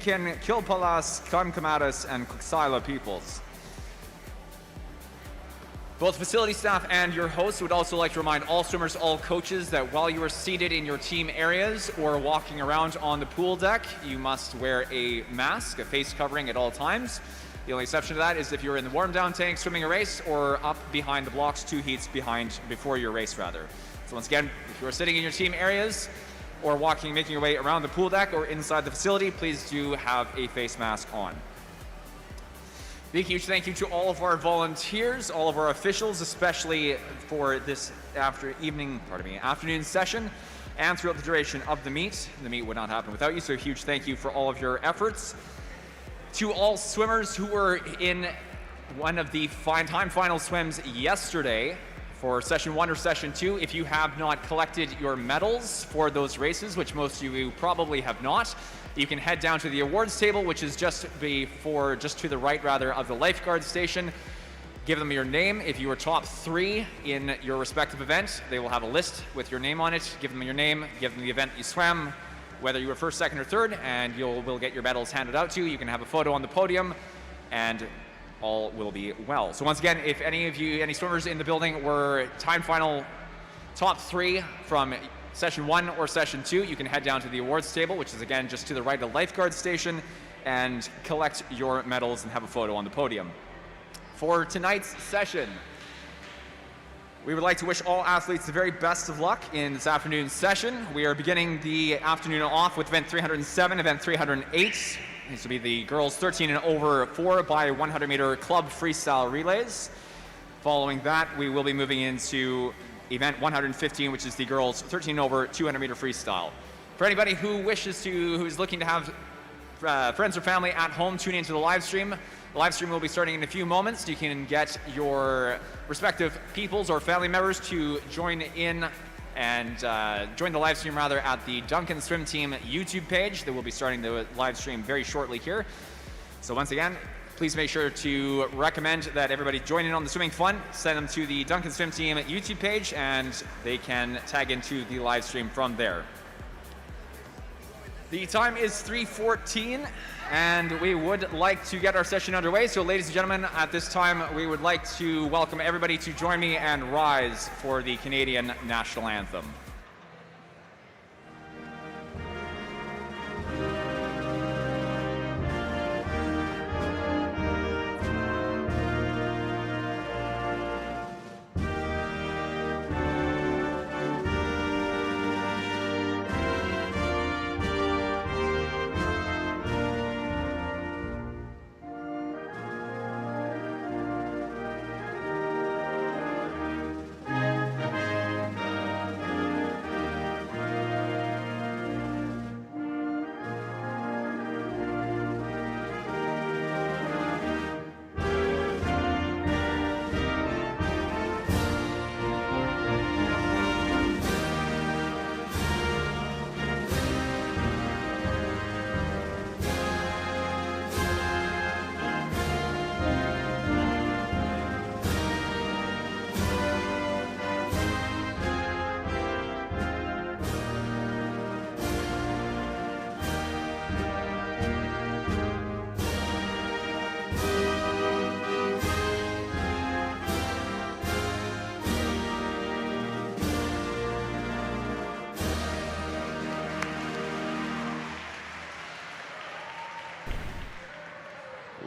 Incan, Kilpalas, Kamkamatas, and Kuksila peoples. Both facility staff and your hosts would also like to remind all swimmers, all coaches, that while you are seated in your team areas or walking around on the pool deck, you must wear a mask, a face covering at all times. The only exception to that is if you're in the warm down tank swimming a race or up behind the blocks 2 heats before your race rather. So once again, if you are sitting in your team areas or making your way around the pool deck or inside the facility, please do have a face mask on. Big huge thank you to all of our volunteers, all of our officials, especially for this afternoon session and throughout the duration of the meet. The meet would not happen without you, so a huge thank you for all of your efforts. To all swimmers who were in one of the time final swims yesterday for session 1 or session 2, if you have not collected your medals for those races, which most of you probably have not, you can head down to the awards table, which is just to the right rather of the lifeguard station. Give them your name. If you were top 3 in your respective event, they will have a list with your name on it. Give them your name, give them the event you swam, whether you were first, second, or third, and will get your medals handed out to you. You can have a photo on the podium, and all will be well. So once again, if any swimmers in the building were time final top 3 from session 1 or session 2, you can head down to the awards table, which is again just to the right of the lifeguard station, and collect your medals and have a photo on the podium. For tonight's session, we would like to wish all athletes the very best of luck in this afternoon's session. We are beginning the afternoon off with event 307, event 308. This will be the girls 13 and over 4 by 100 meter club freestyle relays. Following that, we will be moving into event 115, which is the girls 13 and over 200 meter freestyle. For anybody who's looking to have friends or family at home tune into the live stream, the live stream will be starting in a few moments. You can get your respective peoples or family members to join in and join the live stream rather at the Duncan Swim Team YouTube page. They will be starting the live stream very shortly here. So once again, please make sure to recommend that everybody join in on the swimming fun. Send them to the Duncan Swim Team YouTube page and they can tag into the live stream from there. The time is 3:14 and we would like to get our session underway. So ladies and gentlemen, at this time we would like to welcome everybody to join me and rise for the Canadian National Anthem.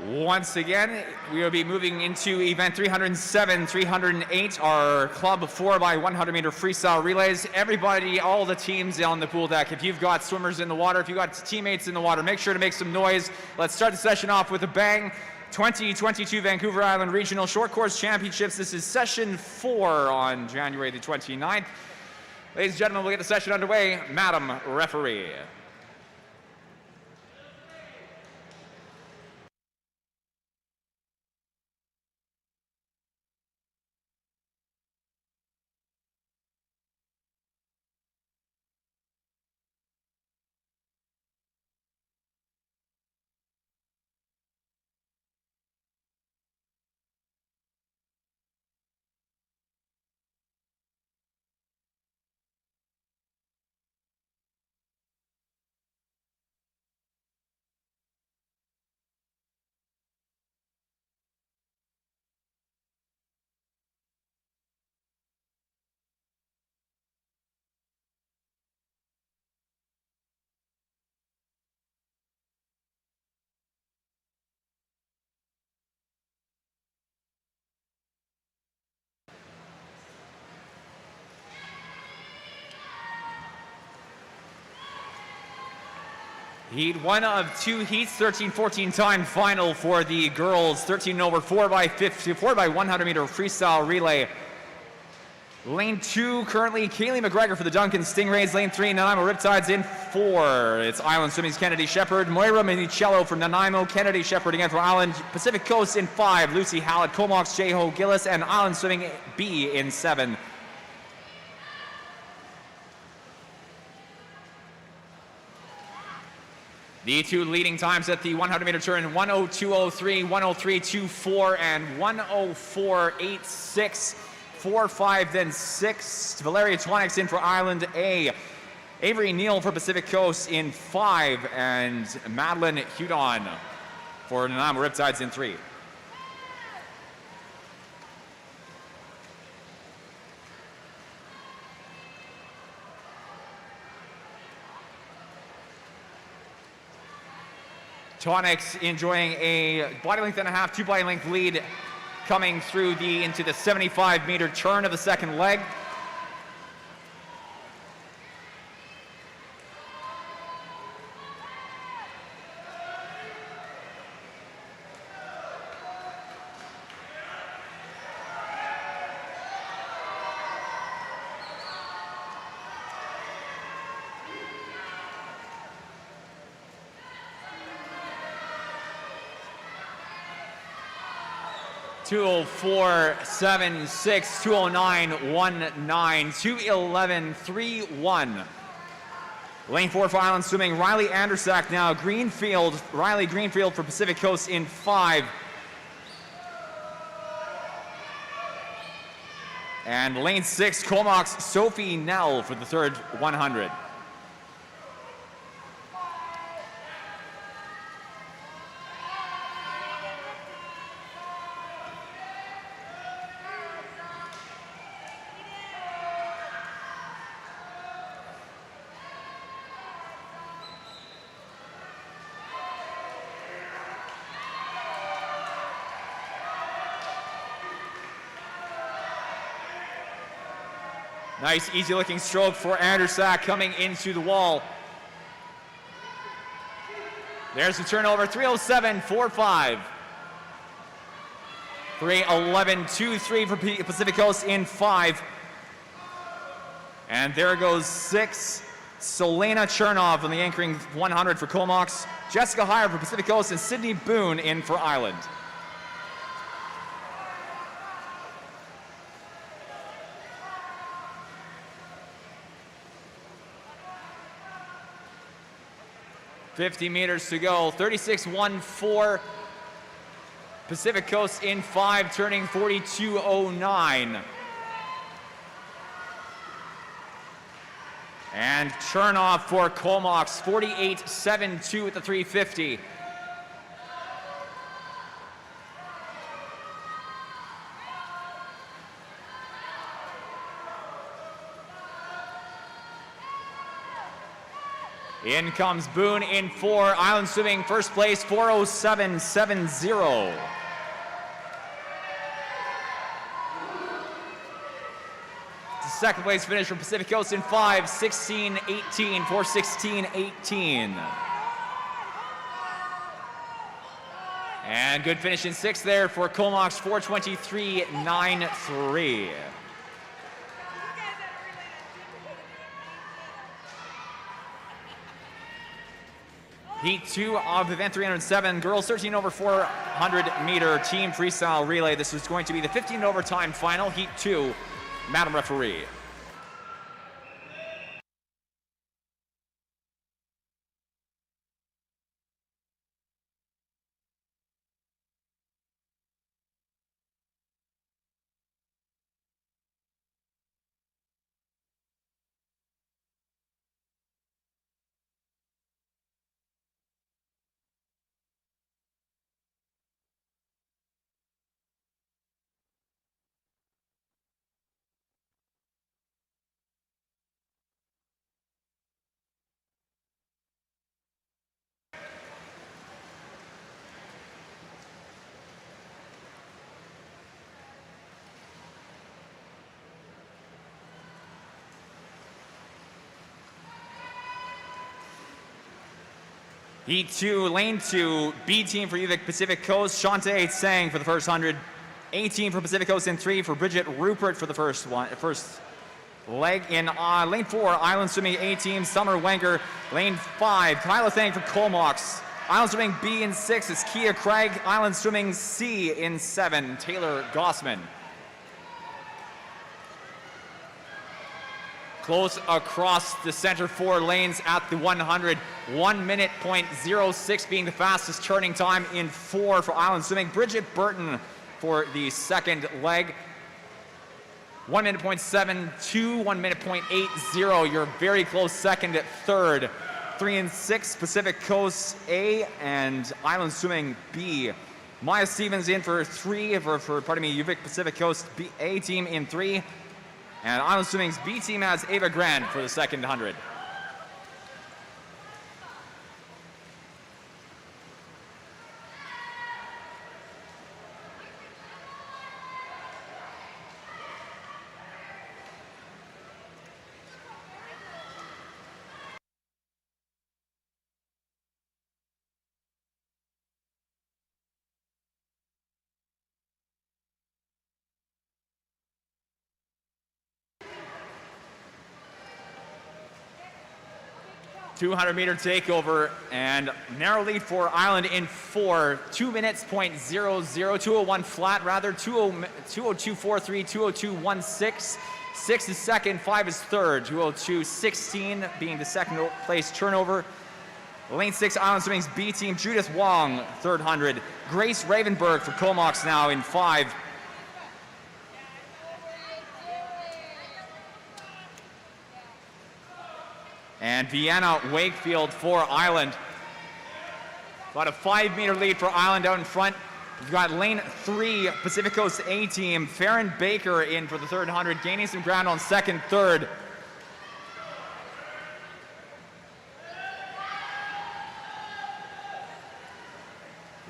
Once again, we will be moving into event 307, 308, our club 4 by 100 meter freestyle relays. Everybody, all the teams on the pool deck, if you've got swimmers in the water, if you've got teammates in the water, make sure to make some noise. Let's start the session off with a bang. 2022 Vancouver Island Regional Short Course Championships. This is session 4 on January the 29th. Ladies and gentlemen, we'll get the session underway. Madam Referee. Heat one of two heats, 13-14 time final for the girls, 13 over 4x50, 4x100 meter freestyle relay. Lane 2, currently Kaylee McGregor for the Duncan Stingrays. Lane 3, Nanaimo Riptides in 4. It's Island Swimming's Kennedy Shepherd. Moira Minicello from Nanaimo. Kennedy Shepherd again for Island. Pacific Coast in 5. Lucy Hallett, Comox, J-Ho Gillis, and Island Swimming B in 7. The two leading times at the 100 meter turn, 102.03, 103.24, and 104.86. 4-5, then 6. Valeria Twaniks in for Island A. Avery Neal for Pacific Coast in 5. And Madeline Hudon for Nanaimo Riptides in 3. Twaniks enjoying a body length and a half, 2 body length lead coming through into the 75-meter turn of the second leg. .204.76, 209.19, 211.31. Lane 4 for Island Swimming, Riley Andersack now. Riley Greenfield for Pacific Coast in 5. And lane 6, Comox, Sophie Nell for the third 100. Nice, easy-looking stroke for Andersack coming into the wall. There's the turnover, 307.45. 311.23 for Pacific Coast in 5. And there goes 6. Solena Chernov on the anchoring 100 for Comox. Jessica Heyer for Pacific Coast, and Sydney Boone in for Island. .50 meters to go, 36.14. Pacific Coast in 5, turning 42.09. And Chernov for Comox, 48.72 at the 350. In comes Boone in 4. Island Swimming first place, 4:07.70. The second place finish for Pacific Coast in 5, 16.18, 4:16.18. And good finish in 6 there for Comox, 4:23.93. Heat 2 of event 307, girls 13 over 400 meter team freestyle relay. This is going to be the 15 overtime final, Heat 2. Madam Referee. Heat 2, lane 2, B team for UVic Pacific Coast, Shantae Tsang for the first 100. A team for Pacific Coast in 3 for Bridget Rupert for the first leg. In lane 4, Island Swimming A team, Summer Wenger. Lane 5, Kyla Thang for Comox. Island Swimming B in 6 is Kia Craig. Island Swimming C in 7, Taylor Gossman. Close across the center 4 lanes at the 100. 1 minute .06 being the fastest turning time in 4 for Island Swimming. Bridget Burton for the second leg. 1 minute .72, 1 minute .80. You're very close second at third. 3 and 6, Pacific Coast A and Island Swimming B. Maya Stevens in for 3 for UVic Pacific Coast B, A team in 3. And Island Swimming's B team has Ava Grand for the second 100. 200 meter takeover and narrow lead for Island in 4. 2 minutes .00, 201 flat rather, 202.43, 202.16. 6 is second, 5 is third, 202.16 being the second place turnover. Lane 6, Island Swimming's B team, Judith Wong, third 100. Grace Ravenberg for Comox now in 5. And Vienna Wakefield for Island. About a 5 meter lead for Island out in front. We've got lane 3, Pacific Coast A team, Farron Baker in for the third 100, gaining some ground on second, third.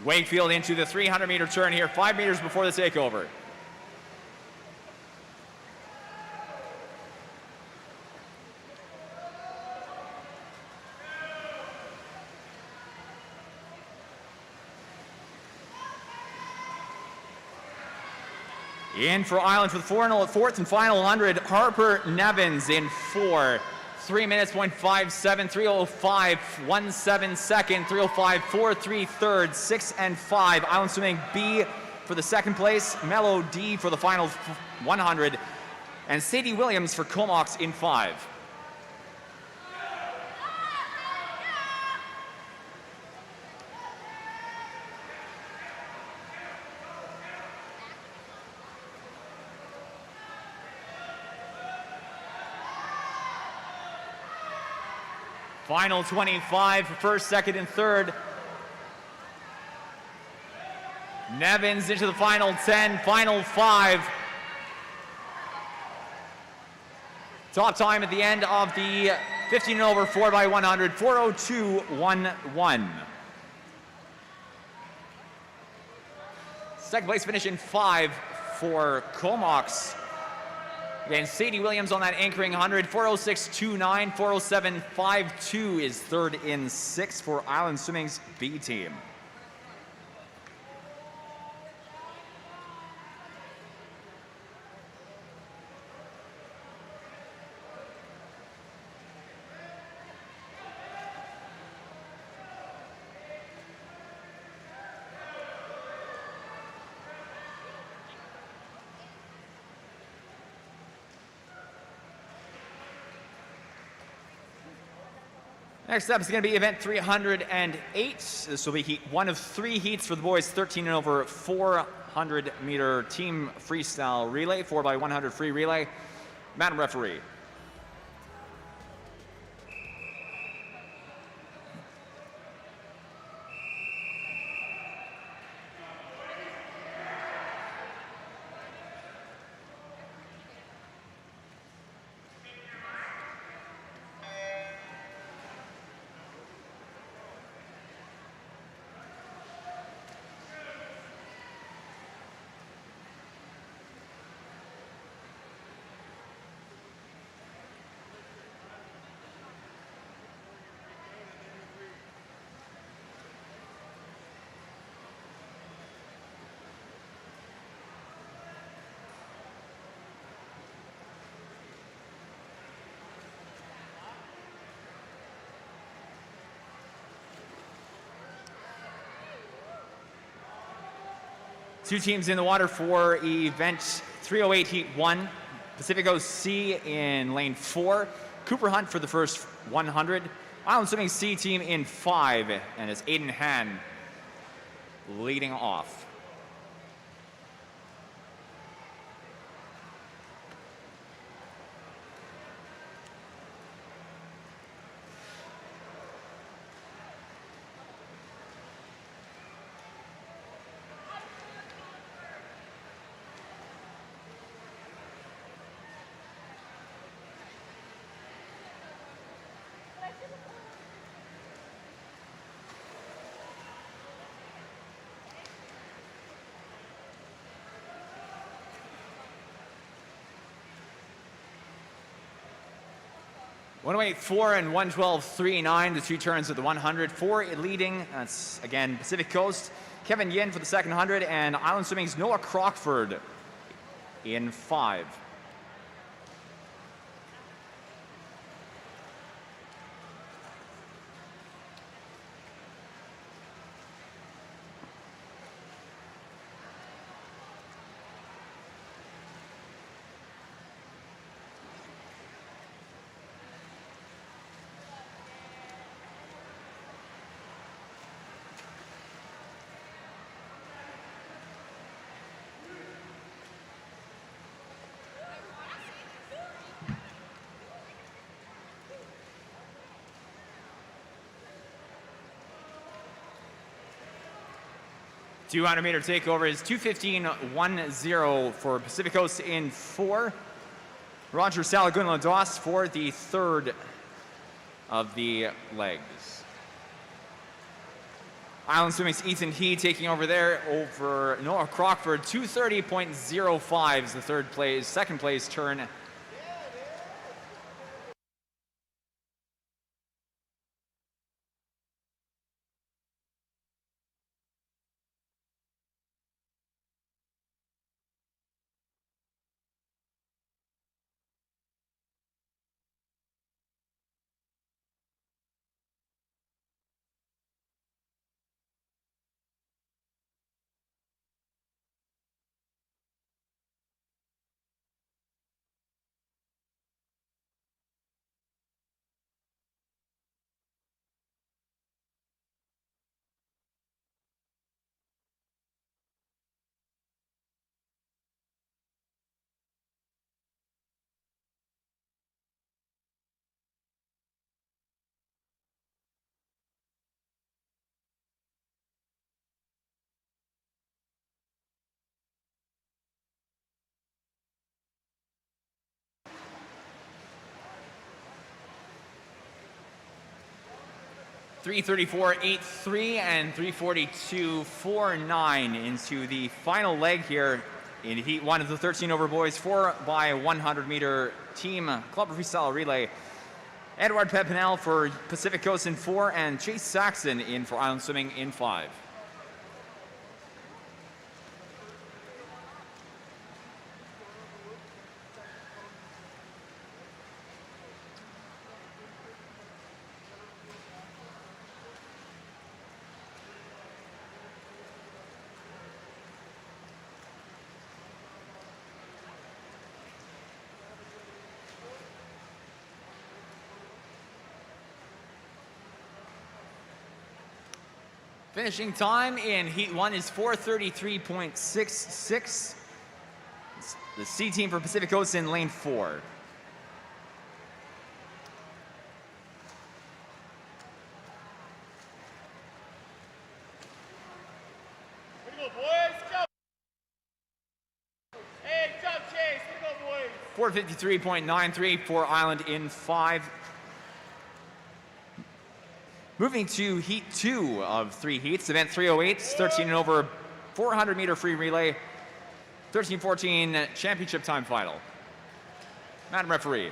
Wakefield into the 300 meter turn here, 5 meters before the takeover. In for Island for the fourth and final 100, Harper Nevins in 4. 3 minutes .57, 3:05, 17 second, 3:05.43 third, 6 and 5. Island Swimming B for the second place, Mello D for the final 100, and Sadie Williams for Comox in 5. Final 25 for first, second, and third. Nevins into the final 10, final 5. Top time at the end of the 15 and over 4x100, 4:02.11. Second place finish in 5 for Comox. Again, Sadie Williams on that anchoring 100, 4:06.29, 4:07.52 is third in 6 for Island Swimming's B team. Next up is going to be event 308. This will be heat 1 of 3 heats for the boys 13 and over 400 meter team freestyle relay, 4x100 free relay. Madam referee. Two teams in the water for event 308 Heat 1. Pacific Coast C in lane 4. Cooper Hunt for the first 100. Island Swimming C team in 5, and it's Aiden Han leading off. .108.4 and 112.39, the two turns of the 100. 4 leading, that's again Pacific Coast. Kevin Yin for the second 100, and Island Swimming's Noah Crockford in 5. Meter Takeover is 2:15.10 for Pacific Coast in 4. Roger Salagun-Lados for the third of the legs. Island Swimming's Ethan He taking over there over Noah Crockford. 2:30.05 is the second place turn. .334.83 and 342.49 into the final leg here in Heat 1 of the 13 over boys 4x100 meter team Club Freestyle Relay. Edward Pepinel for Pacific Coast in 4 and Chase Saxon in for Island Swimming in 5. Finishing time in Heat 1 is 4:33.66. The C team for Pacific Coast in lane 4. Way to go, boys! Jump! Hey, jump, Chase! Way to go, boys! 4:53.93 for Island in 5. Moving to Heat 2 of 3 heats, event 308, 13 and over 400 meter free relay, 13:14 championship time final. Madam Referee.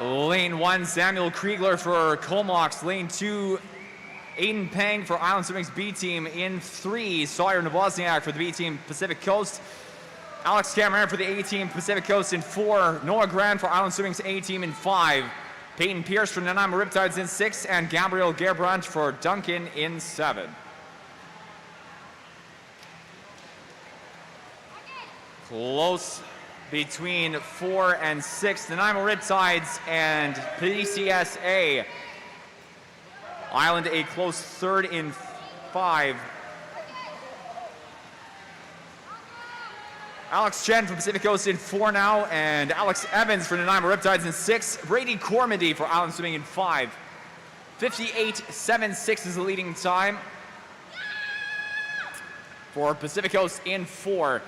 Lane 1, Samuel Kriegler for Comox. Lane 2, Aiden Peng for Island Swimming's B team. In 3, Sawyer Novosniak for the B team Pacific Coast. Alex Cameron for the A team Pacific Coast in 4. Noah Grant for Island Swimming's A team in 5. Peyton Pierce for Nanaimo Riptides in 6. And Gabriel Gerbrandt for Duncan in 7. Close between 4 and 6. Nanaimo Riptides and PCSA. Island a close third in 5. Alex Chen from Pacific Coast in 4 now, and Alex Evans for Nanaimo Riptides in 6. Brady Cormody for Island Swimming in 5. 58.76 is the leading time for Pacific Coast in 4.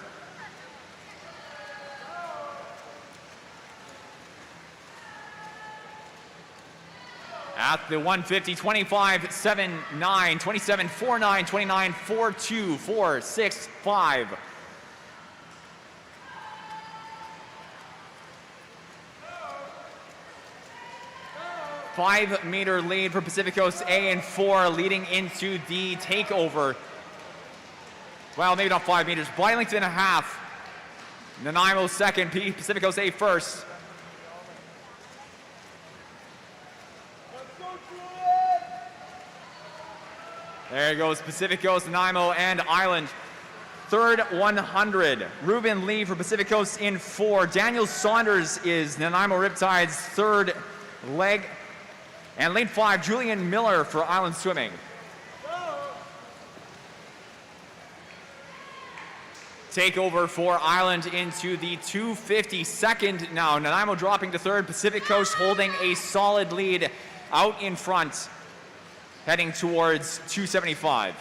At the 150, 25.79, 27.49, 29.42, 4.65. 5-meter lead for Pacific Coast A in 4, leading into the takeover. Well, maybe not 5 meters, by length and a half. Nanaimo second, Pacific Coast A first. There goes Pacific Coast, Nanaimo, and Island. Third 100, Ruben Lee for Pacific Coast in 4. Daniel Saunders is Nanaimo Riptide's third leg. And lane 5, Julian Miller for Island Swimming. Takeover for Island into the 252nd now. Nanaimo dropping to third, Pacific Coast holding a solid lead out in front, heading towards 275.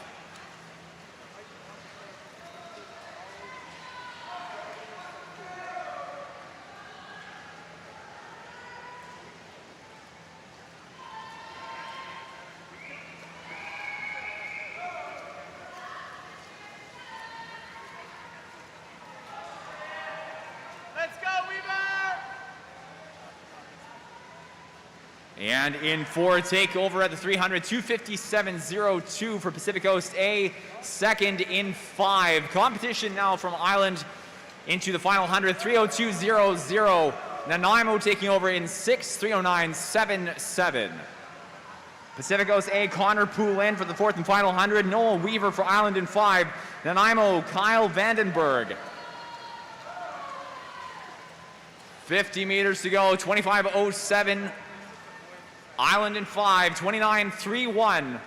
And in 4, takeover at the 300, 257.02 for Pacific Coast A. Second in 5. Competition now from Island into the final 100, 302.00. Nanaimo taking over in 6, 309.77. Pacific Coast A, Connor Poulin for the 4th and final 100. Noel Weaver for Island in 5. Nanaimo, Kyle Vandenberg. 50 meters to go, 25.07. Island in 5, 29.31.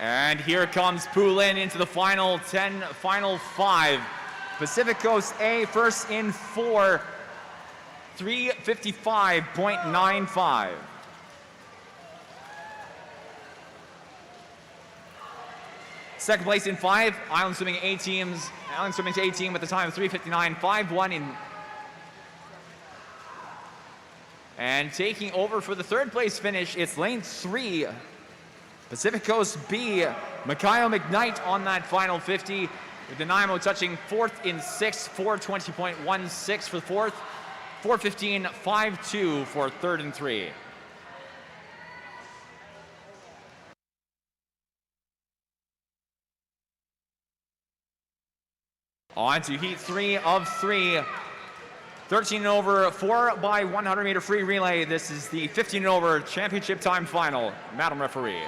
And here comes Poulin into the final 10, final 5. Pacific Coast A first in 4. 355.95. Second place in 5, Island Swimming A teams. Island Swimming's A team with the time of 359.51 in. And taking over for the 3rd place finish, it's lane 3. Pacific Coast B, Mikhail McKnight on that final 50. With Nanaimo touching 4th in 6, 420.16 for the 4th. 4:15.52 for 3rd and 3. On to heat 3 of 3. 13 and over, 4 by 100 meter free relay. This is the 15 and over championship time final. Madam Referee.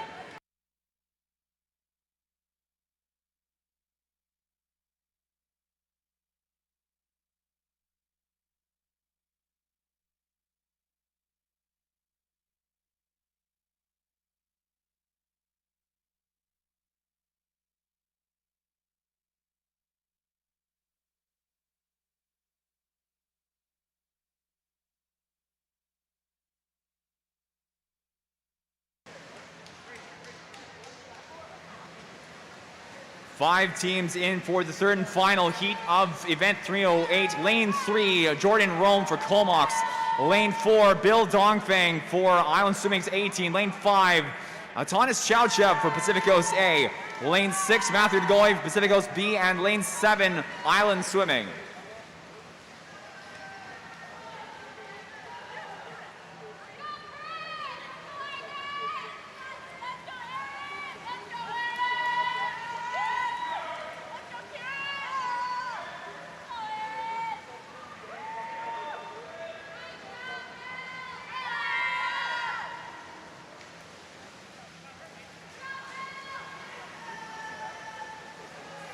Five teams in for the 3rd and final heat of event 308. Lane 3, Jordan Rome for Comox. Lane 4, Bill Dongfang for Island Swimming's A team. Lane 5, Atanas Chowchev for Pacific Coast A. Lane 6, Matthew DeGoy for Pacific Coast B. And lane 7, Island Swimming.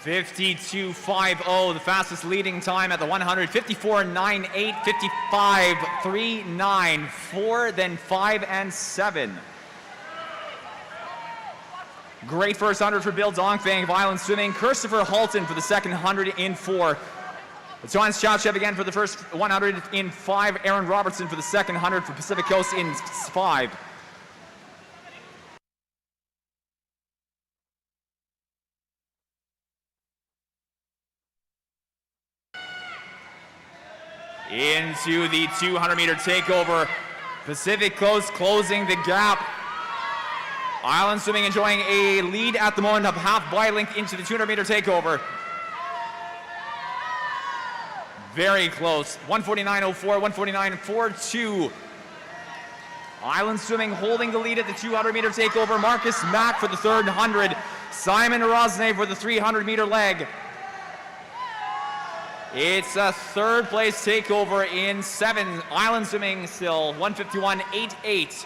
.52.50, the fastest leading time at the 100. 54.98, 55.39, 4, then 5 and 7. Great first 100 for Bill Dongfang of Island Swimming. Christopher Halton for the second 100 in 4. John Chowchev again for the first 100 in 5. Aaron Robertson for the second 100 for Pacific Coast in 5. Into the 200-meter takeover. Pacific Coast closing the gap. Island Swimming enjoying a lead at the moment of half body length into the 200-meter takeover. Very close. 149.04, 149.42. Island Swimming holding the lead at the 200-meter takeover. Marcus Mack for the third 100. Simon Rosne for the 300-meter leg. It's a third place takeover in 7. Island Swimming still 151.88.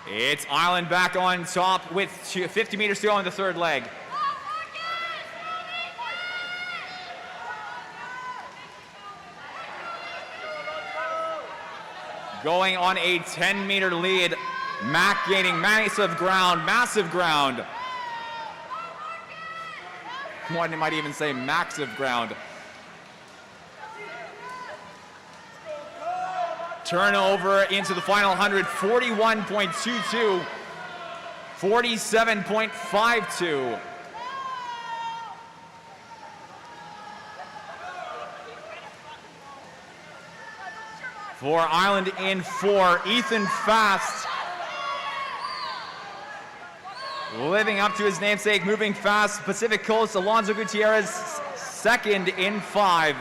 It's Island back on top with 50 meters to go in the third leg. Going on a 10-meter lead. Mack gaining massive ground, One might even say massive ground. Turnover into the final 100, 41.22, 47.52. For Island in 4, Ethan Fast. Living up to his namesake, moving fast. Pacific Coast, Alonzo Gutierrez, second in 5.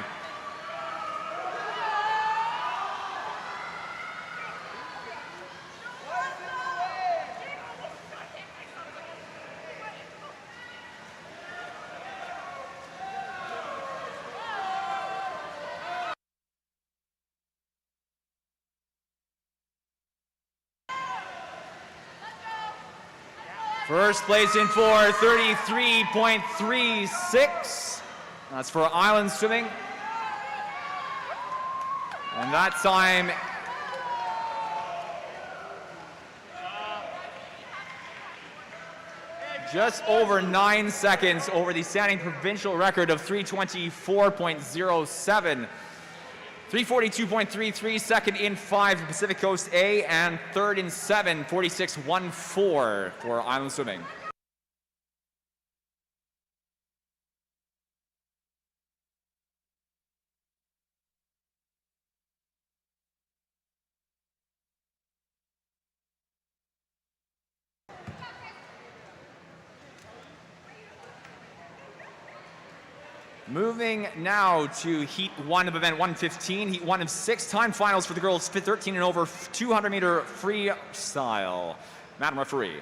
First place in 4, 33.36. That's for Island Swimming. And that time just over 9 seconds over the standing provincial record of 324.07. 342.33, second in 5 for Pacific Coast A, and third in 7, 46.14 for Island Swimming. Moving now to Heat 1 of event 115, Heat 1 of 6 time finals for the girls 13 and over 200-meter freestyle. Madam Referee.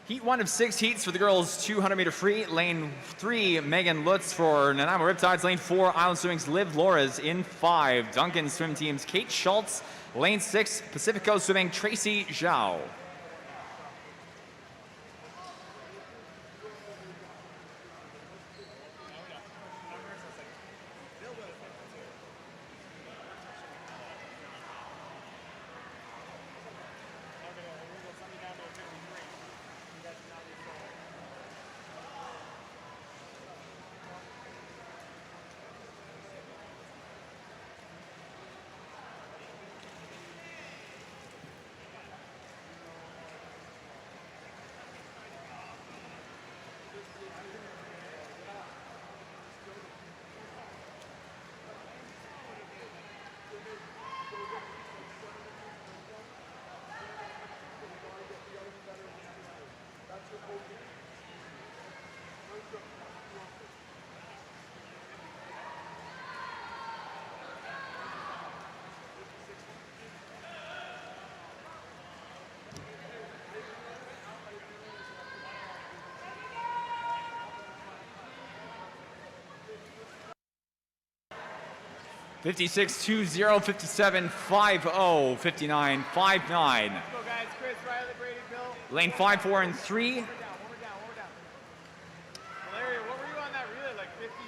Heat 1 of 6 heats for the girls 200 meter free. Lane 3, Megan Lutz for Nanaimo Riptides. Lane 4, Island Swimming's Liv Loras in 5. Duncan Swim Team's Kate Schultz. Lane 6, Pacific Coast Swimming, Tracy Zhao. '56 2-0, '57 5-0, '59 5-9. Go guys, Chris, Riley, Brady, Bill. Lane 5, 4, and 3. One more down. Valeria, what were you on that relay, like 56?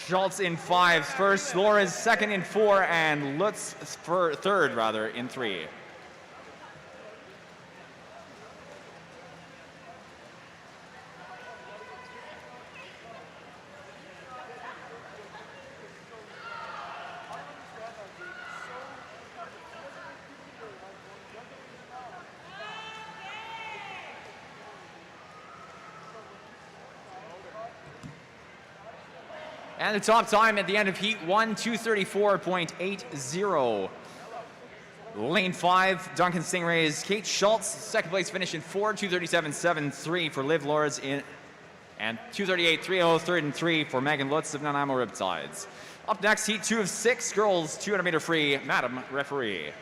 Schultz in 5s first, Loras second in 4, and Lutz third rather in 3. And the top time at the end of Heat 1, 2:34.80. Lane 5, Duncan Stingrays, Kate Schultz, second place finish in 4, 2:37.73 for Liv Loras and 2:38.30, third and 3 for Megan Lutz of Nanaimo Riptides. Up next, Heat 2 of 6, girls 200 meter free, Madam Referee.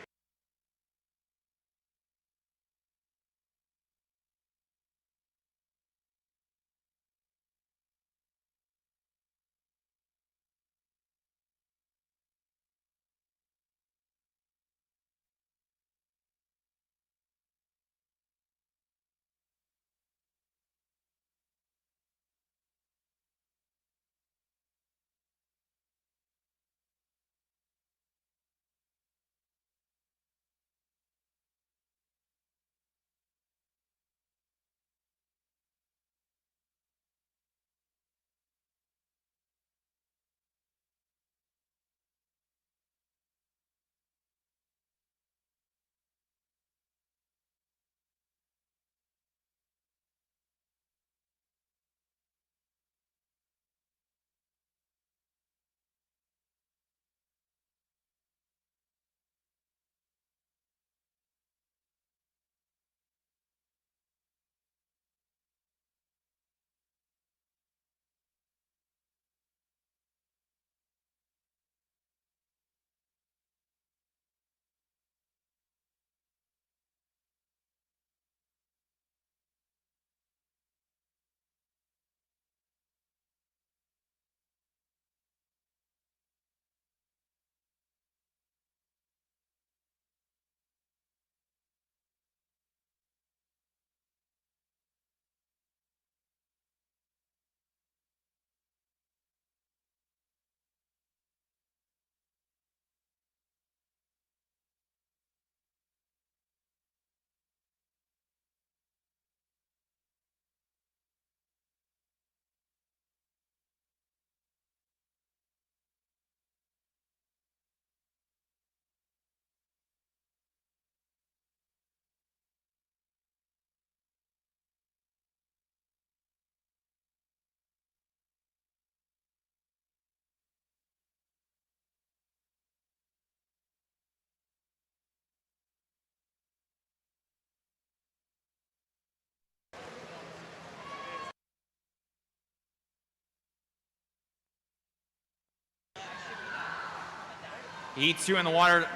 Heat 2 in the water.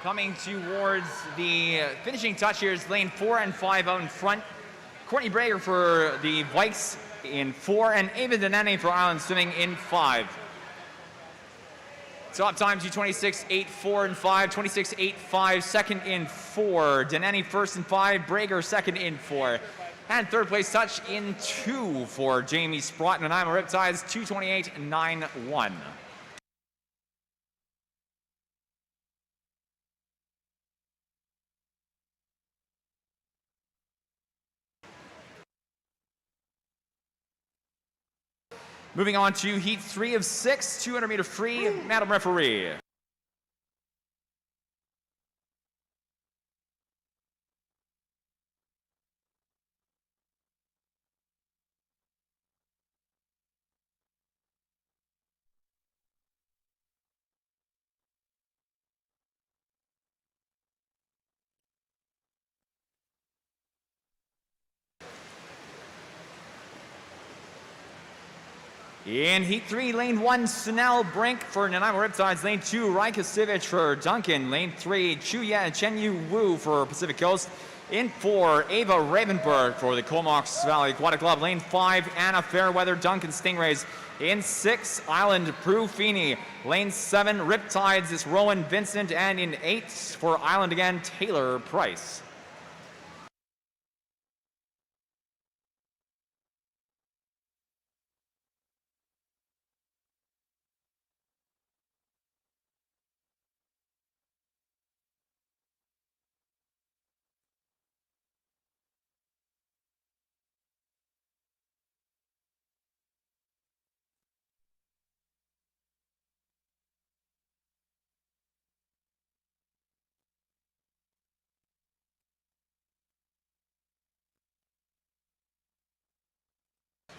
Coming towards the finishing touch here is lane 4 and 5 out in front. Courtney Brager for the Vikes in 4, and Ava Denani for Island Swimming in 5. Top times, 26.84 and 5, 26.85 second in 4. Denani first in 5, Brager second in 4. And third place touch in 2 for Jamie Sprott and Nanaimo Riptides, 228.91. Moving on to heat 3 of 6, 200 meter free, Madam Referee. In Heat 3, Lane 1, Sunel Brink for Nanaimo Riptides. Lane 2, Raika Sivic for Duncan. Lane 3, Chenyu Wu for Pacific Coast. In 4, Ava Ravenberg for the Comox Valley Aquatic Club. Lane 5, Anna Fairweather, Duncan Stingrays. In 6, Island Prue Feeney. Lane 7, Riptides is Rowan Vincent. And in 8, for Island again, Taylor Price.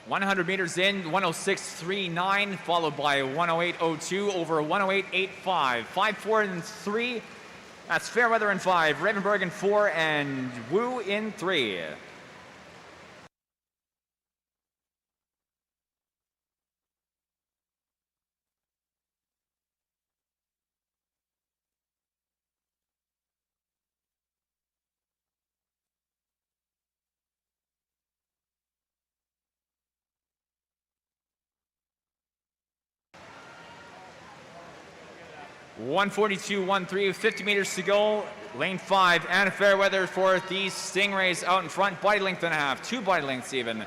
.100 meters in, 106.39, followed by 108.02 over 108.85. 5-4 and 3. That's Fairweather in 5, Ravenberg in 4, and Wu in 3. .142.13 with 50 meters to go. Lane 5, Anna Fairweather for the Stingrays out in front. Body length and a half, 2 body lengths even.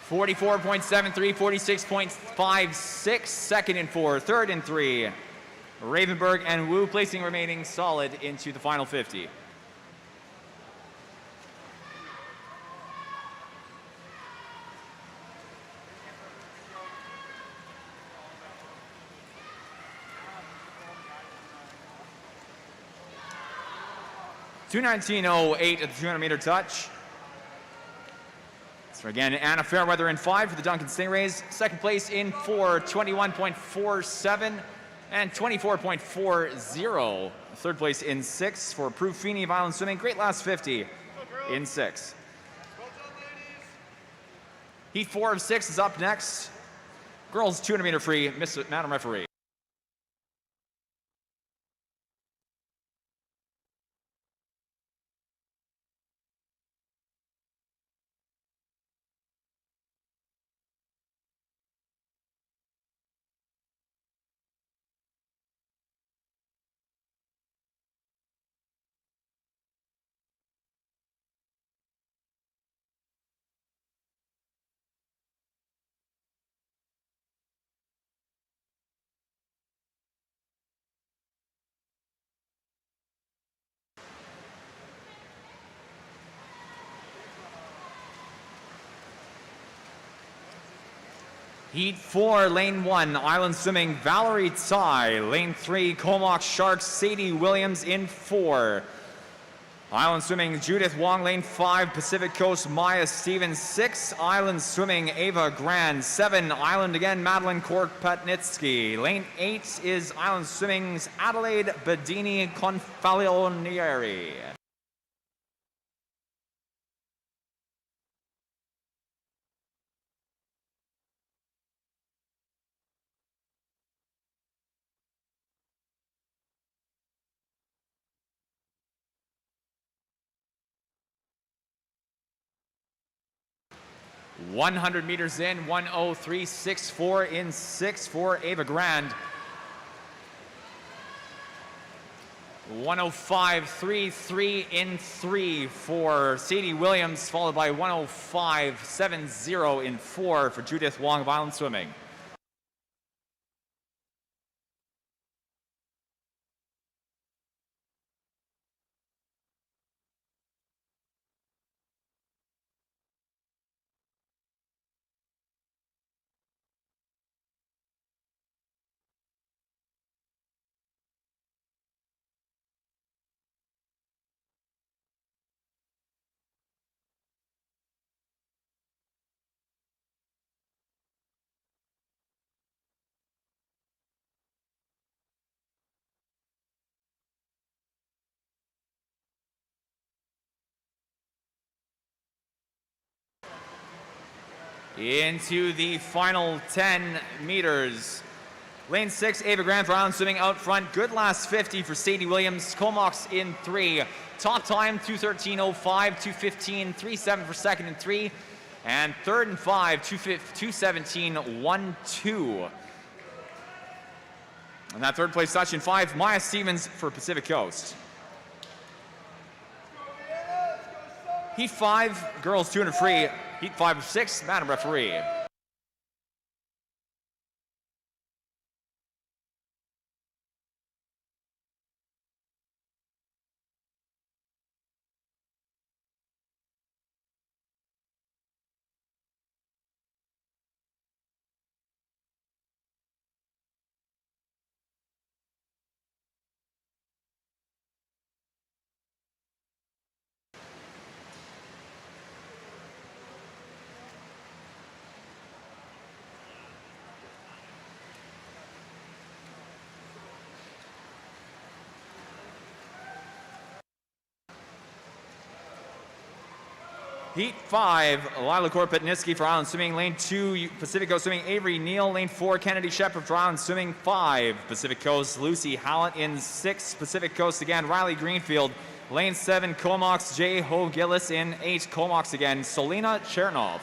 44.73, 46.56, second in 4, third in 3. Ravenberg and Wu placing remaining solid into the final 50. .219.08 at the 200 meter touch. So again, Anna Fairweather in 5 for the Duncan Stingrays. Second place in 4, 21.47 and 24.40. Third place in 6 for Prue Feeney of Island Swimming. Great last 50 in 6. Heat 4 of 6 is up next. Girls 200 meter free, Madam Referee. Heat 4, Lane 1, Island Swimming, Valerie Tsai. Lane 3, Comox Sharks, Sadie Williams in 4. Island Swimming, Judith Wong. Lane 5, Pacific Coast, Maya Stevens. 6, Island Swimming, Ava Grand. 7, Island again, Madeline Korpatnitsky. Lane 8 is Island Swimming's Adelaide Bedini Confalionieri. 100 meters in, 1:03.64 in 6 for Ava Grand. 1:05.33 in 3 for Sadie Williams, followed by 1:05.70 in 4 for Judith Wong of Island Swimming. Into the final 10 meters. Lane 6, Ava Grant for Island Swimming out front. Good last 50 for Sadie Williams. Comox in 3. Top time, 2:13.05, 2:15.37 for second and 3. And third and 5, 2:17.12. And that third place touch in 5, Maya Stevens for Pacific Coast. Heat 5, girls 200 free. Heat 5 of 6, Madam Referee. Heat 5, Lila Korpatniski for Island Swimming. Lane 2, Pacific Coast Swimming, Avery Neal. Lane 4, Kennedy Shepard for Island Swimming. 5, Pacific Coast, Lucy Hallett. In 6, Pacific Coast again, Riley Greenfield. Lane 7, Comox, J. Ho Gillis. In 8, Comox again, Solina Chernov.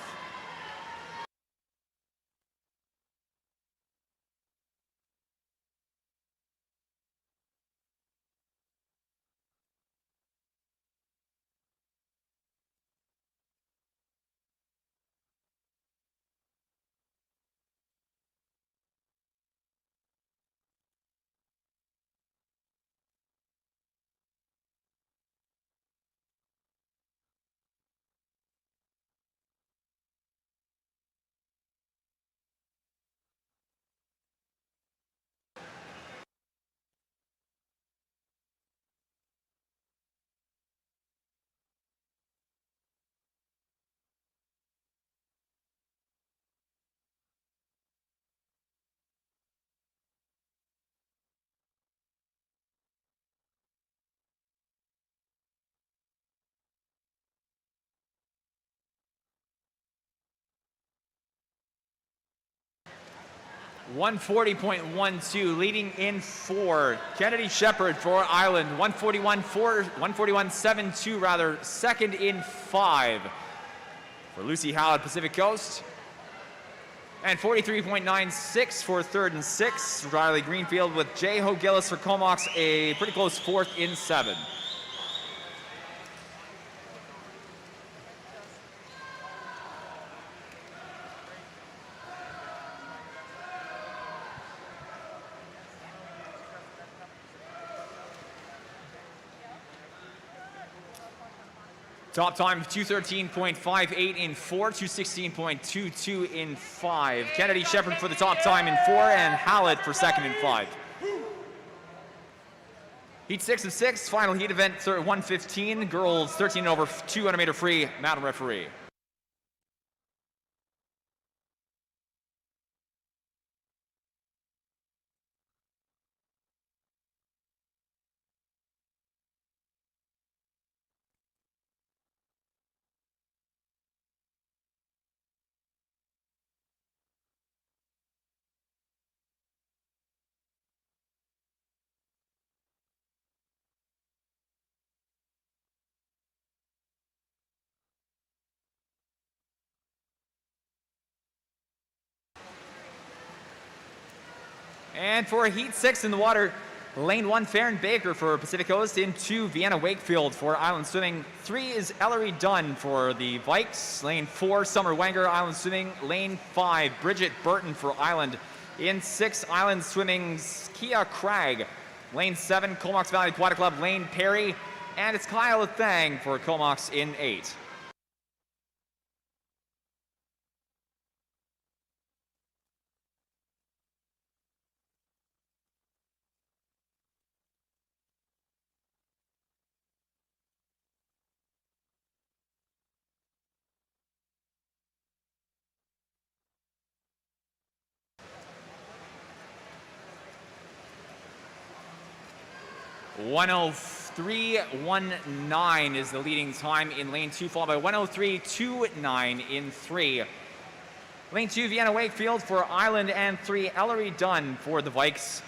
.140.12, leading in 4, Kennedy Shepard for Island. 141.72 rather, second in 5 for Lucy Hallett, Pacific Coast. And 43.96 for third and 6, Riley Greenfield, with J. Ho Gillis for Comox, a pretty close fourth in 7. Top time of 2:13.58 in 4, 2:16.22 in 5. Kennedy Shepard for the top time in 4, and Hallett for second in 5. Heat 6 of 6, final heat event 1:15, girls 13 over 200 meter free, Madam Referee. And for Heat 6 in the water, Lane 1, Farron Baker for Pacific Coast. In 2, Vienna Wakefield for Island Swimming. 3 is Ellery Dunn for the Vikes. Lane 4, Summer Wenger, Island Swimming. Lane 5, Bridget Burton for Island. In 6, Island Swimming's Kia Cragg. Lane 7, Comox Valley Aquatic Club, Lane Perry. And it's Kyle Thang for Comox in 8. (103.19) is the leading time in lane 2, followed by 103.29 in 3. Lane 2, Vienna Wakefield for Island, and 3, Ellery Dunn for the Vikes.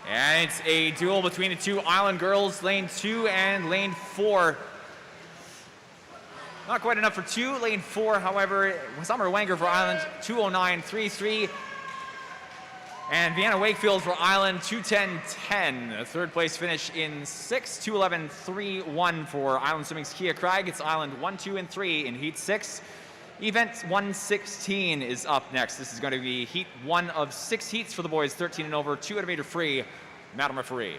And it's a duel between the two Island girls, lane 2 and lane 4. Not quite enough for 2. Lane 4, however, Summer Wenger for Island, 209.33. And Vienna Wakefield for Island, 210.10. A third place finish in 6, 211.31 for Island Swimming's Kia Cragg. It's Island 1, 2, and 3 in Heat 6. Event 116 is up next. This is going to be Heat 1 of 6 heats for the boys, 13 and over, 200 meter free. Madam referee.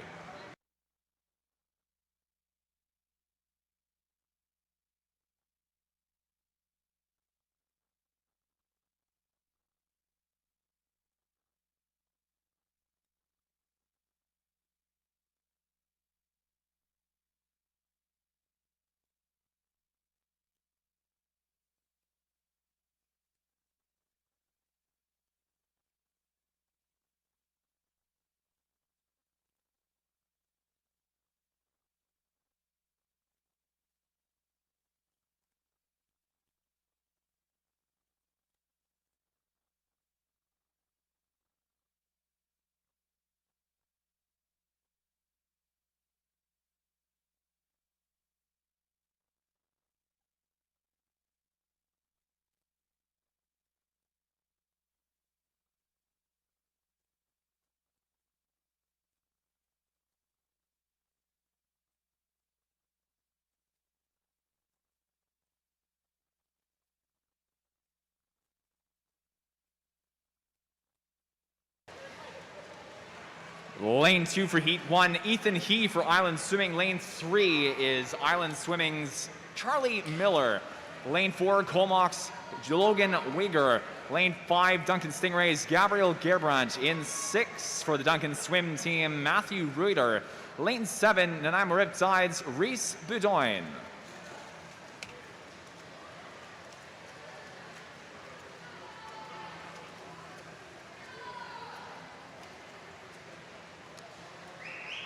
Lane 2 for Heat 1, Ethan He for Island Swimming. Lane 3 is Island Swimming's Charlie Miller. Lane 4, Comox, Logan Wigger. Lane 5, Duncan Stingrays, Gabriel Gerbrandt. In 6 for the Duncan Swim team, Matthew Reuter. Lane 7, Nanaimo Riptides, Reese Budoin.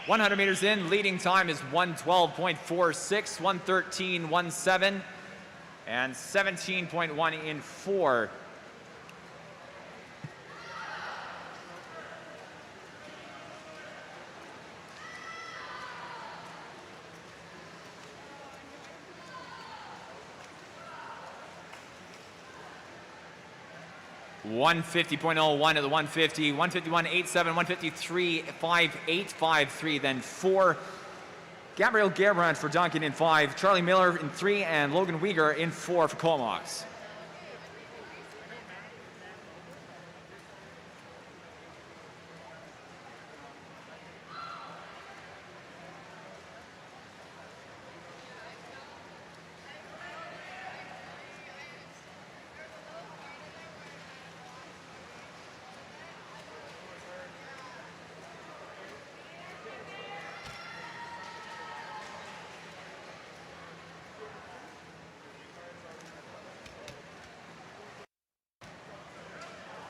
.100 meters in, leading time is 112.46, 113.17, and 17.1 in 4. .150.01 at the 150, 151.87, 153.5853, then 4. Gabriel Gerbrandt for Duncan in 5, Charlie Miller in 3, and Logan Wieger in 4 for Comox.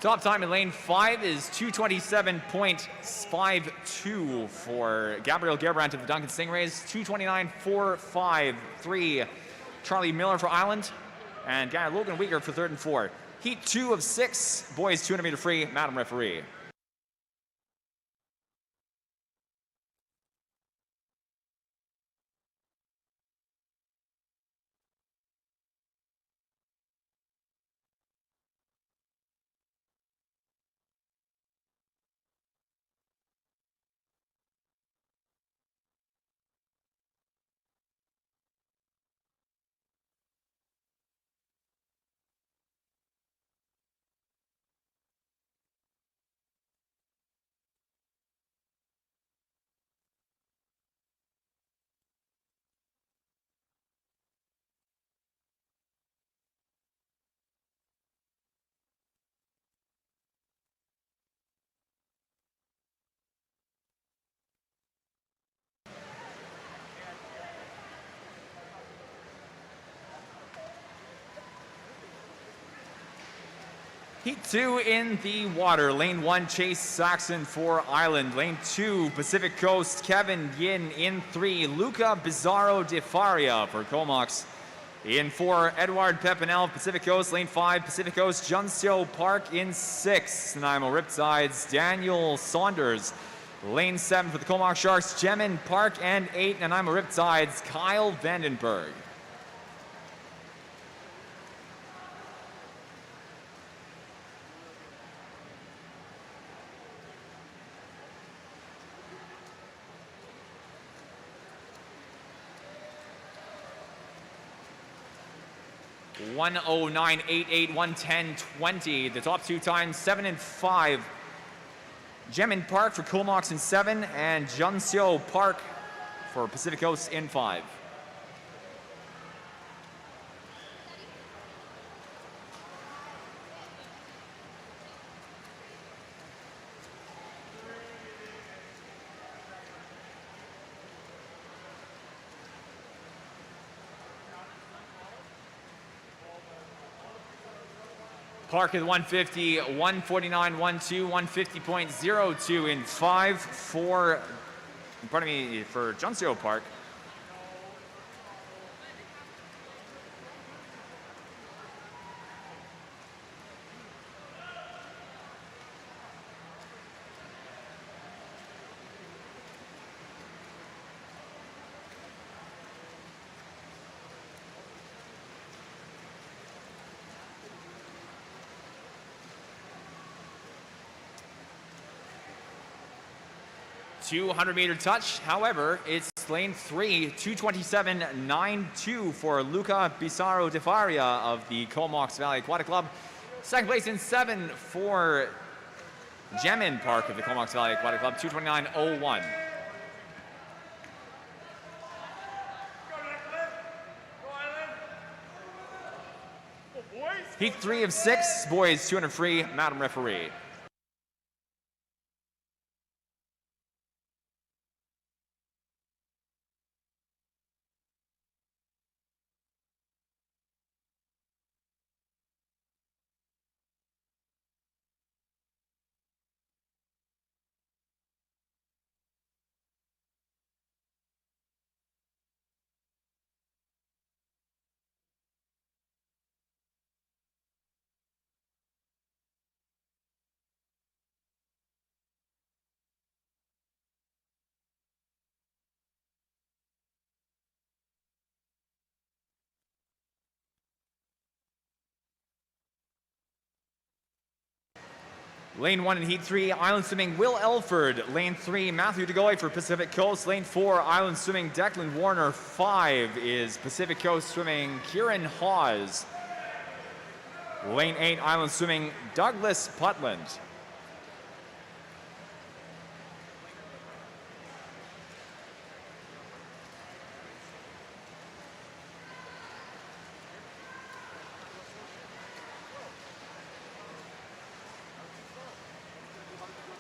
Top time in lane 5 is 227.52 for Gabriel Gerbrandt of the Duncan Stingrays, 229.453 Charlie Miller for Island, and guy Logan Weegar for 3rd and 4. Heat 2 of 6, boys 200 meter free, Madam Referee. Heat 2 in the water. Lane 1, Chase Saxon for Island. Lane 2, Pacific Coast, Kevin Yin in 3. Luca Bizarro de Faria for Comox. In 4, Edward Pepinel, Pacific Coast. Lane 5, Pacific Coast, Junseo Park in 6. Nanaimo Riptides, Daniel Saunders. Lane 7 for the Comox Sharks, Jemin Park. And 8, Nanaimo Riptides, Kyle Vandenberg. (109.88, 110.20). The top 2 times, 7 and 5. Jemin Park for Comox in 7, and Junseo Park for Pacific Coast in 5. Park at 150, 149.12, 150.02 in 5 for, for Junseo Park. (200-meter touch). However, it's lane 3, 227.92 for Luca Bizarro de Faria of the Comox Valley Aquatic Club. Second place in 7 for Jemin Park of the Comox Valley Aquatic Club, 229.01. Heat 3 of 6, boys 200 free, Madam Referee. Lane 1 in Heat 3, Island Swimming, Will Elford. Lane 3, Matthew DeGoy for Pacific Coast. Lane 4, Island Swimming, Declan Warner. 5 is Pacific Coast Swimming, Kieran Hawes. Lane 8, Island Swimming, Douglas Putland.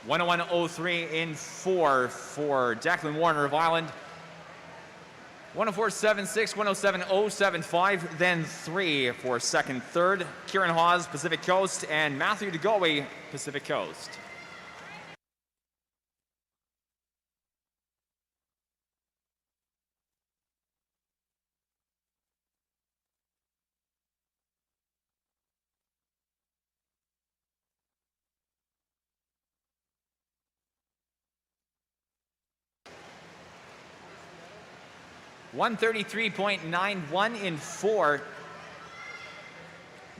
(101.03 in 4 for Declan Warner of Island. 104.76, 107.075, then 3 for second, third. Kieran Hawes, Pacific Coast, and Matthew DeGoey, Pacific Coast. .133.91 in 4.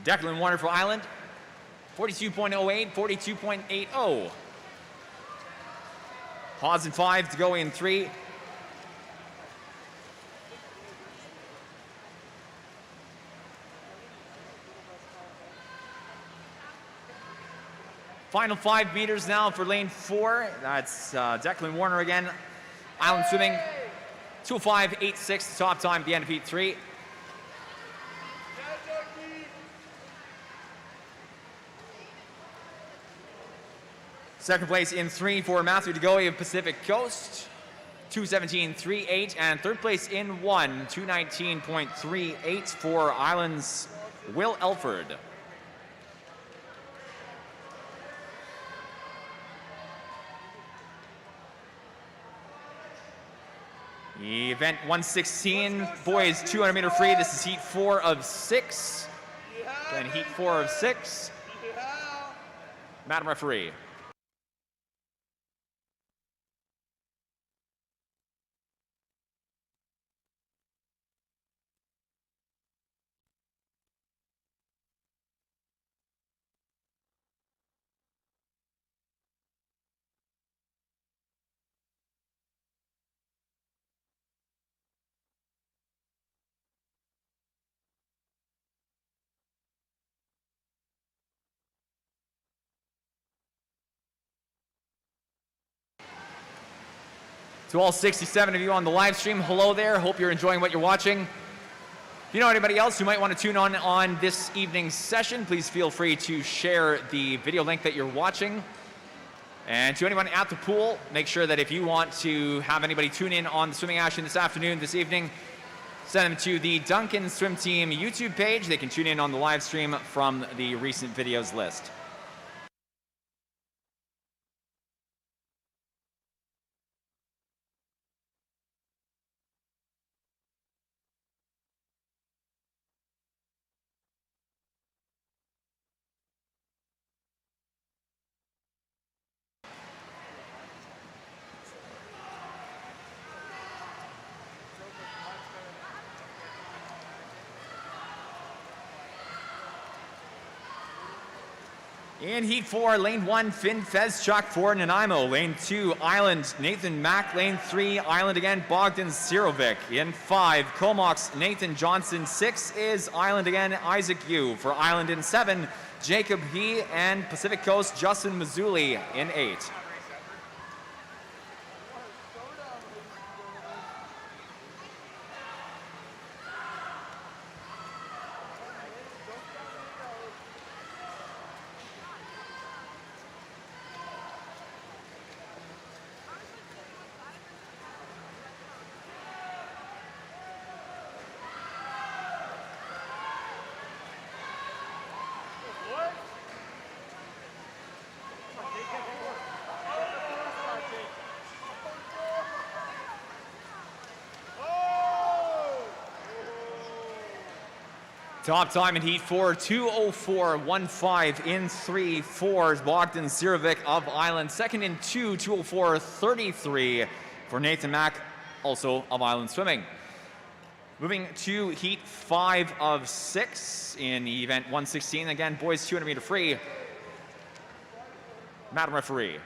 Declan Warner for Island. 42.08, 42.80. Hawes in 5, DeGoey in 3. Final 5 meters now for lane 4. That's Declan Warner again. Island swimming. 205.86, the top time at the end of heat 3. Second place in 3 for Matthew DeGoey of Pacific Coast, 217.38, and third place in 1, 219.38 for Island's Will Elford. Event 116, boys 200 meter free. This is heat 4 of 6. Then heat 4 of 6. Madam Referee. To all 67 of you on the live stream, hello there. Hope you're enjoying what you're watching. If you know anybody else who might want to tune on this evening's session, please feel free to share the video link that you're watching. And to anyone at the pool, make sure that if you want to have anybody tune in on the swimming action this afternoon, this evening, send them to the Duncan Swim Team YouTube page. They can tune in on the live stream from the recent videos list. In heat 4, lane 1, Finn Fezchuk for Nanaimo. Lane 2, Island, Nathan Mack. Lane 3, Island again, Bogdan Sirovic. In 5, Comox, Nathan Johnson. 6 is Island again, Isaac Yu. For Island in 7, Jacob He, and Pacific Coast, Justin Mazzulli in 8. Top time in heat 4, 2:04.15 in 3, 4 is Bogdan Sirovic of Island. Second in 2, 2:04.33 for Nathan Mack, also of Island Swimming. Moving to heat 5 of 6 in event 116. Again, boys 200 meter free. Madam Referee.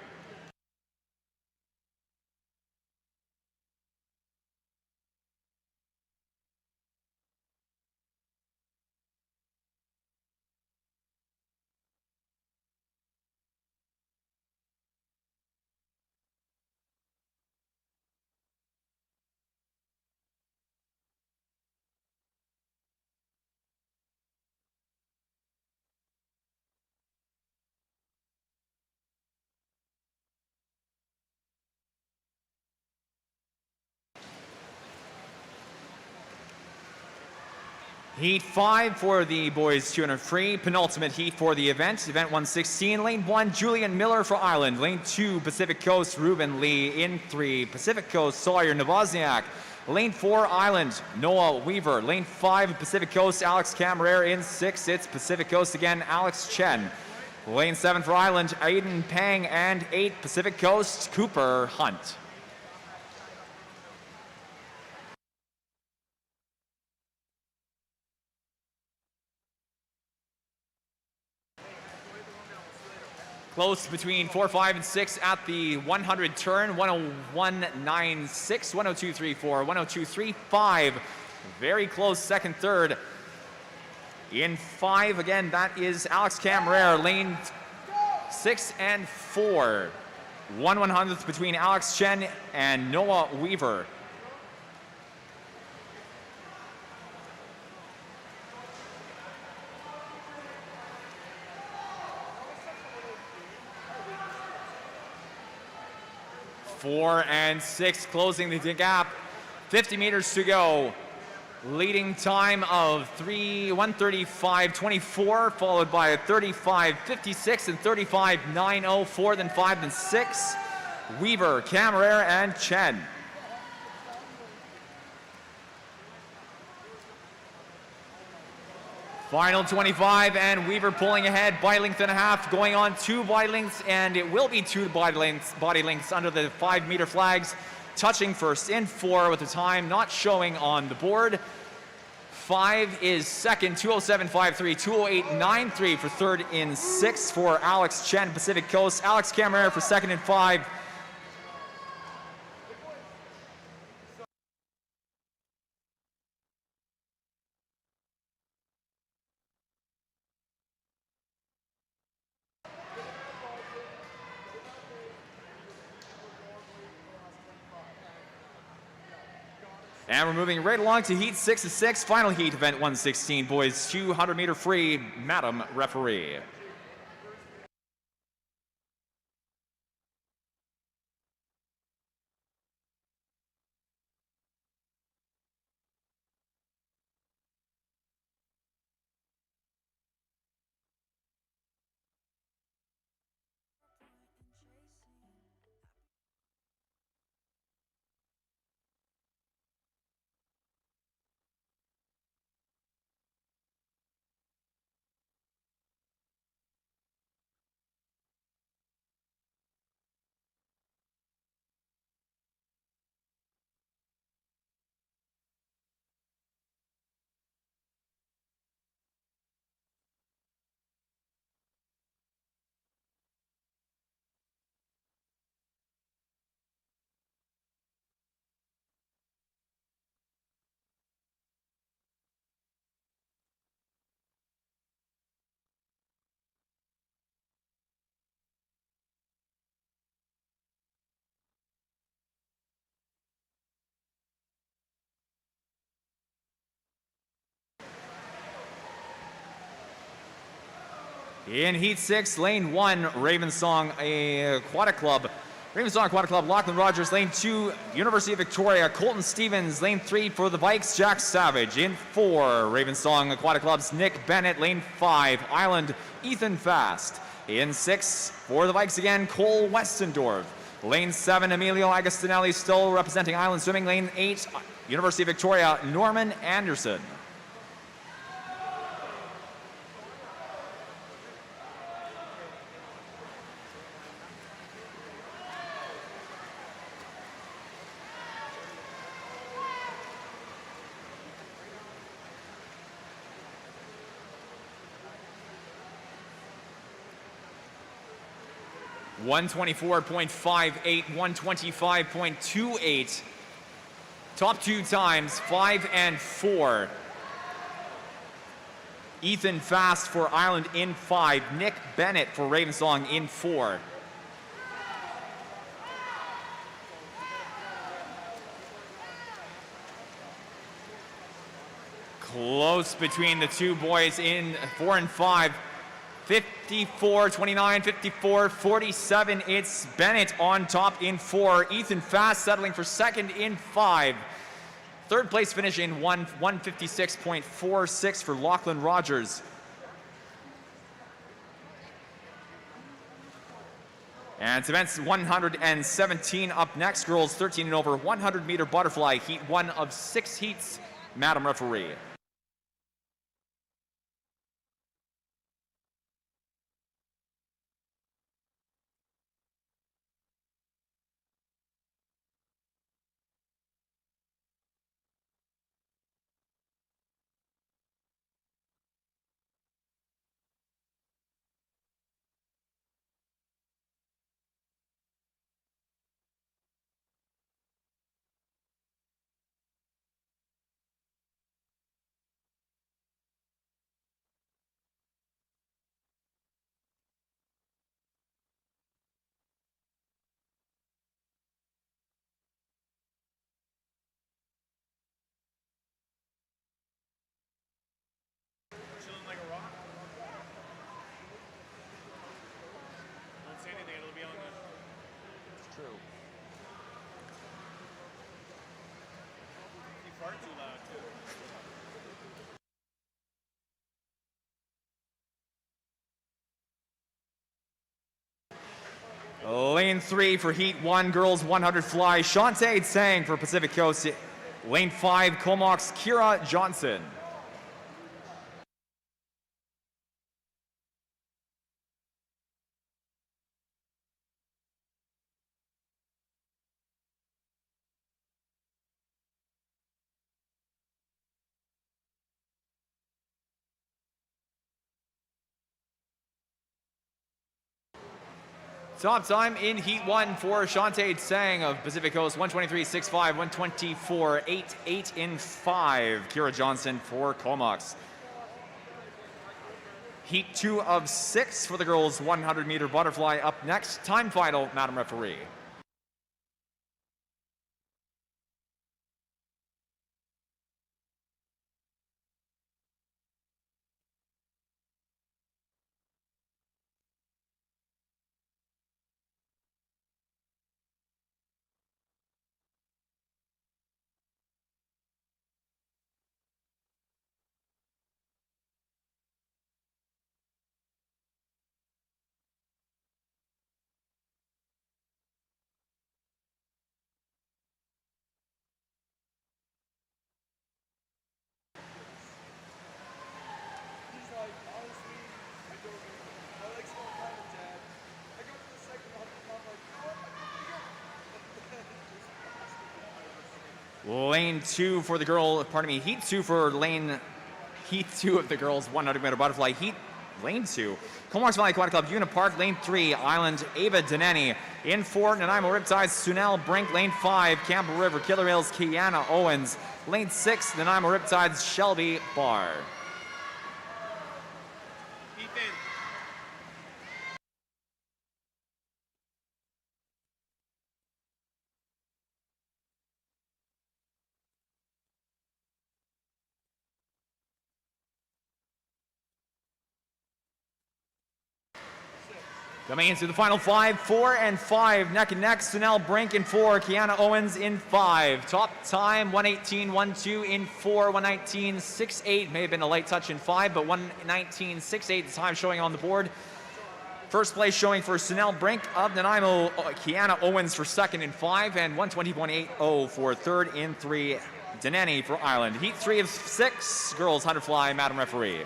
Heat 5 for the boys 200 free, penultimate heat for the event. Event 116, lane 1, Julian Miller for Ireland. Lane 2, Pacific Coast, Ruben Lee. In 3, Pacific Coast, Sawyer Novosniak. Lane 4, Island, Noah Weaver. Lane 5, Pacific Coast, Alex Camerer. In 6, it's Pacific Coast again, Alex Chen. Lane 7 for Island, Aiden Pang. And 8, Pacific Coast, Cooper Hunt. Close between 4, 5, and 6 at the 100 turn. 101.96, 102.34, 102.35. Very close second, third. In 5, again, that is Alex Camerer, lane 6 and 4. 1/100th between Alex Chen and Noah Weaver. Four and 6 closing the gap. 50 meters to go. Leading time of 1:35.24, followed by a 35.56 and 35.90, 4, then 5, then 6. Weaver, Camerer, and Chen. Final 25, and Weaver pulling ahead, body length and a half, going on 2 body lengths, and it will be 2 body lengths under the 5-meter flags. Touching first in 4 with the time not showing on the board. 5 is second, 2:07.53, 2:08.93 for third in 6 for Alex Chen, Pacific Coast. Alex Camerer for second in 5. And we're moving right along to heat 6 of 6, final heat, event 116, boys 200-meter free, Madam Referee. In heat 6, lane 1, Ravensong Aquatic Club. Ravensong Aquatic Club, Lachlan Rogers. Lane 2, University of Victoria, Colton Stevens. Lane 3 for the Bikes, Jack Savage. In 4, Ravensong Aquatic Club's Nick Bennett. Lane 5, Island, Ethan Fast. In 6, for the Bikes again, Cole Westendorf. Lane 7, Emilio Agostinelli, still representing Island Swimming. Lane 8, University of Victoria, Norman Anderson. (124.58), 125.28. Top 2 times, 5 and 4. Ethan Fast for Ireland in 5. Nick Bennett for Ravensong in 4. Close between the two boys in 4 and 5. 54-29, 54-47. It's Bennett on top in 4. Ethan Fast settling for second in 5. third place finish in 156.46 for Lachlan Rogers. And it's events 117 up next. Girls 13 and over, 100 meter butterfly, heat 1 of 6 heats. Madam Referee. Chilling like a rock. Don't say anything, it'll be on the... It's true. You fart too loud, too. Lane 3 for heat 1, girls 100 fly, Shantae Tsang for Pacific Coast. Lane 5, Comox, Kira Johnson. Top time in Heat 1 for Shantae Tsang of Pacific Coast, 123.65, 124.88 in 5. Kira Johnson for Comox. Heat 2 of 6 for the girls, 100 meter butterfly up next. Time final, Madam Referee. Lane 2 for the girl, pardon me, Heat 2 for Heat 2 of the girls, 100 meter butterfly, Lane 2. Comox Valley Aquatic Club, Una Park, Lane 3, Island, Ava Deneni. In 4, Nanaimo Riptides, Sunel Brink, Lane 5, Campbell River, Killer Hills, Kiana Owens. Lane 6, Nanaimo Riptides, Shelby Barr. Coming into the final 5, 4 and 5, neck and neck, Sunel Brink in 4, Kiana Owens in 5. Top time, 118.12 in 4, 119.68, may have been a light touch in 5, but 119.68 the time showing on the board. First place showing for Sunel Brink of Nanaimo, Kiana Owens for second in 5, and 120.80 for third in 3, Deneni for Island. Heat 3 of 6, girls 100 fly, Madam Referee.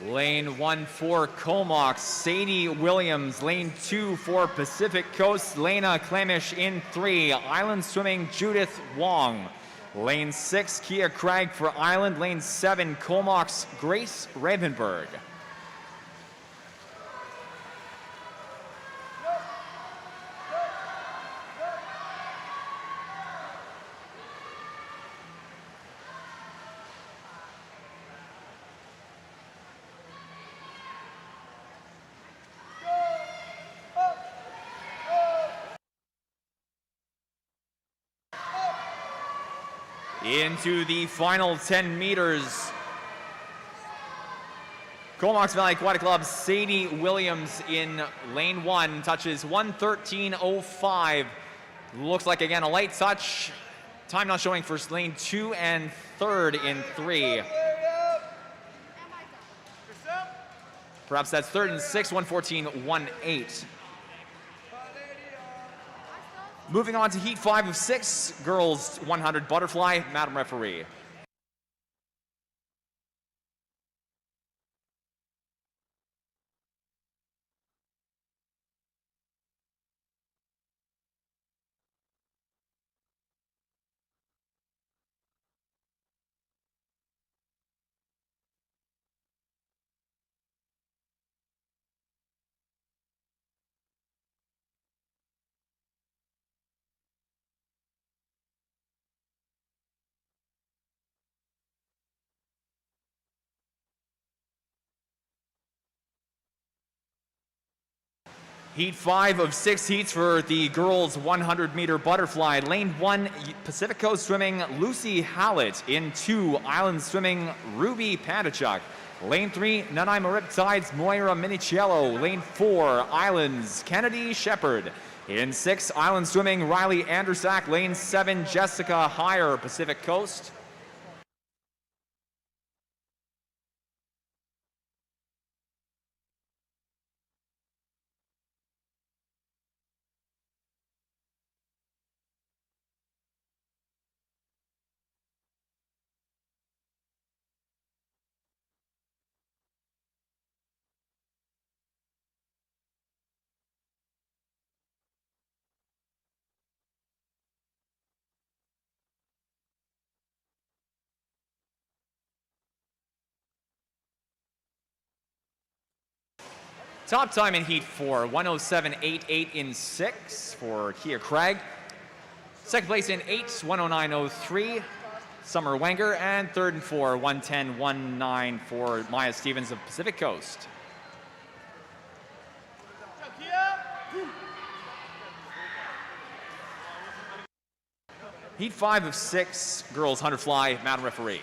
Lane 1 for Comox, Sadie Williams. Lane 2 for Pacific Coast, Lena Klemish in 3. Island Swimming, Judith Wong. Lane 6, Kia Craig for Island. Lane 7, Comox, Grace Ravenberg. Into the final 10 meters. Comox Valley Aquatic Club, Sadie Williams in lane 1, touches 1:13.05. Looks like, again, a light touch. Time not showing for lane 2 and 3rd in 3. Perhaps that's 3rd and 6, 1:14.18. Moving on to heat 5 of 6, girls 100 butterfly, Madam Referee. Heat 5 of 6 heats for the girls 100-meter butterfly. Lane 1, Pacific Coast Swimming, Lucy Hallett. In 2, Island Swimming, Ruby Pandachuk. Lane 3, Nanaimo Riptides, Moira Minichiello. Lane 4, Islands, Kennedy Shepard. In 6, Island Swimming, Riley Andersack. Lane 7, Jessica Heyer, Pacific Coast. Top time in heat 4, 1:07.88 in 6 for Kia Craig. Second place in 8, 1:09.03, Summer Wenger. And third and 4, 1:10.19 for Maya Stevens of Pacific Coast. Heat 5 of 6, girls 100 fly, Madam Referee.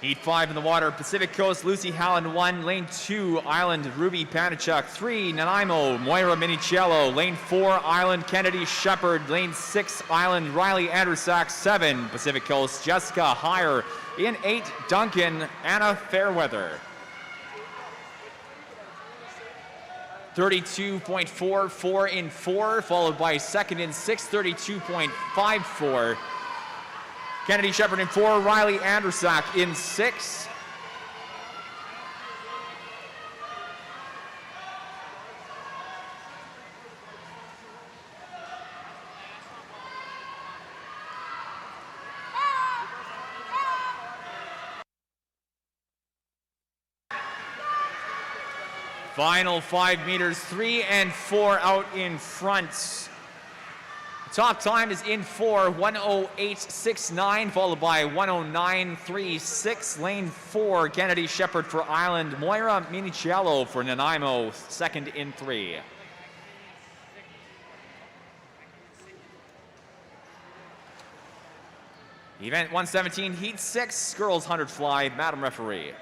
Heat 5 in the water, Pacific Coast, Lucy Hallen 1. Lane 2, Island, Ruby Pandachuk. 3, Nanaimo, Moira Minichiello. Lane 4, Island, Kennedy Shepard. Lane 6, Island, Riley Andersack. 7, Pacific Coast, Jessica Heyer. In 8, Duncan, Anna Fairweather. 32.44 in 4, followed by second in 6, 32.54. Kennedy Shepard in 4, Riley Andersack in 6. Final 5 meters, 3 and 4 out in front. Top time is in 4, 1:08.69, followed by 1:09.36. Lane 4, Kennedy Shepard for Island, Moira Minichiello for Nanaimo, second in 3. Event 117, heat 6, girls 100 fly, Madam Referee.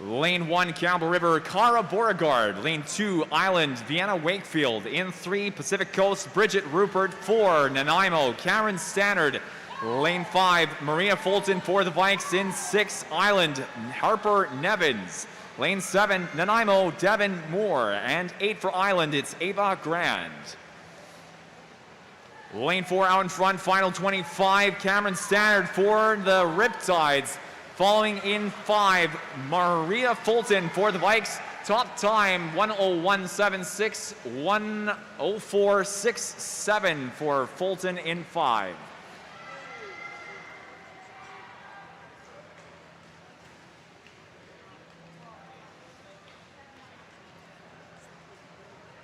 Lane 1, Campbell River, Cara Beauregard. Lane 2, Island, Vienna Wakefield. In 3, Pacific Coast, Bridget Rupert. 4, Nanaimo, Karen Stannard. Lane 5, Maria Fulton for the Vikes. In 6, Island, Harper Nevins. Lane 7, Nanaimo, Devin Moore. And 8 for Island, it's Ava Grand. Lane 4 out in front, final 25, Cameron Stannard for the Riptides. Following in 5, Maria Fulton for the Vikes. Top time 1:01.76, 1:04.67 for Fulton in 5.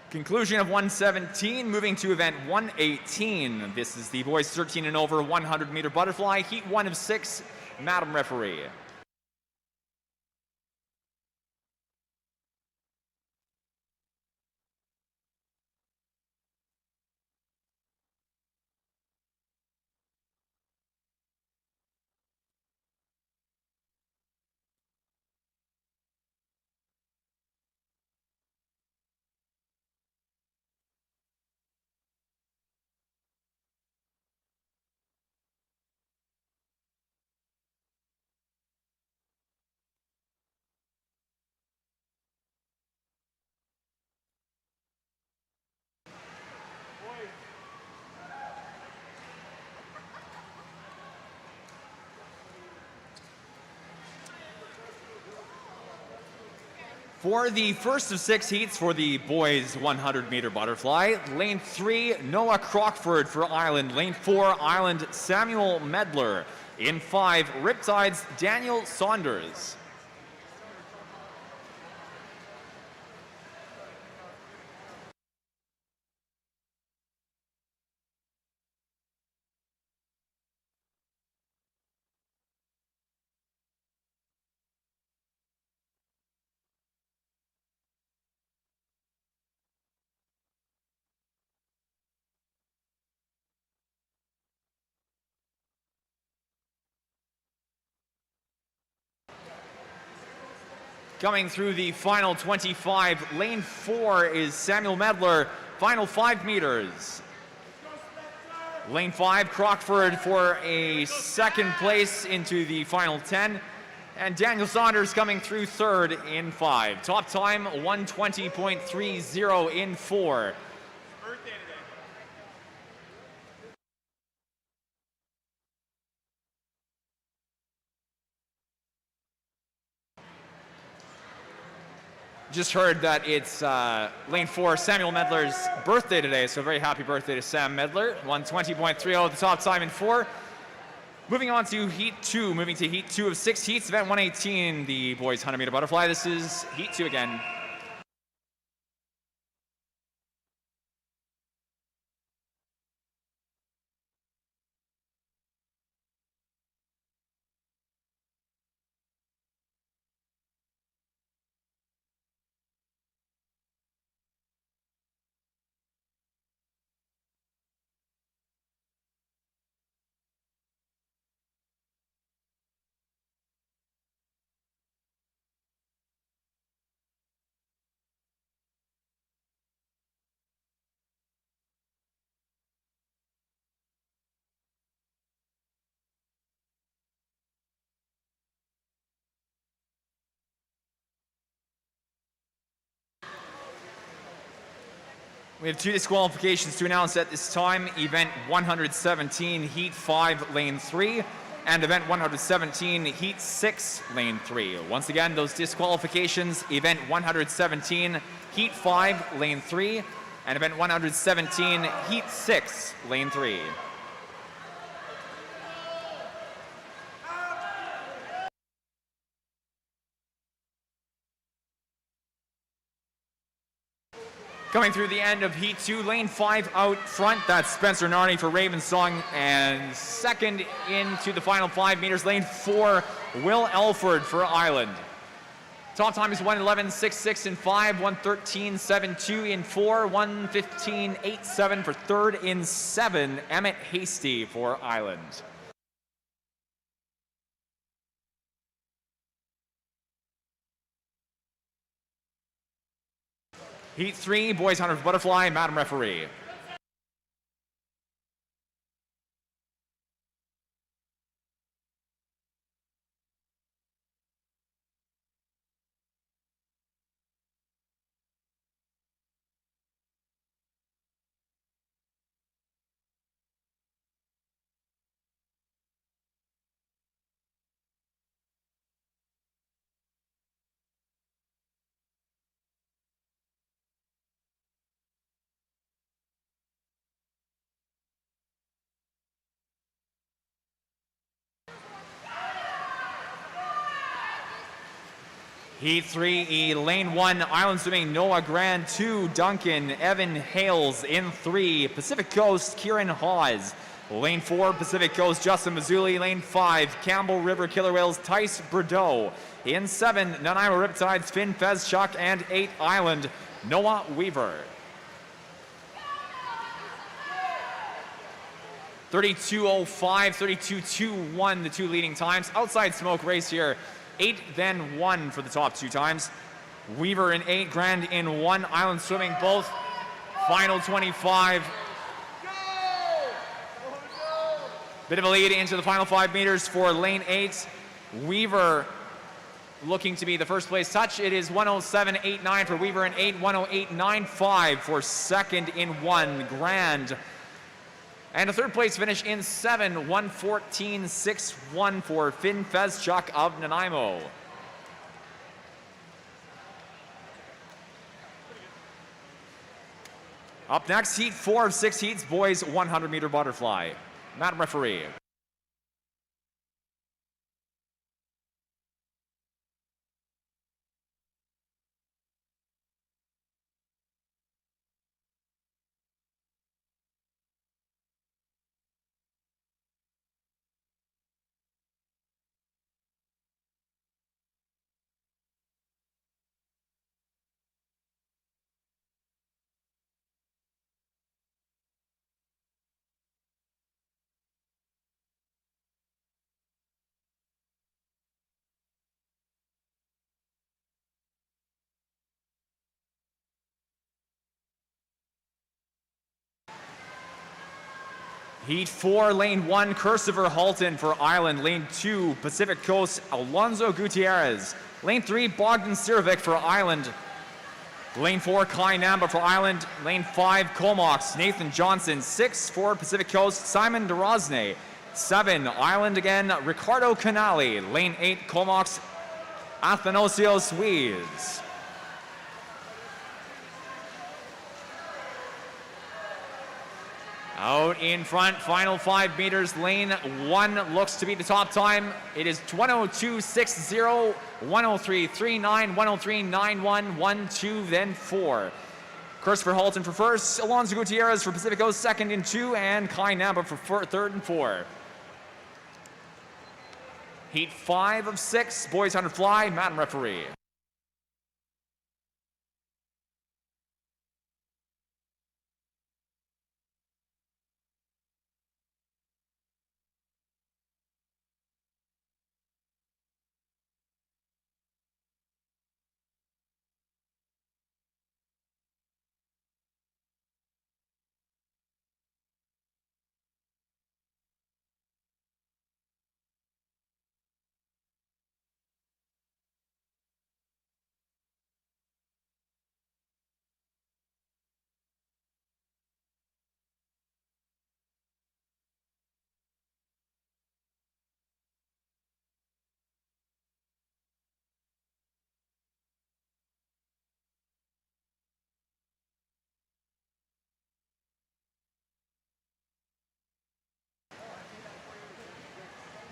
Conclusion of 117, moving to event 118. This is the boys 13 and over 100 meter butterfly, heat 1 of 6. Madam Referee. For the first of 6 heats for the boys 100 meter butterfly, lane 3, Noah Crockford for Island. Lane 4, Island, Samuel Medler. In 5, Riptides, Daniel Saunders. Coming through the final 25, lane 4 is Samuel Medler, final 5 meters. Lane 5, Crockford for a second place into the final 10. And Daniel Saunders coming through third in 5. Top time, 1:20.30 in 4. Just heard that it's lane 4, Samuel Medler's birthday today, so very happy birthday to Sam Medler. 1:20.30 the top time in 4. Moving on to heat 2, moving to heat 2 of 6 heats, event 118, the boys 100 meter butterfly. This is heat 2 again. We have 2 disqualifications to announce at this time. Event 117, Heat 5, Lane 3, and Event 117, Heat 6, Lane 3. Once again, those disqualifications, Event 117, Heat 5, Lane 3, and Event 117, Heat 6, Lane 3. Coming through the end of Heat 2, Lane 5 out front, that's Spencer Narney for Ravensong, and second into the final 5 meters, Lane 4, Will Elford for Island. Top time is 1:11.66 in 5, 1:13.72 in 4, 1:15.87 for third in 7, Emmett Hasty for Island. Heat 3, boys 100 butterfly, Madam Referee. Heat 3, lane 1, Island Swimming, Noah Grand. 2, Duncan, Evan Hales. In 3, Pacific Coast, Kieran Hawes. Lane 4, Pacific Coast, Justin Mazzulli. Lane 5, Campbell River Killer Whales, Tice Bordeaux. In 7, Nanaimo Riptides, Finn Fezchuk. And 8, Island, Noah Weaver. 32:05, 32:21, the two leading times. Outside smoke race here. 8, then 1 for the top two times. Weaver in 8, Grand in 1. Island Swimming both. Final 25. Bit of a lead into the final 5 meters for lane 8. Weaver looking to be the first place touch. It is 107.89 for Weaver in 8, 108.95 for second in 1, Grand. And a third place finish in 7, 114.61 for Finn Fezchuk of Nanaimo. Up next, heat 4 of 6 heats, boys 100-meter butterfly. Madam Referee. Heat 4, lane 1, Christopher Halton for Island. Lane 2, Pacific Coast, Alonzo Gutierrez. Lane 3, Bogdan Sirovic for Island. Lane 4, Kai Namba for Island. Lane 5, Comox, Nathan Johnson. 6 for Pacific Coast, Simon DeRosne. 7, Island again, Ricardo Canali. Lane 8, Comox, Athanasios Wees. Out in front, final 5 meters, lane 1 looks to be the top time. It is 102.60, 103.39, 103.91, 1-2, then 4. Christopher Halton for first, Alonzo Gutierrez for Pacific Coast second in 2, and Kai Namba for third and 4. Heat 5 of 6, boys 100 fly, Madam Referee.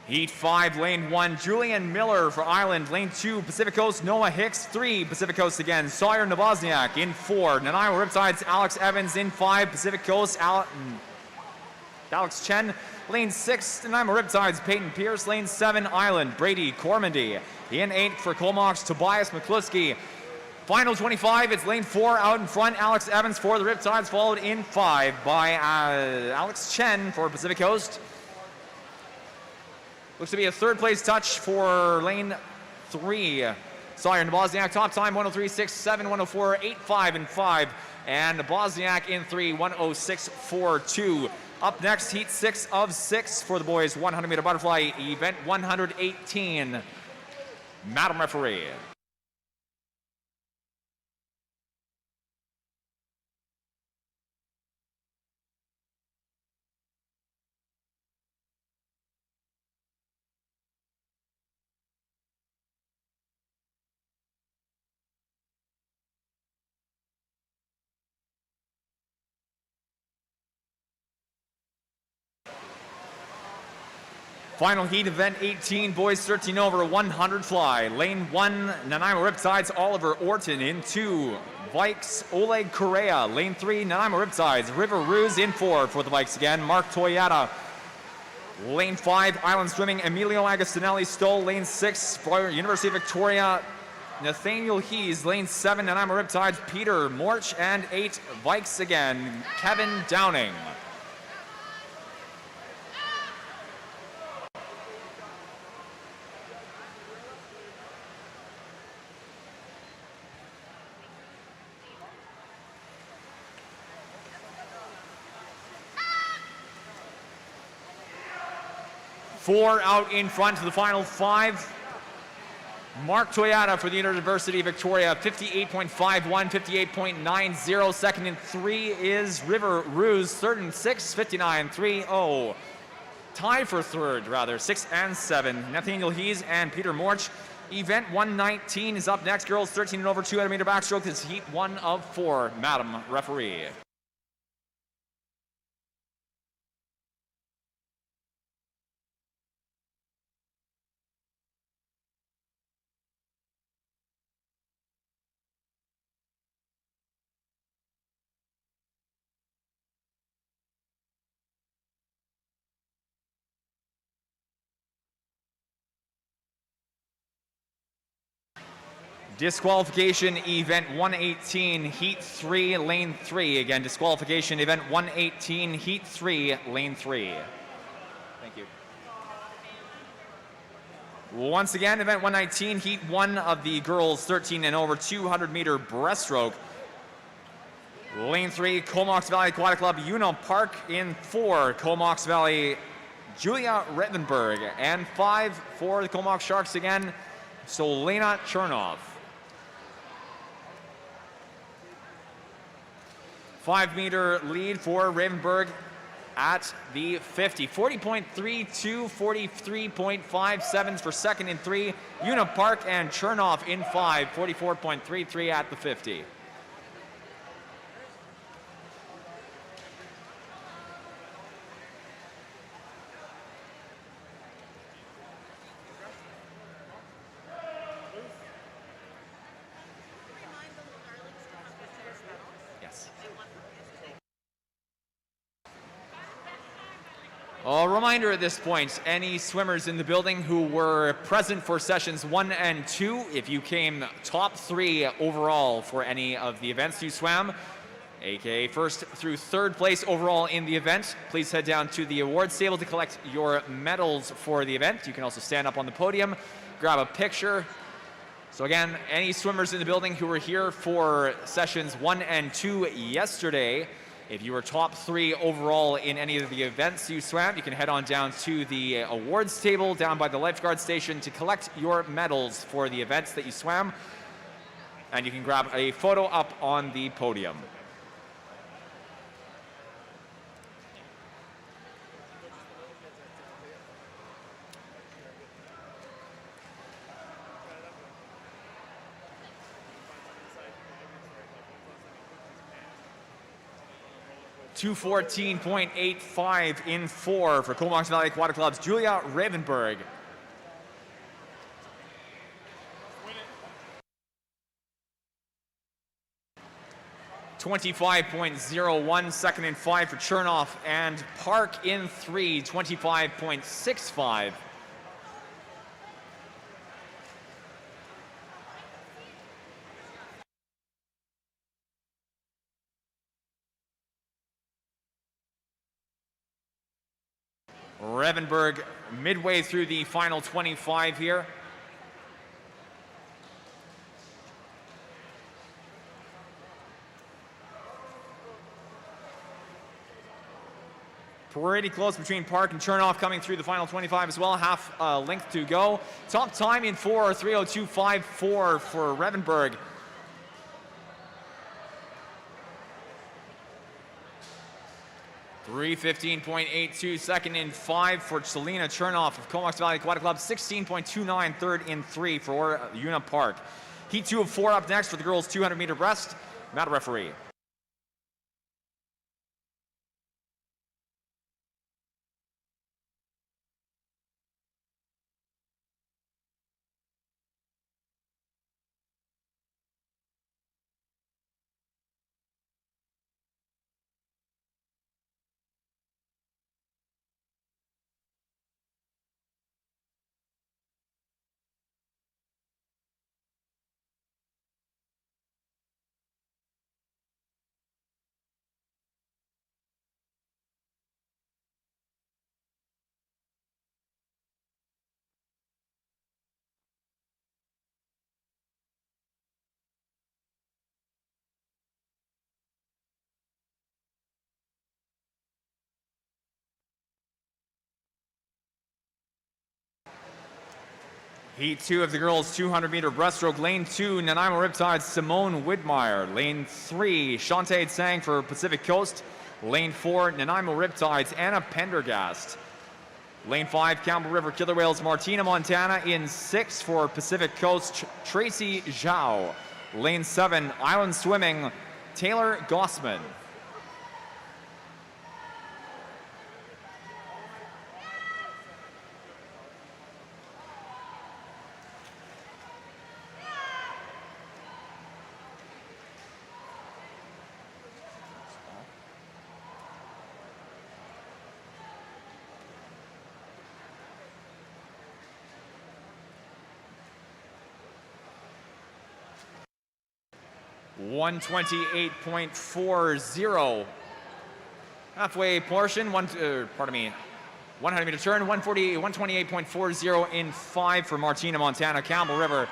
Heat 5, lane 1, Julian Miller for Island. Lane 2, Pacific Coast, Noah Hicks. 3, Pacific Coast again, Sawyer Novosniak. In 4, Nanaimo Riptides, Alex Evans. In 5, Pacific Coast, Alex Chen. Lane 6, Nanaimo Riptides, Peyton Pierce. Lane 7, Island, Brady Cormandy. In 8 for Comox, Tobias McCluskey. Final 25, it's lane 4 out in front, Alex Evans for the Riptides, followed in 5 by Alex Chen for Pacific Coast. Looks to be a third place touch for lane 3. Sawyer and Bosniak, top time 103.67, 104.85 and 5. And Bosniak in 3, 106.42. Up next, heat 6 of 6 for the boys 100-meter butterfly, event 118. Madam Referee. Final heat, event 18, boys 13 over, 100 fly. Lane 1, Nanaimo Riptides, Oliver Orton. In 2, Vikes, Oleg Correa. Lane 3, Nanaimo Riptides, River Ruse. In 4 for the Vikes again, Mark Toyota. Lane 5, Island Swimming, Emilio Agostinelli Stoll. Lane 6, for University of Victoria, Nathaniel Hees. Lane 7, Nanaimo Riptides, Peter Morch. And 8, Vikes again, Kevin Downing. Four out in front to the final 5. Mark Toyota for the University of Victoria, 58.51, 58.90. Second in 3 is River Ruse, third in 6, 59.30. Tie for third, rather, 6 and 7. Nathaniel Hees and Peter Morch. Event 119 is up next. Girls 13 and over, 200 meter backstroke. This is heat 1 of 4. Madam Referee. Disqualification event 118, heat 3, lane 3. Again, disqualification event 118, heat 3, lane 3. Thank you. Once again, event 119, heat 1 of the girls 13 and over, 200 meter breaststroke. Lane 3, Comox Valley Aquatic Club, Una Park. In 4, Comox Valley, Julia Rettenberg. And 5 for the Comox Sharks again, Solena Chernov. 5 meter lead for Ravenberg at the 50. 40.32, 43.57 for second in 3. Una Park and Chernov in 5, 44.33 at the 50. A reminder at this point, any swimmers in the building who were present for sessions 1 and 2, if you came top 3 overall for any of the events you swam, aka first through third place overall in the event, please head down to the awards table to collect your medals for the event. You can also stand up on the podium, grab a picture. So again, any swimmers in the building who were here for sessions 1 and 2 yesterday, if you were top 3 overall in any of the events you swam, you can head on down to the awards table down by the lifeguard station to collect your medals for the events that you swam. And you can grab a photo up on the podium. .214.85 in 4 for Comox Valley Aquatic Club's Julia Ravenberg. .25.01, second in 5 for Chernoff and Park in 3, 25.65. Ravenberg midway through the final 25 here. Pretty close between Park and Chernoff coming through the final 25 as well. Half length to go. Top time in 4, 3:02.54 for Revenberg. .315.82 second in 5 for Selena Chernoff of Comox Valley Aquatic Club. 16.29 third in 3 for Una Park. Heat 2 of 4 up next for the girls 200 meter breast. Matt referee. Heat 2 of the girls 200 meter breaststroke. Lane 2, Nanaimo Riptides, Simone Widmeyer. Lane 3, Shantae Tsang for Pacific Coast. Lane 4, Nanaimo Riptides, Anna Pendergast. Lane 5, Campbell River Killer Whales, Martina Montana. In 6 for Pacific Coast, Tracy Zhao. Lane 7, Island Swimming, Taylor Gossman. .128.40 halfway portion. 100 meter turn. 128.40 in 5 for Martina Montana. Campbell River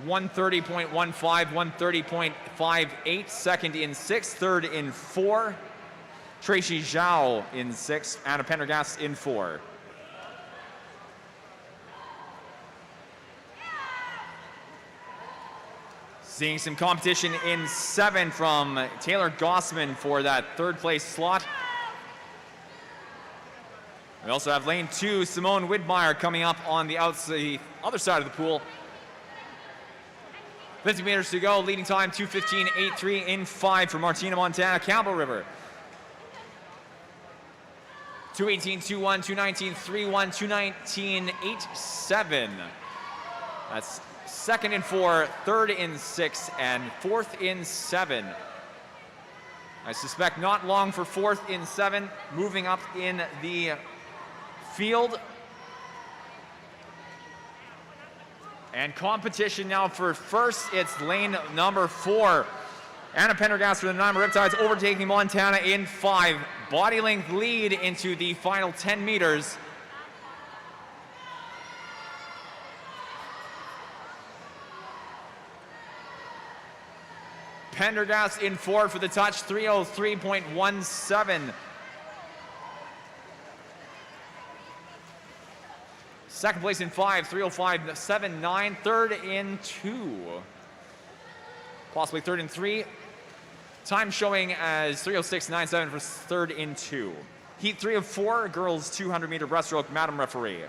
130.15, 130.58 second in 6, third in 4. Tracy Zhao in 6, Anna Pendergast in 4. Seeing some competition in 7 from Taylor Gossman for that 3rd place slot. We also have lane 2, Simone Widmeyer coming up on the other side of the pool. 50 meters to go, leading time 2:15.83 in 5 for Martina Montana. Campbell River 2:18.21, 2:19.31, 2:19.87. That's 2nd in 4, 3rd in 6, and 4th in 7. I suspect not long for 4th in 7, moving up in the field. And competition now for 1st, it's lane number 4. Anna Pendergast for the Nanaimo Riptides overtaking Montana in 5. Body length lead into the final 10 meters. Pendergast in 4 for the touch, 3:03.17. 2nd place in 5, 3:05.79. 3rd in 2. Possibly 3rd in 3. Time showing as 3:06.97 for 3rd in 2. Heat 3 of 4, girls 200 meter breaststroke. Madam referee.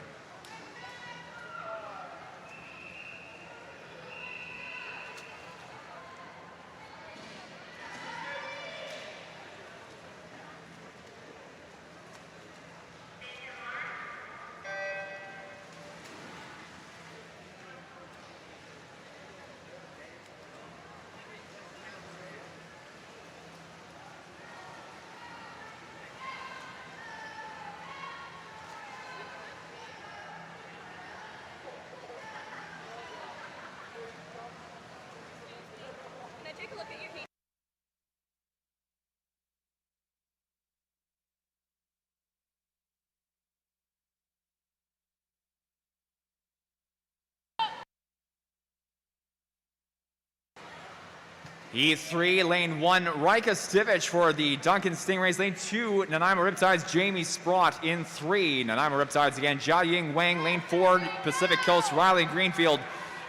E3, lane 1, Rika Stivic for the Duncan Stingrays. Lane 2, Nanaimo Riptides, Jamie Sprott. In 3, Nanaimo Riptides again, Jiaying Wang. Lane 4, Pacific Coast, Riley Greenfield.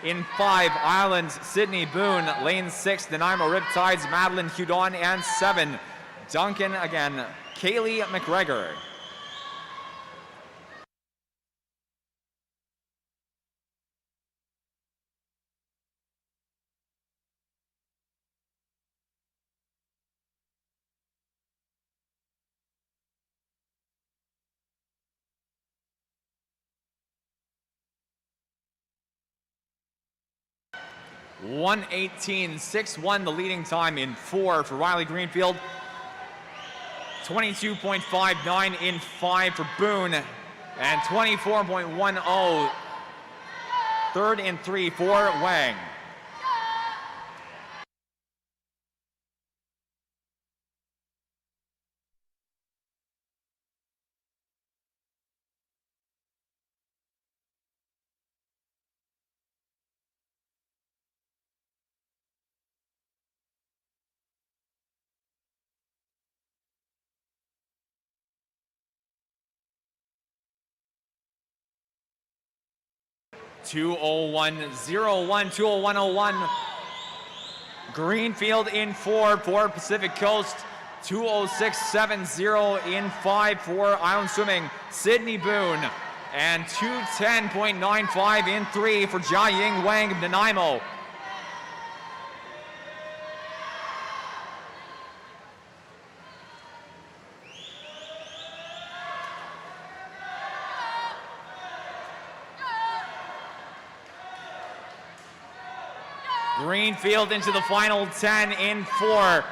In 5, Island, Sydney Boone. Lane 6, Nanaimo Riptides, Madeline Hudon. And 7, Duncan again, Kaylee McGregor. (1:18.61) the leading time in 4 for Riley Greenfield. 22.59 in 5 for Boone. And 24.10 third and 3 for Wang. (2:01.01), 2:01.01. Greenfield in 4 for Pacific Coast. 2:06.70 in 5 for Island Swimming, Sydney Boone. And 2:10.95 in 3 for Jiaying Wang of Nanaimo. Greenfield into the final 10 in 4.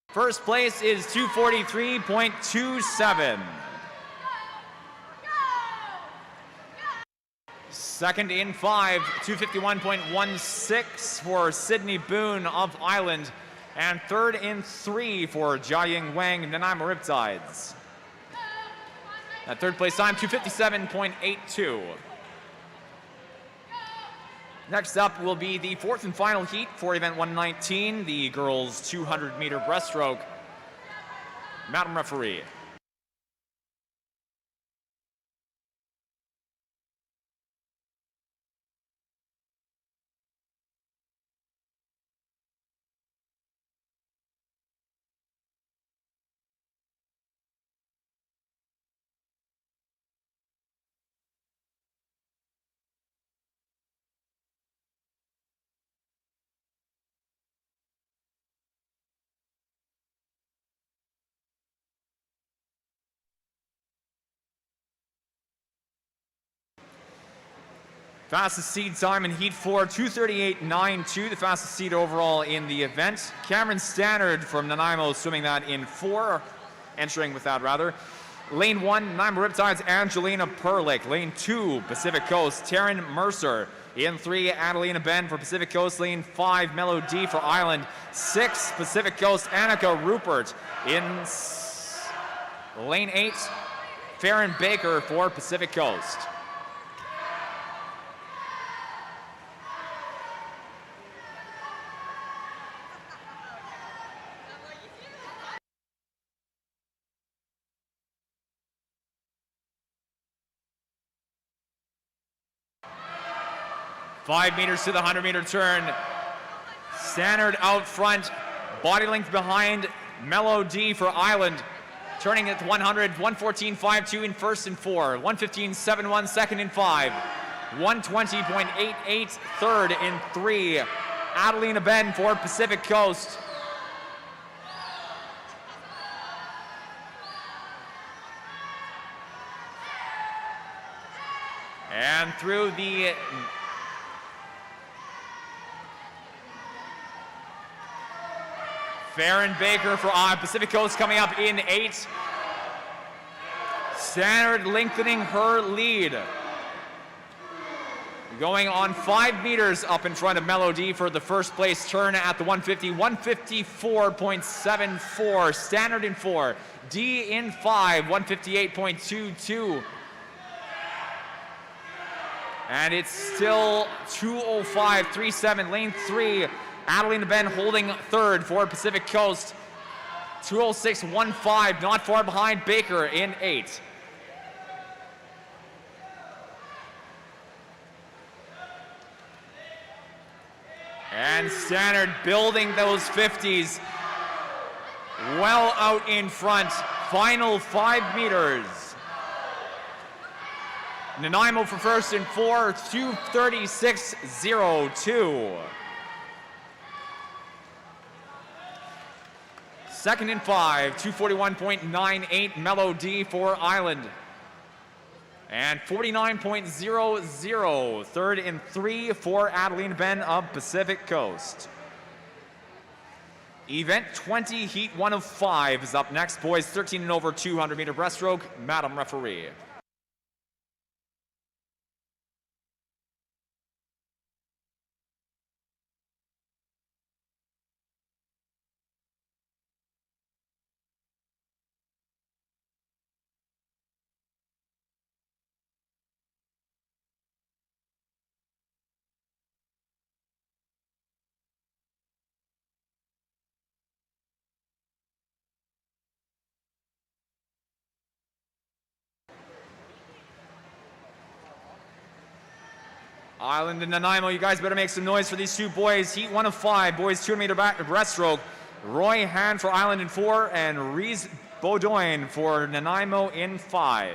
First place is 2:43.27. Second in 5, 2:51.16 for Sydney Boone of Island. And third in 3 for Jiaying Wang, Nanaimo Riptides. At third place time, 2:57.82. Next up will be the fourth and final heat for event 119, the girls 200-meter breaststroke. Madam Referee. 'Fastest seed time in Heat 4, 2:38.92, the fastest seed overall in the event. Cameron Stannard from Nanaimo swimming that in 4, entering with that rather. Lane 1, Nanaimo Riptides, Angelina Perlick. Lane 2, Pacific Coast, Taryn Mercer. In 3, Adelina Ben for Pacific Coast. Lane 5, Mellow D for Island. 6, Pacific Coast, Annika Rupert. In Lane 8, Farron Baker for Pacific Coast. Five meters to the 100-meter turn. Stannard out front, body length behind Mellow D for Island. Turning at 100, 1:14.52 in first and 4, 1:15.71 second and 5, 1:20.88 third in 3. Adelina Ben for Pacific Coast. And through the Farron Baker for Pacific Coast coming up in 8. Stannard lengthening her lead. Going on 5 meters up in front of Melody for the first place turn at the 150, 154.74. Stannard in 4, D in 5, 158.22. And it's still 2:05.37, lane 3. Adelina Ben holding third for Pacific Coast. 2:06.15, not far behind Baker in 8. And Stannard building those 50s well out in front. Final 5 meters. Nanaimo for first and 4, 2:36.02. Second and 5, 2:41.98, Melody for Island. And 49.00, third and 3 for Adelina Ben of Pacific Coast. Event 20, heat 1 of 5 is up next. Boys 13 and over 200 meter breaststroke. Madam Referee. Island and Nanaimo, you guys better make some noise for these two boys. Heat 1 of 5, boys 200 meter breaststroke. Roy Hand for Island in 4, and Reese Beaudoin for Nanaimo in 5.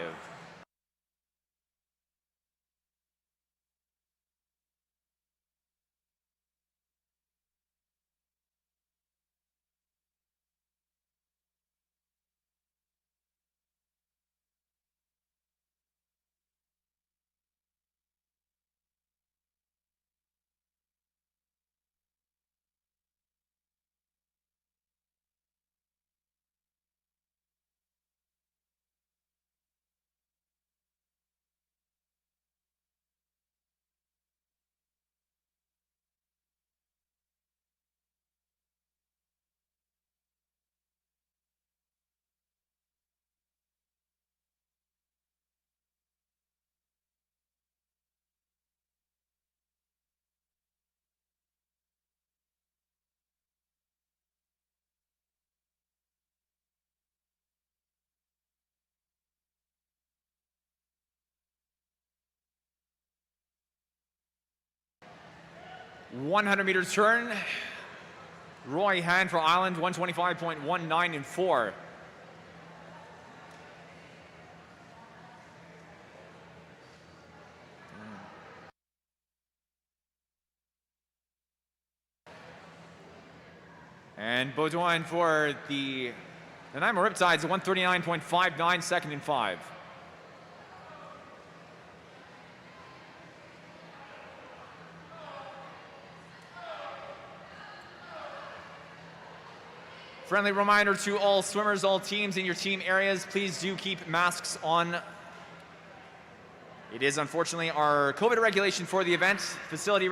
$100-meter turn. Roy Hand for Island, 125.19 in 4. And Beaudoin for the Nanaimo Riptides, 139.59, second and 5. Friendly reminder to all swimmers, all teams in your team areas, please do keep masks on. It is unfortunately our COVID regulation for the event. Facility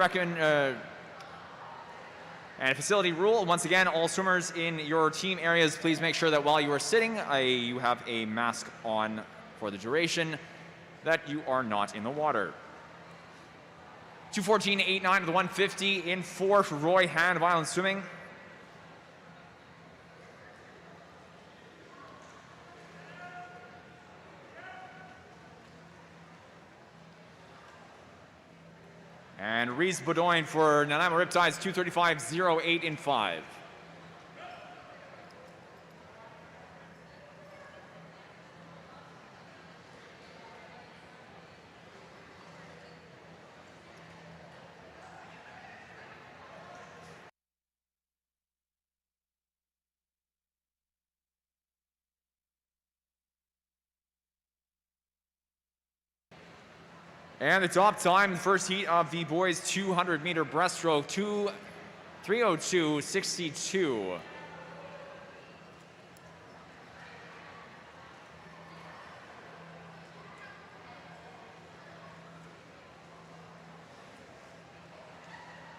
and facility rule. Once again, all swimmers in your team areas, please make sure that while you are sitting, you have a mask on for the duration that you are not in the water. 2:14.89 of the 150 in 4 for Roy Hand of Island Swimming. And Reese Beaudoin for Nanaimo Riptides, 2:35.08 in 5. And the top time, the first heat of the boys 200-meter breaststroke, 3:02.62.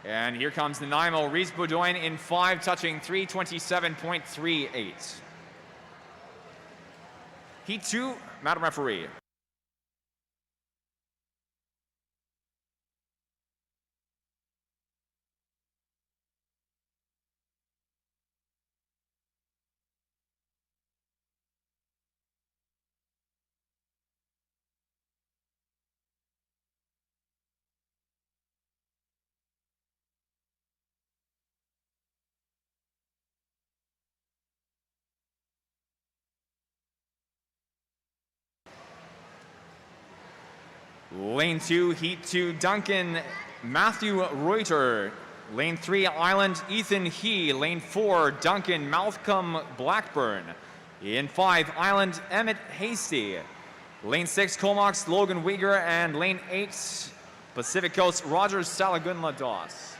And here comes Nanaimo, Reese Beaudoin in 5, touching 3:27.38. Heat 2, Madam Referee. Lane 2, Heat 2, Duncan Matthew Reuter. Lane 3, Island Ethan He. Lane 4, Duncan Malcolm Blackburn. In 5, Island Emmett Hasty. Lane 6, Comox Logan Uyghur. And Lane 8, Pacific Coast Roger Salagun Lados.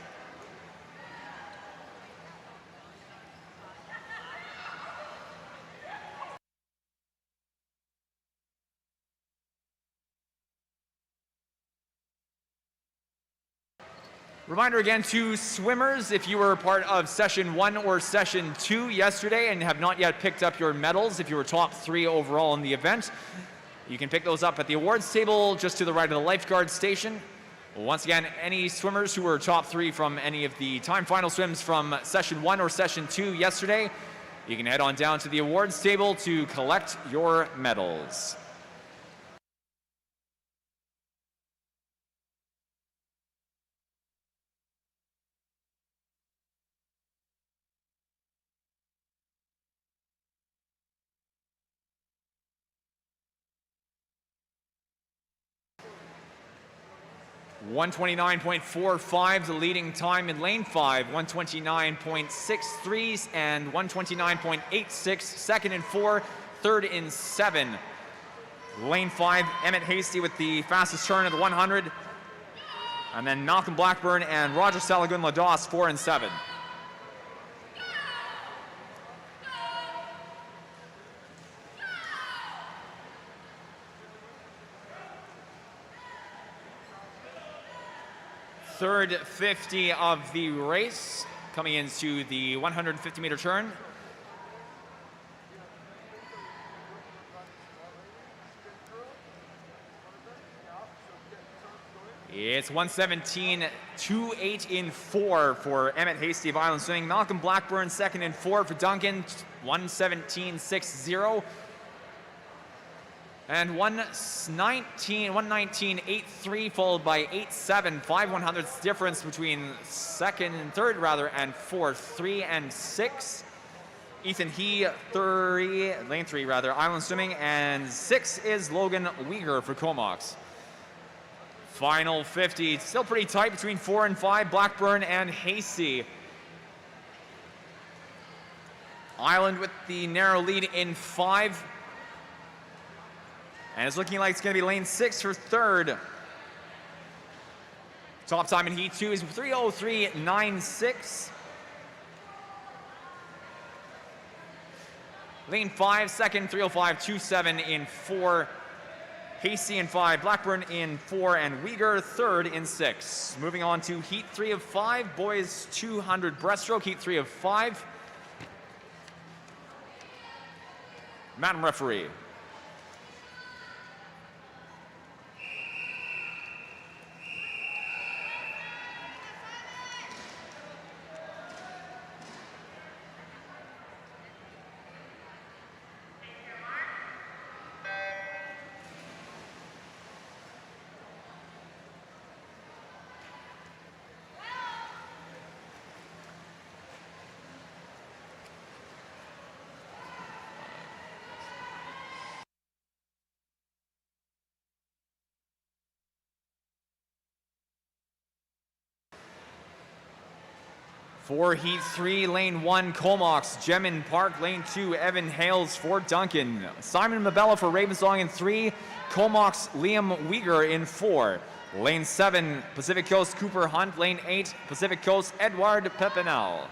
Reminder again to swimmers, if you were part of session 1 or session 2 yesterday and have not yet picked up your medals, if you were top 3 overall in the event, you can pick those up at the awards table just to the right of the lifeguard station. Once again, any swimmers who were top 3 from any of the time final swims from session 1 or session 2 yesterday, you can head on down to the awards table to collect your medals. .129.45 the leading time in lane 5, 129.63 and 129.86 second and 4, third and 7. Lane 5, Emmett Hasty with the fastest turn of the 100, and then Malcolm Blackburn and Roger Salagun Lados 4 and 7. Third 50 of the race, coming into the 150-meter turn. It's 117.28 in 4 for Emmett Hasty of Island Swimming. Malcolm Blackburn second and 4 for Duncan, 117.60. And 119.83 followed by 8.7, 5/100ths difference between second and third rather, and fourth, 3 and 6. Ethan He, lane 3 rather, Island Swimming, and 6 is Logan Uyghur for Comox. Final 50, still pretty tight between 4 and 5, Blackburn and Hasty. Island with the narrow lead in 5. And it's looking like it's going to be lane 6 for third. Top time in Heat 2 is 3:03.96. Lane 5, second, 3:05.27 in 4. Hasty in 5, Blackburn in 4, and Uyghur third in 6. Moving on to Heat 3 of 5, boys 200 breaststroke, Heat 3 of 5. Madam Referee. For Heat 3, lane 1, Comox, Jemin Park, lane 2, Evan Hales for Duncan. Simon Mabella for Ravensong in 3, Comox, Liam Uyghur in 4. Lane 7, Pacific Coast, Cooper Hunt, lane 8, Pacific Coast, Edward Pepinel.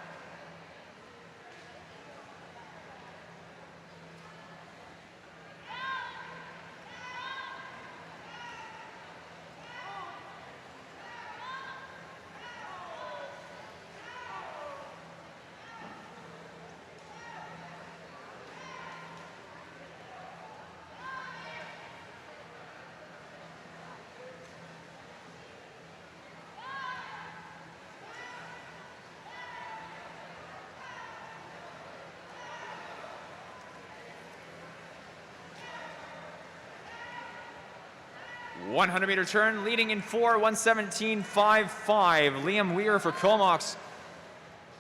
.100-meter turn, leading in 4, 117.55. Liam Weir for Comox,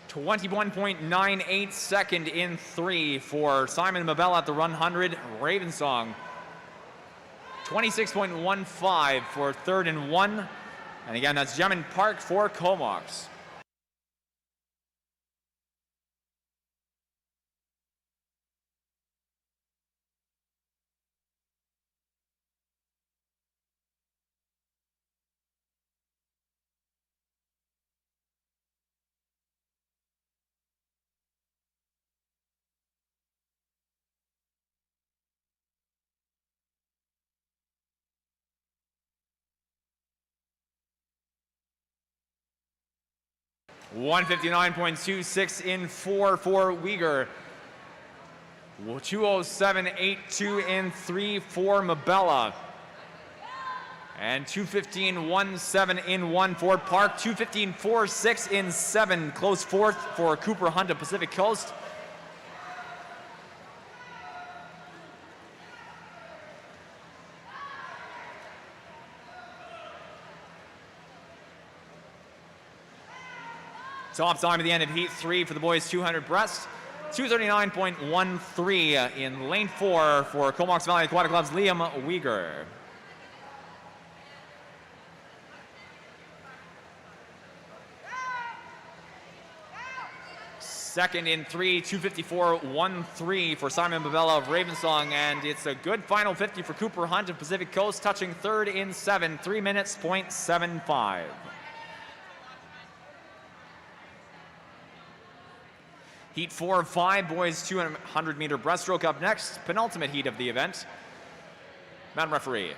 21.98 second in 3 for Simon Mabella at the 100. Ravensong 26.15 for third and 1. And again, that's Gemin Park for Comox. $159.26 in 4 for Uyghur. 207.82 in 3 for Mabella. And 215.17 in 1 for Park. 215.46 in 7. Close fourth for Cooper Hunt of Pacific Coast. Top time at the end of Heat 3 for the boys 200 breast. 239.13 in lane 4 for Comox Valley Aquatic Club's Liam Uyghur. Second in 3, 254.13 for Simon Babella of Ravensong, and it's a good final 50 for Cooper Hunt of Pacific Coast, touching third in 7, 3 minutes, .75. Heat 4 of 5, boys 200-meter breaststroke up next, penultimate heat of the event. Madam Referee.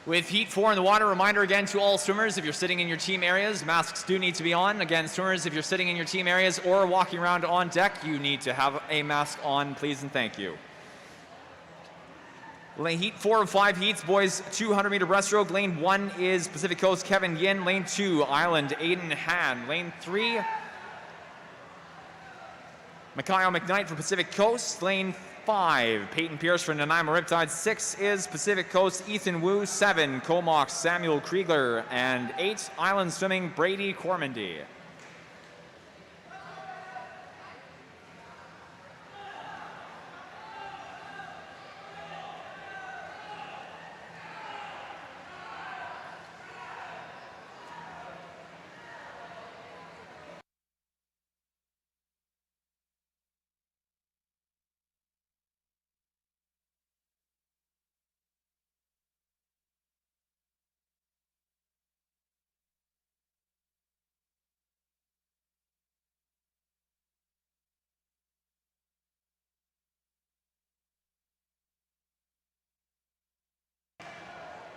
With Heat 4 in the water, reminder again to all swimmers, if you're sitting in your team areas, masks do need to be on. Again, swimmers, if you're sitting in your team areas or walking around on deck, you need to have a mask on, please and thank you. Lane Heat 4 of 5 heats, boys 200-meter breaststroke. Lane 1 is Pacific Coast Kevin Yin. Lane 2, Island Aiden Han. Lane 3, Mikhail McKnight for Pacific Coast. Lane 5, Peyton Pierce for Nanaimo Riptide. 6 is Pacific Coast Ethan Wu. 7, Comox Samuel Kriegler. And 8, Island Swimming Brady Cormandy.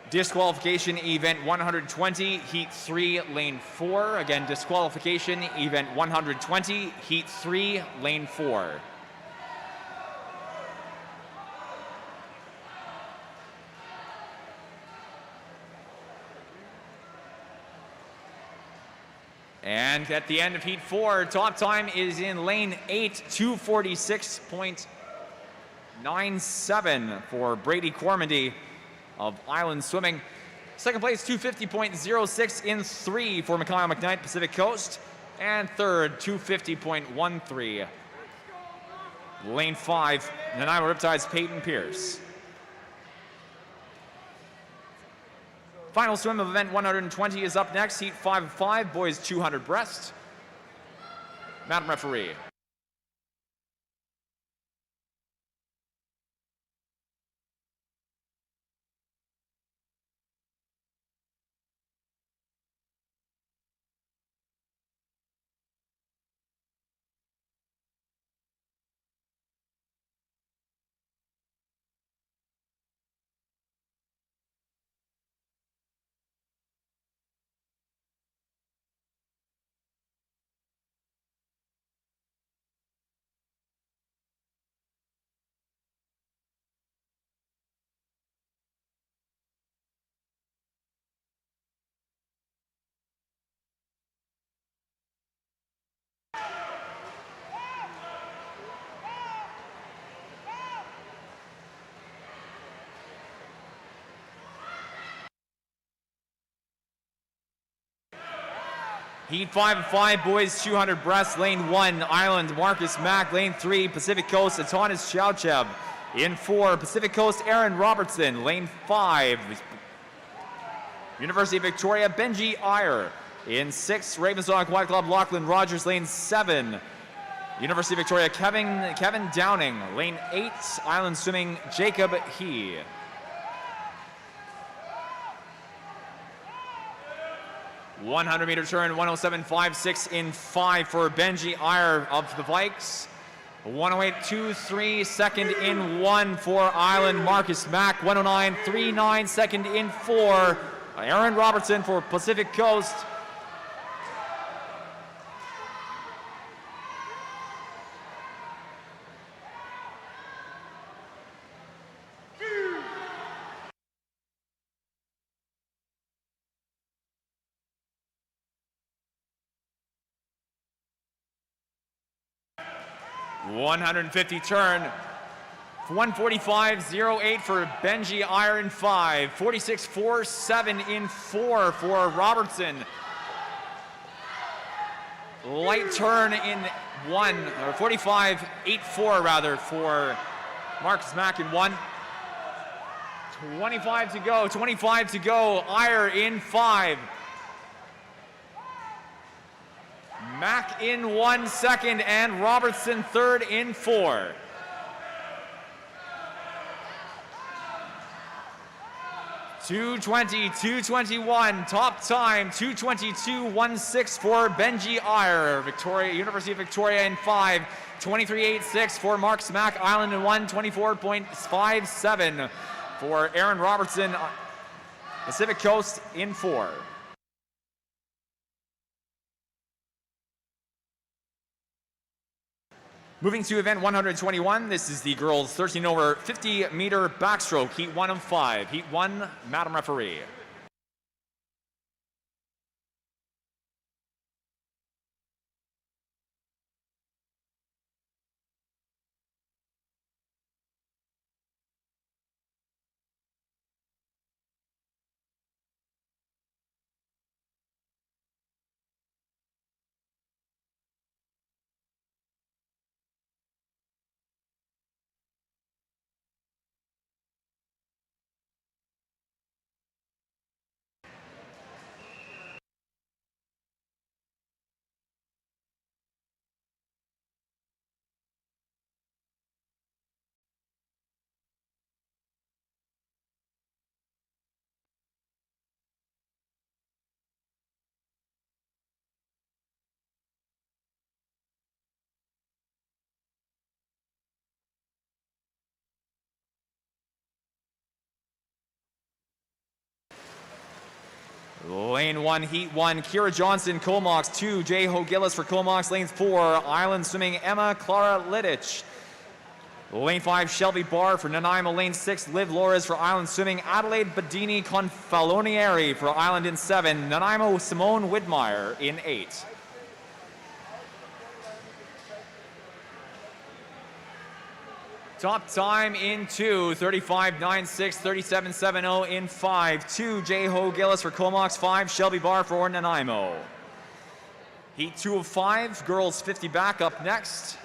Disqualification event 120, heat 3, lane 4. Again, disqualification event 120, heat 3, lane 4. And at the end of heat 4, top time is in lane 8, 246.97 for Brady Cormandy of Island Swimming. Second place, 250.06 in 3 for Mikhail McKnight, Pacific Coast. And third, 250.13. Lane 5, Nanaimo Riptide's Peyton Pierce. Final swim of event 120 is up next. Heat 5 of 5, boys 200 breast. Madam referee. Heat 5 of 5, boys 200 breast. Lane 1, Island, Marcus Mack. Lane 3, Pacific Coast, Atanas Chowcheb. In 4, Pacific Coast, Aaron Robertson. Lane 5, University of Victoria, Benji Iyer. In 6, Ravensdale Aquatic Club, Lachlan Rogers. Lane 7, University of Victoria, Kevin Downing. Lane 8, Island Swimming, Jacob He. 100-meter turn, 107.56 in 5 for Benji Iyer of the Vikes. 108.23 second in 1 for Island, Marcus Mack. 109.39 second in 4, Aaron Robertson for Pacific Coast. .150 turn, 145.08 for Benji Iyer in 5, 46.47 in 4 for Robertson. Light turn in 1, or 45.84 rather for Marcus Mack in 1. 25 to go, Iyer in 5. Mack in 1 second and Robertson third in 4. .220.221 top time, 222.16 for Benji Iyer, University of Victoria in 5, 23.86 for Marcus Mack, Island in 1, 24.57 for Aaron Robertson, Pacific Coast in 4. Moving to event 121, this is the girls 13 over 50 meter backstroke, heat 1 of 5. Heat 1, Madam Referee. Lane 1, Heat 1, Kira Johnson, Comox. 2, Jay Hogillis for Comox. Lane 4, Island Swimming, Emma Clara Lidich. Lane 5, Shelby Barr for Nanaimo. Lane 6, Liv Lores for Island Swimming. Adelaide Badini Confalonieri for Island in 7. Nanaimo, Simone Widmeyer in 8. Top time in 2, 35.96, 37.70 in 5. 2, J-Ho Gillis for Comox. 5, Shelby Barr for Nanaimo. Heat 2 of 5, girls 50 back up next.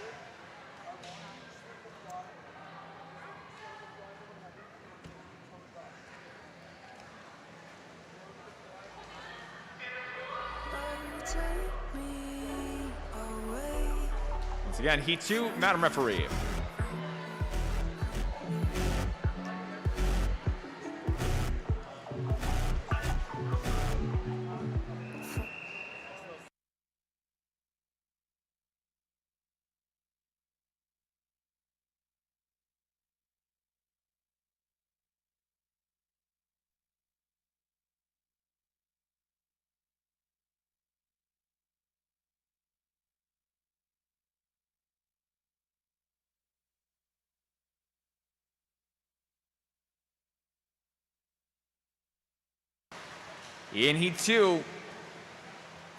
Once again, Heat 2, Madam Referee. In Heat 2,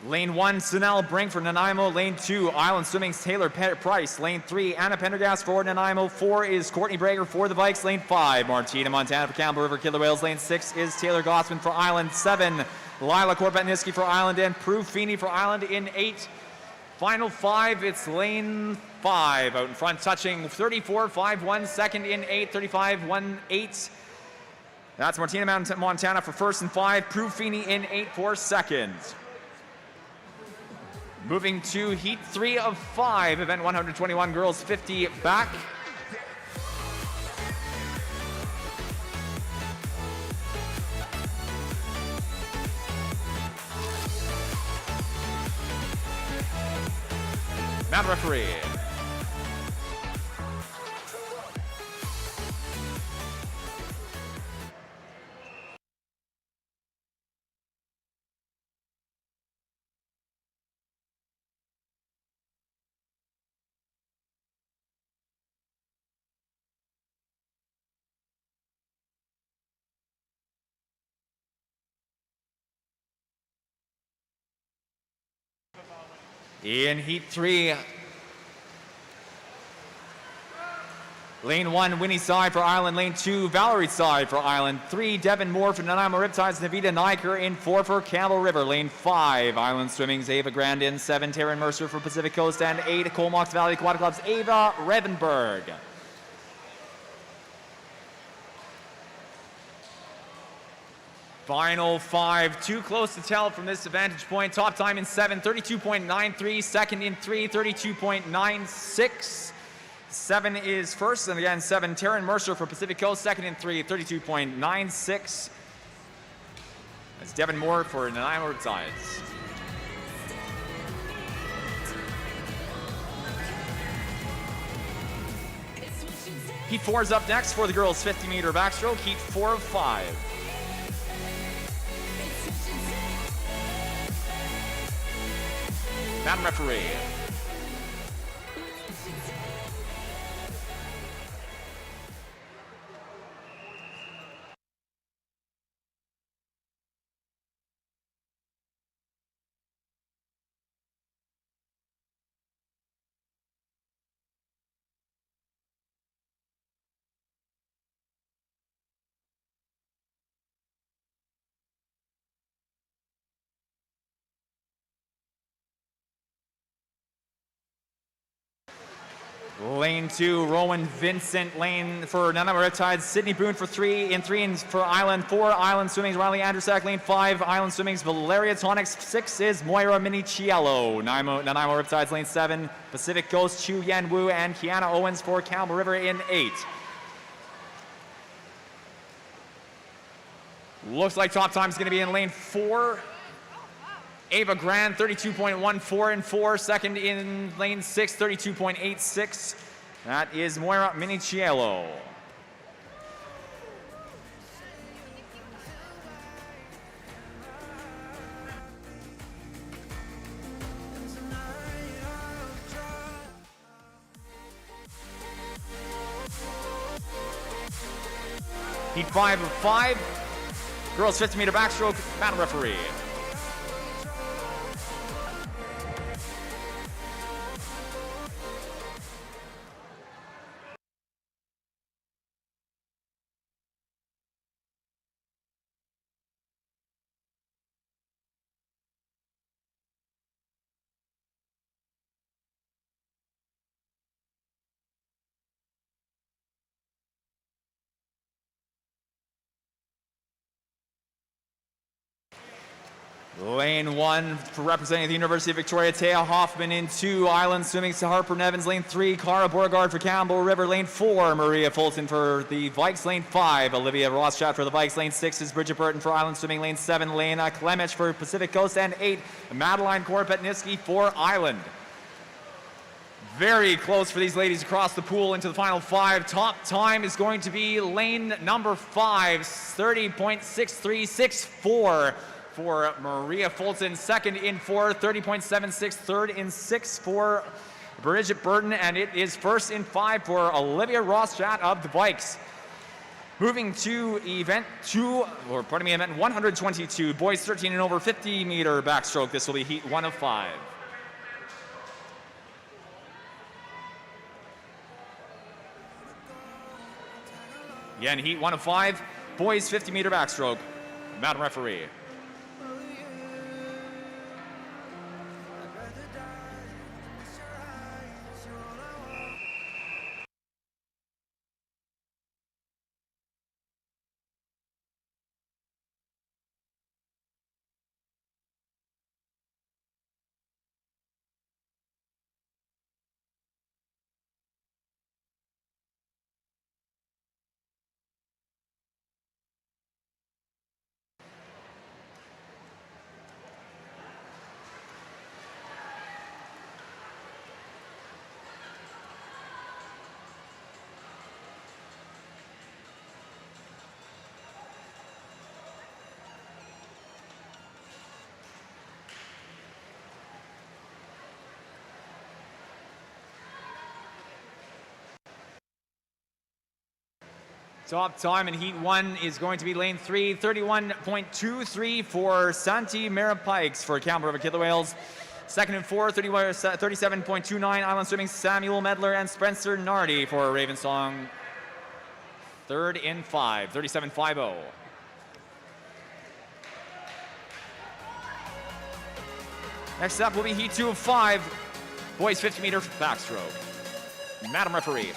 Lane 1, Sunel Brink for Nanaimo. Lane 2, Island Swimming's Taylor Price. Lane 3, Anna Pendergast for Nanaimo. 4 is Courtney Brager for the Vikes. Lane 5, Martina Montana for Campbell River Killer Whales. Lane 6 is Taylor Gossman for Island. 7, Lila Corbett-Niski for Island. And Prue Feeney for Island in 8. Final 5, it's Lane 5 out in front, touching 34.51. Second in 8, 35.18. That's Martina Montana for first and 5. Prue Feeney in 8 for second. Moving to Heat 3 of 5, event 121, girls 50 back. Madam Referee. In Heat 3, Lane 1, Winnie Tsai for Ireland. Lane 2, Valerie Tsai for Ireland. 3, Devin Moore for Nanaimo Riptides. Navita Niker in 4 for Campbell River. Lane 5, Island Swimming's Ava Grandin. 7, Taryn Mercer for Pacific Coast. And 8, Comox Valley Aquatic Club's Ava Revenberg. Final 5, too close to tell from this vantage point. Top time in 7, 32.93. Second in 3, 32.96. 7 is first, and again 7, Taryn Mercer for Pacific Coast. Second in 3, 32.96. That's Devin Moore for Nanaimo Riptides. Heat 4 is up next for the girls 50-meter backstroke. Heat 4 of 5. Madam Referee. Lane 2, Rowan Vincent. Lane for Nanaimo Riptides, Sydney Boone for 3. In 3 for Island. 4, Island Swimming's Riley Andrusak. Lane 5, Island Swimming's Valeria Tonics. 6 is Moira Miniciello. Nanaimo Riptides, Lane 7, Pacific Coast, Chu Yan Wu and Kiana Owens for Campbell River in 8. Looks like top time is going to be in Lane 4. Ava Grand, 32.14 in 4. Second in Lane 6, 32.86. That is Moira Miniciello. Heat 5 of 5. Girls 50-meter backstroke, Madam Referee. Lane 1 for representing the University of Victoria, Taya Hoffman in 2. Island Swimming to Harper Nevins. Lane 3, Clara Beauregard for Campbell River. Lane 4, Maria Fulton for the Vikes. Lane 5, Olivia Rothschild for the Vikes. Lane 6 is Bridget Burton for Island Swimming. Lane 7, Lena Klemich for Pacific Coast. And 8, Madeline Koropetniski for Island. Very close for these ladies across the pool into the final 5. Top time is going to be lane number 5, 30.6364 for Maria Fulton. Second in 4, 30.76. Third in 6 for Bridget Burton. And it is first in 5 for Olivia Rothschild of the Vikes. Moving to event 122, boys 13 and over 50 meter backstroke. This will be heat 1 of 5. Again, heat 1 of 5, boys 50 meter backstroke. Madam referee. Top time in heat 1 is going to be lane 3, 31.23 for Santi Marapikes for Campbell River Killer Whales. Second in 4, 37.29 Island Swimming, Samuel Medler and Spencer Nardi for Ravensong. Third in 5, 37.50. Next up will be heat 2 of 5, boys 50 meter backstroke. Madam referee.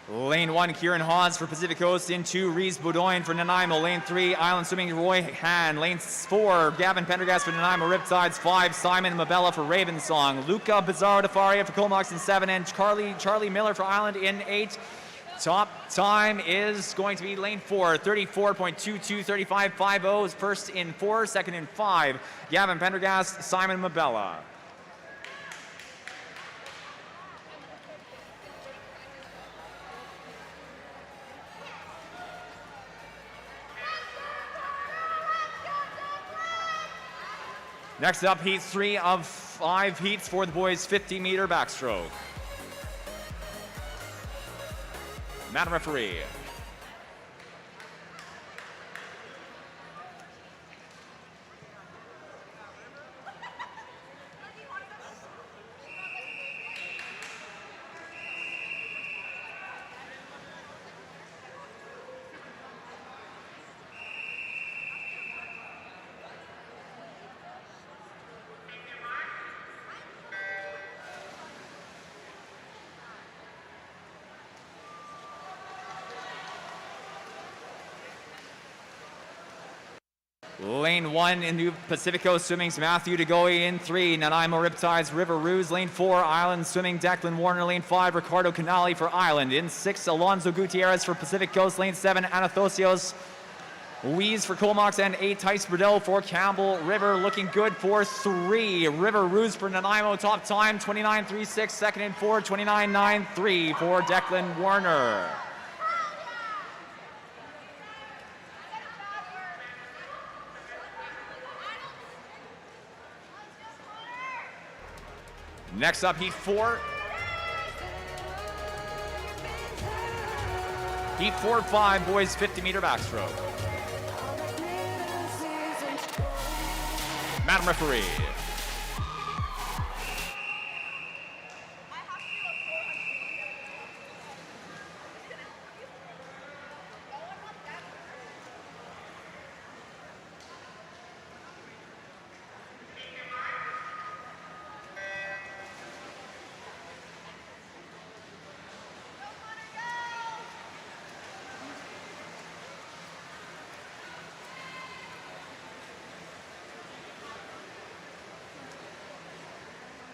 Lane 1, Kieran Hawes for Pacific Coast. In 2, Reese Boudoin for Nanaimo. Lane 3, Island Swimming, Roy Han. Lane 4, Gavin Pendergast for Nanaimo Riptides. 5, Simon Mabella for Ravensong. Luca Bizarro Defaria for Comox in 7. And Charlie Miller for Island in 8. Top time is going to be lane 4, 34.22, 35.50 is first in 4, second in 5. Gavin Pendergast, Simon Mabella. Next up, heat 3 of 5 heats for the boys 50 meter backstroke. Madam referee. Lane 1 in New Pacific Coast Swimming's Matthew DeGoey in 3, Nanaimo Riptides, River Ruse. Lane 4, Island Swimming, Declan Warner. Lane 5, Ricardo Canali for Island. In 6, Alonzo Gutierrez for Pacific Coast. Lane 7, Anathosios Louise for Comox. And 8, Tice Burdell for Campbell River. Looking good for 3, River Ruse for Nanaimo. Top time, 29.36. Second in 4, 29.93 for Declan Warner. Next up, heat 4. Heat 4-5, boys 50-meter backstroke. Madam Referee.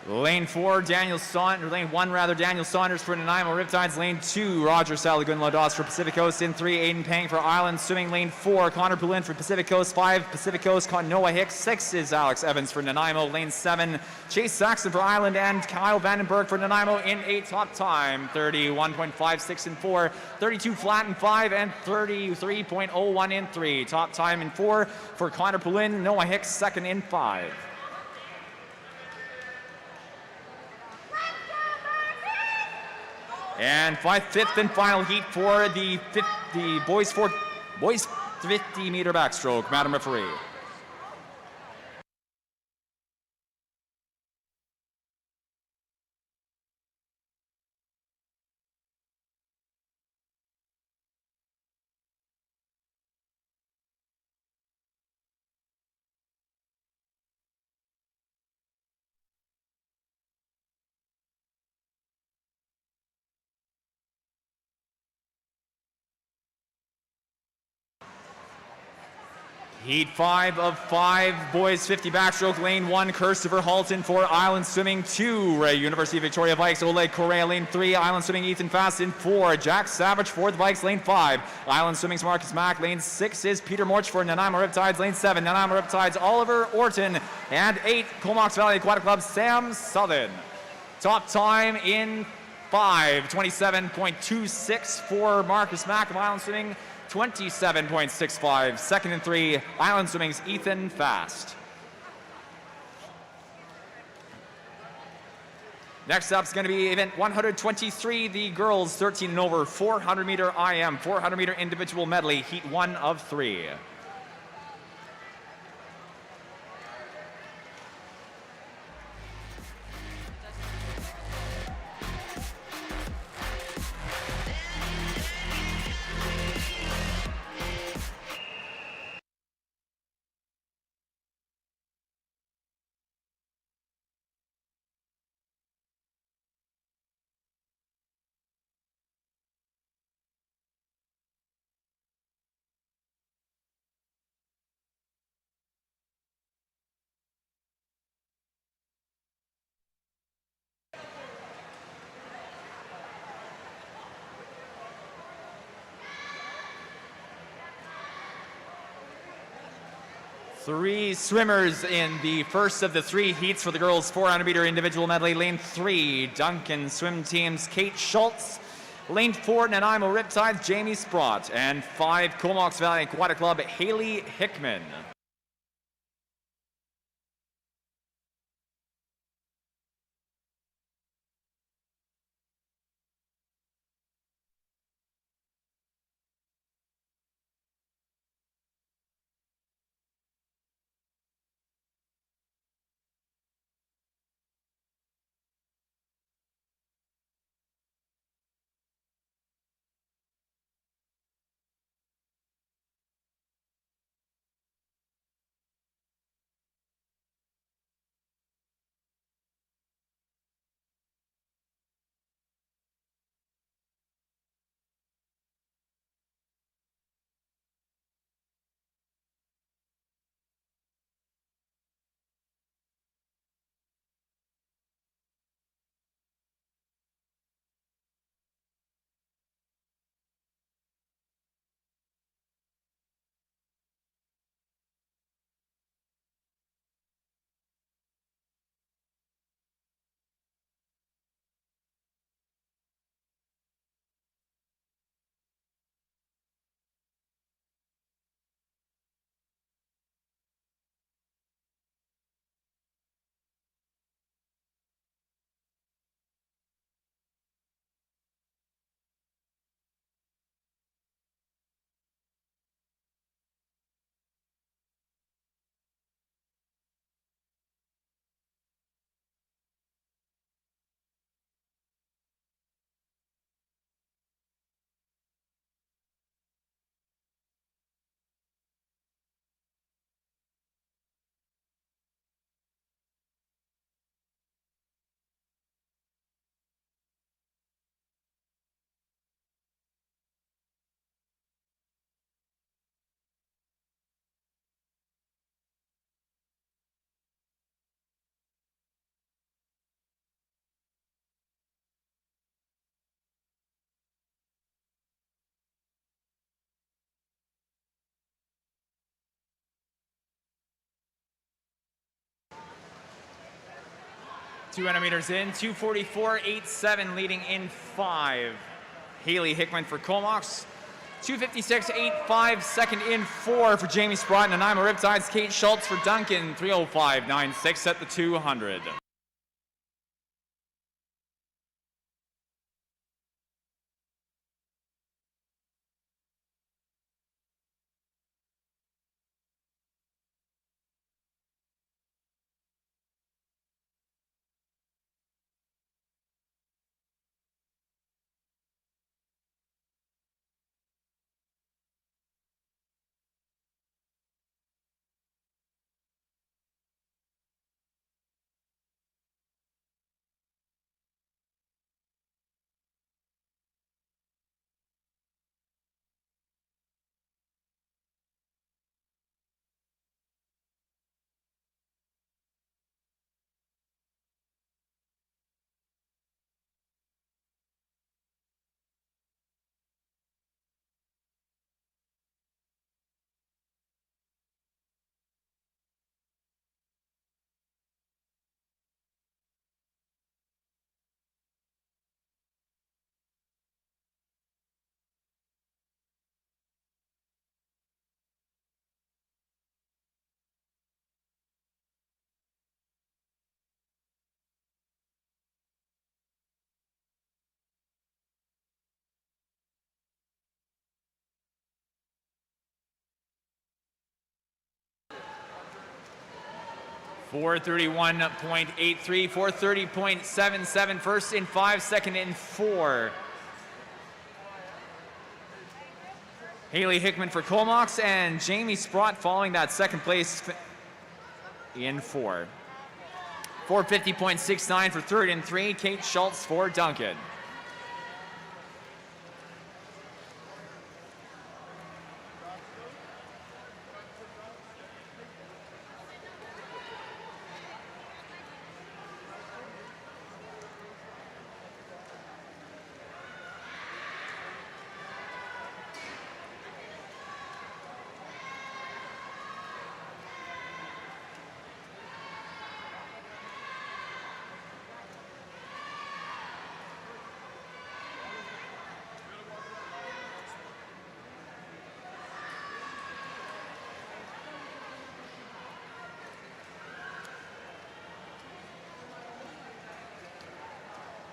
Lane 4, Daniel Saunders, lane 1 rather, Daniel Saunders for Nanaimo Riptides. Lane 2, Roger Salagun Lodos for Pacific Coast. In 3, Aiden Pang for Island Swimming. Lane 4, Connor Poulin for Pacific Coast. 5, Pacific Coast, Noah Hicks. 6 is Alex Evans for Nanaimo. Lane 7, Chase Saxon for Island and Kyle Vandenberg for Nanaimo in a top time. 31.56 in 4, 32 flat in 5, and 33.01 in 3. Top time in 4 for Connor Poulin, Noah Hicks second in 5. And fifth and final heat for the boys 50-meter backstroke. Madam Referee. Heat 5 of 5, boys 50 backstroke. Lane 1, Christopher Halton for Island Swimming. 2, University of Victoria Vikes, Oleg Correa. Lane 3, Island Swimming, Ethan Fast. In 4, Jack Savage for the Vikes. Lane 5, Island Swimming's Marcus Mack. Lane 6 is Peter Morch for Nanaimo Riptides. Lane 7, Nanaimo Riptides, Oliver Orton. And 8, Comox Valley Aquatic Club, Sam Southern. Top time in 5, 27.26 for Marcus Mack of Island Swimming. 27.65. Second and 3, Island Swimming's Ethan Fast. Next up is going to be event 123, the girls 13 and over 400 meter IM, 400 meter individual medley, heat 1 of 3. Three swimmers in the first of the 3 heats for the girls 400 meter individual medley. Lane 3, Duncan Swim Team's Kate Schultz. Lane 4, Nanaimo Riptides, Jamie Sprott. And 5, Comox Valley Aquatic Club, Haley Hickman. 200 meters in, 2:44.87 leading in 5. Haley Hickman for Comox. 2:56.85 second in 4 for Jamie Sprott. Nanaimo Riptides. Kate Schultz for Duncan. 3:05.96 at the 200. .83, 4:30.77 first in 5, second in 4. Haley Hickman for Comox and Jamie Sprott following that second place in 4. 4:50.69 for third in 3, Kate Schultz for Duncan.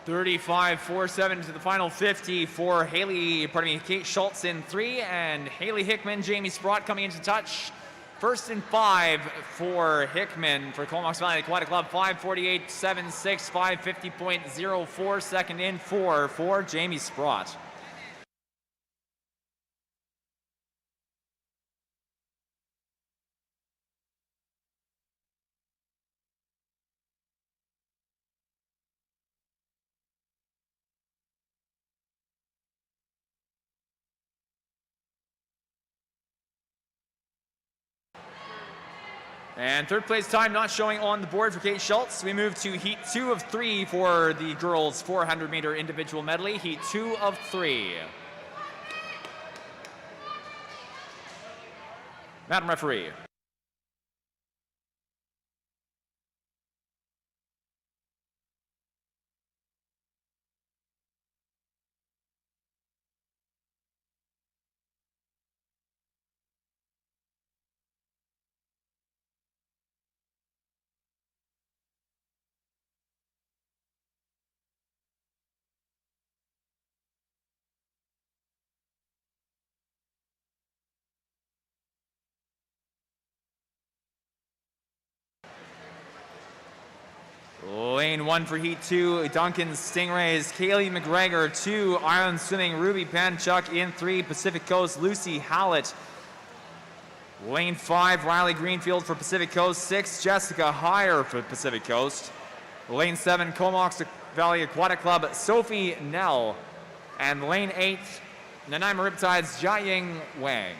.35.47 to the final 50 for Kate Schultz in 3, and Haley Hickman, Jamie Sprott coming into touch. First and 5 for Hickman for Comox Valley Aquatic Club, 5:48.76, 5:50.04 second in 4 for Jamie Sprott. And third place time not showing on the board for Kate Schultz. We move to heat 2 of 3 for the girls 400 meter individual medley. Heat 2 of 3. Madam Referee. Lane 1 for Heat 2, Duncan Stingrays, Kaylee McGregor. 2, Iron Swimming, Ruby Panchuk. In 3, Pacific Coast, Lucy Hallett. Lane 5, Riley Greenfield for Pacific Coast. 6, Jessica Heyer for Pacific Coast. Lane 7, Comox Valley Aquatic Club, Sophie Nell. And lane 8, Nanaimo Riptides, Jiaying Wang.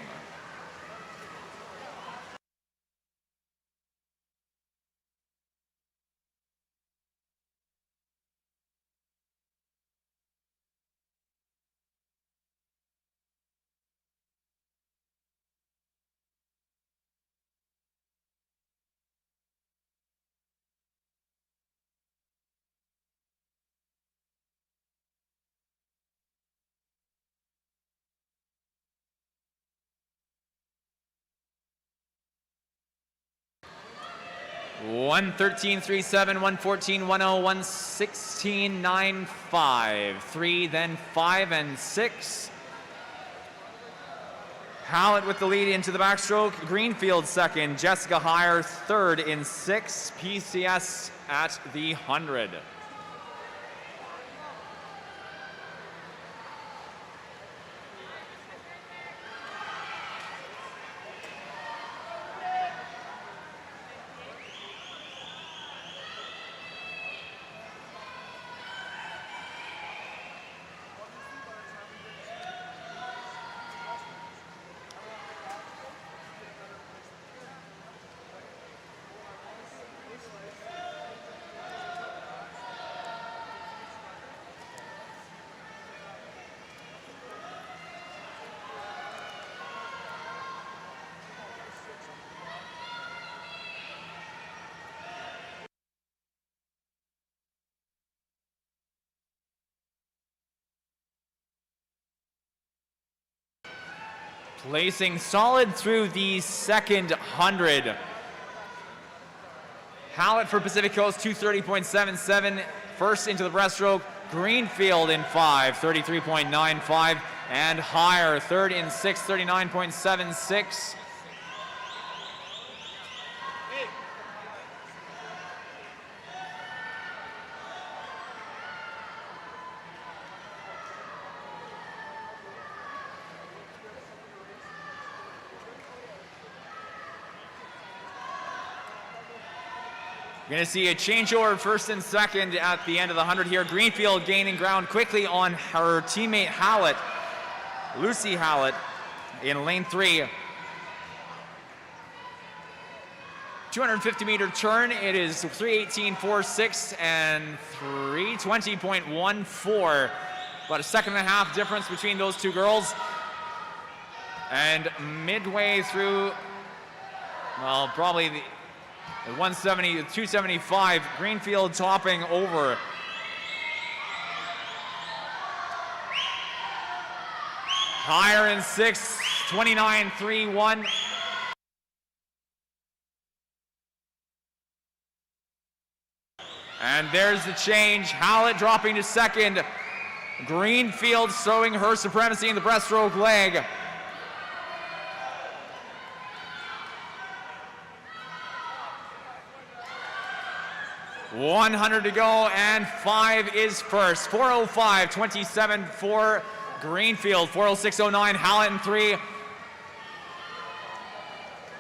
1:13.37, 1:14.10, 1:16.95. 3, then 5 and 6. Hallett with the lead into the backstroke. Greenfield second. Jessica Heyer third in 6. PCS at the 100. Placing solid through the second 100. Hallett for Pacific Coast, 2:30.77. First into the breaststroke. Greenfield in 5, 33.95. And Heyer, third in 6, 39.76. We're going to see a changeover first and second at the end of the 100 here. Greenfield gaining ground quickly on her teammate Hallett, Lucy Hallett, in lane 3. 250-meter turn. It is 3:18.46 and 3:20.14. About a second and a half difference between those two girls. And midway through, well, probably the 170 to 275, Greenfield topping over. Heyer in 6, 29.31. And there's the change. Hallett dropping to second. Greenfield showing her supremacy in the breaststroke leg. 100 to go, and 5 is first. 4:05.27 for Greenfield. 4:06.09, Hallett in 3.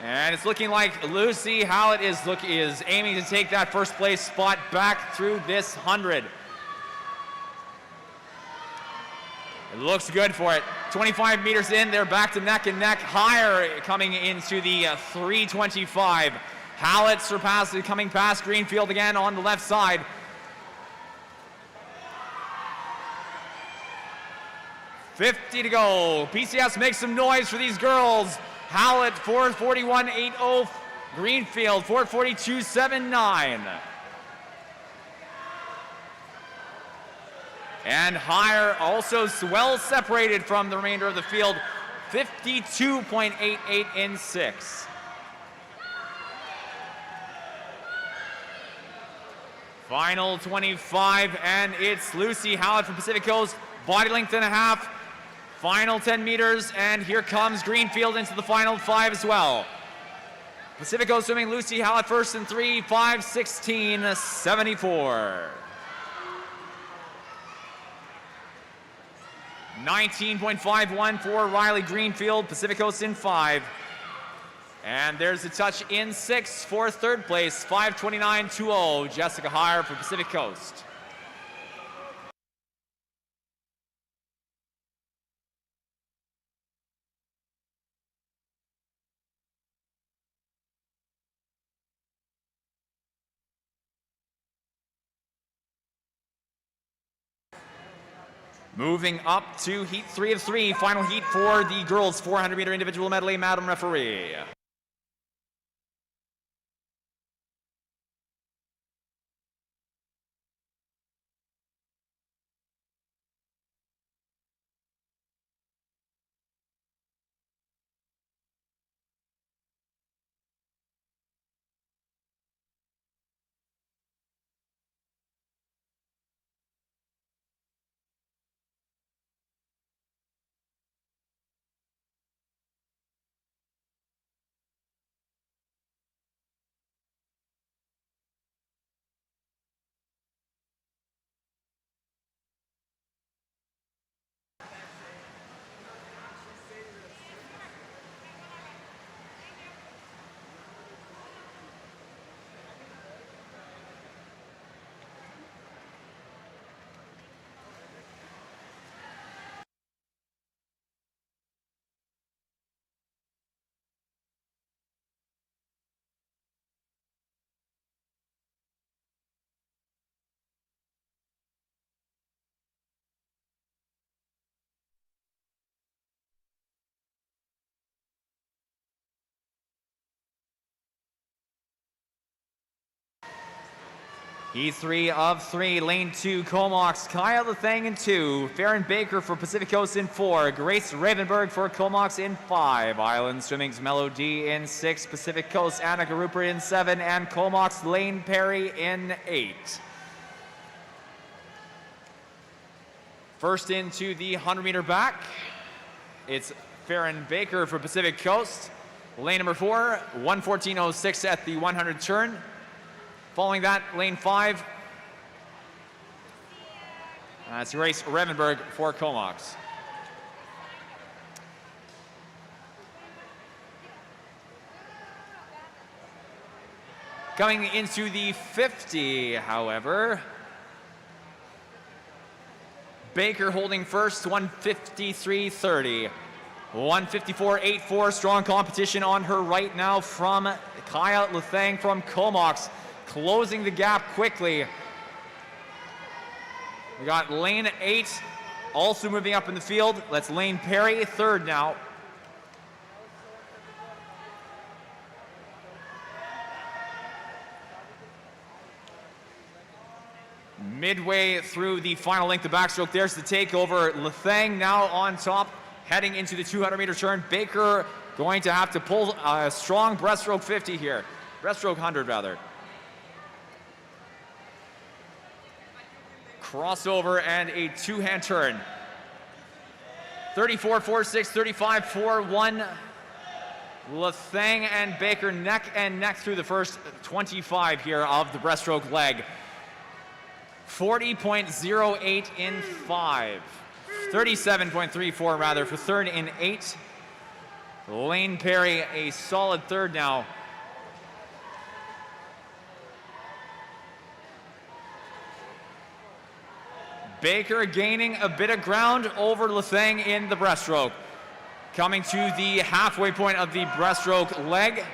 And it's looking like Lucy Hallett is aiming to take that first place spot back through this 100. It looks good for it. 25 meters in, they're back to neck and neck. Heyer coming into the 3:25. Hallett coming past Greenfield again on the left side. $50 to go. PCS makes some noise for these girls. Hallett 4:41.80. Greenfield 4:42.79. And Heyer also well separated from the remainder of the field. 52.88 in 6. Final 25, and it's Lucy Hallett from Pacific Coast, body length and a half. Final 10 meters, and here comes Greenfield into the final 5 as well. Pacific Coast swimming, Lucy Hallett first in 3, 5:16.74. 19.51 for Riley Greenfield, Pacific Coast in 5. And there's a touch in 6 for third place, 5:29.20, Jessica Heyer for Pacific Coast. Moving up to heat 3 of 3, final heat for the girls 400-meter individual medley, Madam Referee. Heat 3 of 3, lane 2, Comox, Kaya Lethang in 2, Farron Baker for Pacific Coast in 4, Grace Ravenberg for Comox in 5, Island Swimming's Melody in 6, Pacific Coast Annika Rupert in 7, and Comox Lane Perry in 8. First into the 100-meter back, it's Farron Baker for Pacific Coast. Lane number 4, 1:14.06 at the 100 turn. Following that, lane 5, that's Grace Revenberg for Comox. Coming into the 50, however, Baker holding first, 1:53.30. 1:54.84, strong competition on her right now from Kaya Lethang from Comox. Closing the gap quickly. We got lane 8 also moving up in the field. That's Lane Perry, third now. Midway through the final length of backstroke, there's the takeover. Lethang now on top, heading into the 200-meter turn. Baker going to have to pull a strong breaststroke 50 here. Breaststroke 100, rather. Crossover and a two-hand turn. 34.46, 35.41. Lethang and Baker neck and neck through the first 25 here of the breaststroke leg. 40.08 in 5. 37.34 rather for third in 8. Lane Perry a solid third now. Baker gaining a bit of ground over Lethang in the breaststroke. Coming to the halfway point of the breaststroke leg.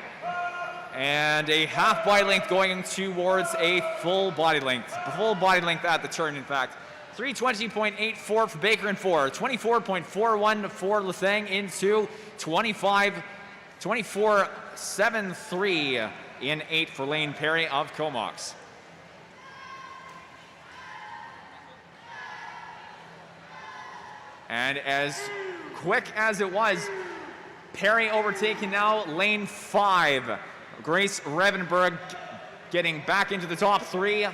And a half body length going towards a full body length. Full body length at the turn, in fact. 3:20.84 for Baker in 4. 24.41 for Lethang in 2. 24.73 in 8 for Lane Perry of Comox. And as quick as it was, Perry overtaking now lane 5. Grace Revenberg getting back into the top 3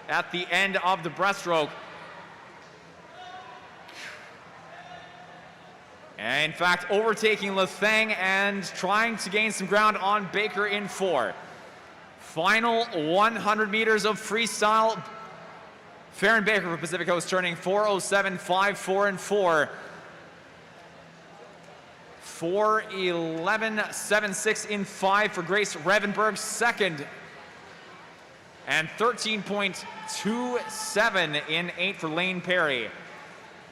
at the end of the breaststroke. And in fact, overtaking Lethang and trying to gain some ground on Baker in 4. Final 100 meters of freestyle. Farron Baker for Pacific Coast turning 4:07.54 and 4. 4:11.76 in 5 for Grace Revenberg, second. And 13.27 in 8 for Lane Perry.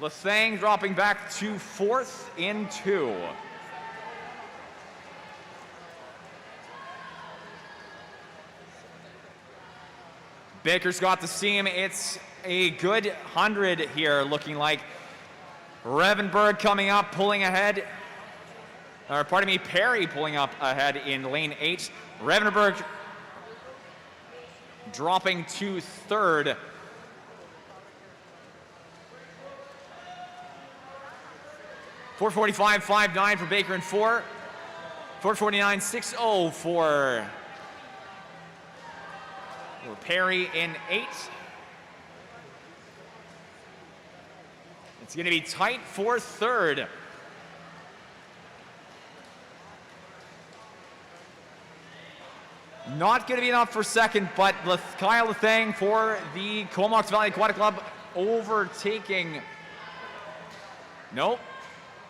Lethang dropping back to 4th in 2. Baker's got the seam. It's a good 100 here, looking like. Revenberg coming up, pulling ahead. Or pardon me, Perry pulling up ahead in lane 8. Revenberg dropping to 3rd. .445.59 for Baker in 4. 449.60 for Perry in 8. It's going to be tight for 3rd. Not going to be enough for 2nd, but Kyle Lethang for the Comox Valley Aquatic Club overtaking. Nope,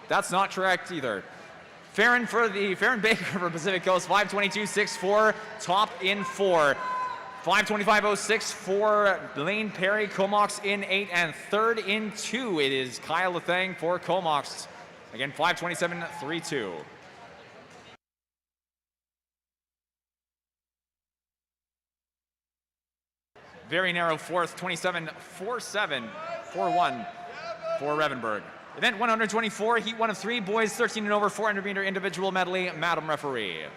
that's not correct either. Farron Baker for Pacific Coast, 5:22.64, top in 4. 5:25.06 for Lane Perry, Comox in 8, and 3rd in 2. It is Kyle Lethang for Comox. Again, 5:27.32. Very narrow 4th, 27.47.41 for Revenberg. Event 124, heat 1 of 3, boys 13 and over, 400 meter individual medley, Madam Referee.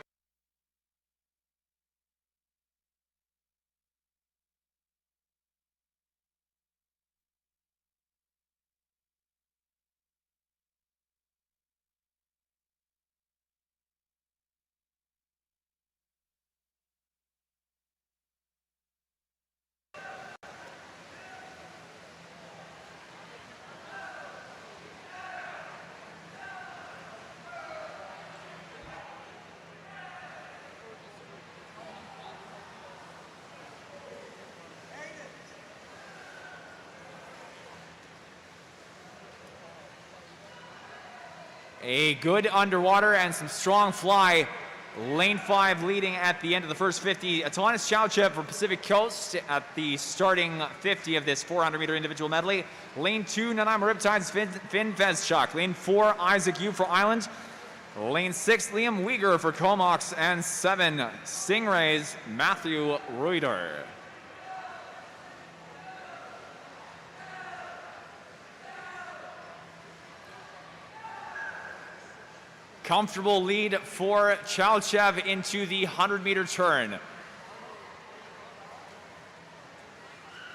A good underwater and some strong fly. Lane 5 leading at the end of the first 50. Atanas Chauchev for Pacific Coast at the starting 50 of this 400-meter individual medley. Lane 2, Nanaimo Riptides, Finn Vezchuk. Lane 4, Isaac Yu for Island. Lane 6, Liam Uyghur for Comox. And 7, Stingrays, Matthew Reuter. Comfortable lead for Chauchev into the 100-meter turn.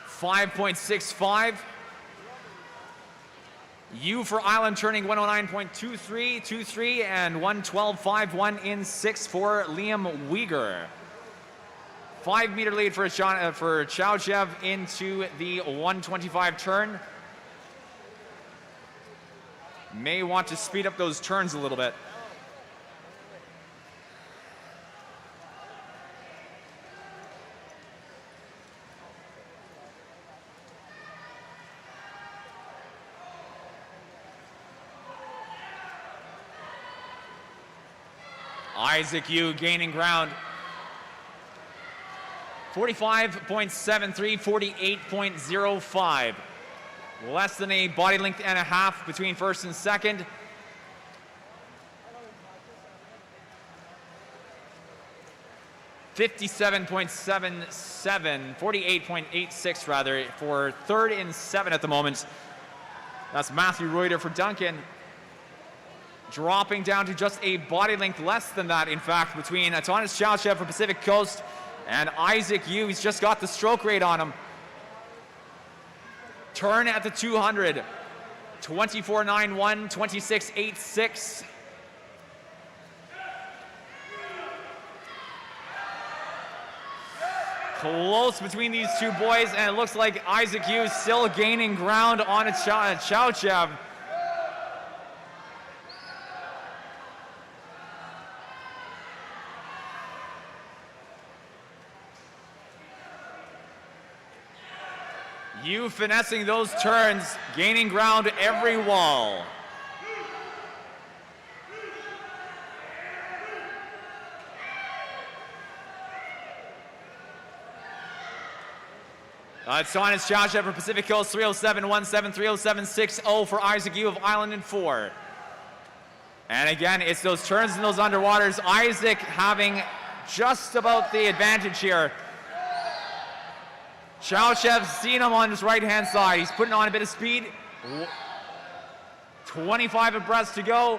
5.65. Yu for Island turning 109.23 and 112.51 in 6 for Liam Uyghur. 5-meter lead for Chauchev into the 125 turn. May want to speed up those turns a little bit. Isaac Yu gaining ground. 45.73, 48.05. Less than a body length and a half between first and second. .77, 48.86 rather, for third and 7 at the moment. That's Matthew Reuter for Duncan. Dropping down to just a body length less than that, in fact, between Atanas Chauchev for Pacific Coast and Isaac Yu. He's just got the stroke rate on him. Turn at the 200. 24.91, 26.86. Close between these two boys, and it looks like Isaac Yu is still gaining ground on Chauchev. Yu finessing those turns, gaining ground every wall. Atanas Chauchev for Pacific Coast, 307.17, 307.60 for Isaac Yu of Island in 4. And again, it's those turns and those underwaters. Isaac having just about the advantage here. Chauchev's seen him on his right-hand side. He's putting on a bit of speed. 25 abreast to go.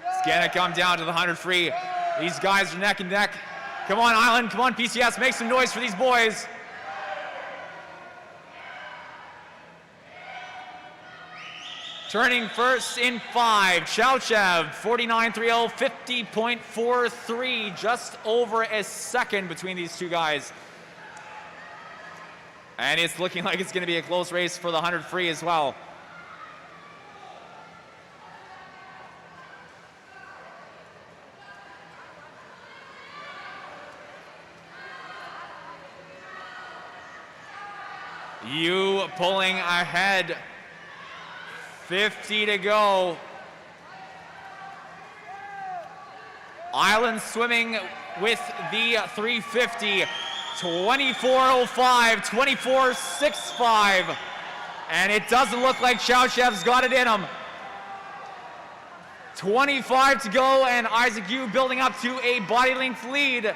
It's gonna come down to the 100 free. These guys are neck and neck. Come on, Island. Come on, PCS. Make some noise for these boys. Turning first in 5, Chauchev, 49.30, 50.43, just over a second between these two guys. And it's looking like it's going to be a close race for the 100 free as well. Yu pulling ahead. 50 to go. Island swimming with the 350. 24.05, 24.65. And it doesn't look like Chauchev's got it in him. 25 to go, and Isaac Yu building up to a body length lead.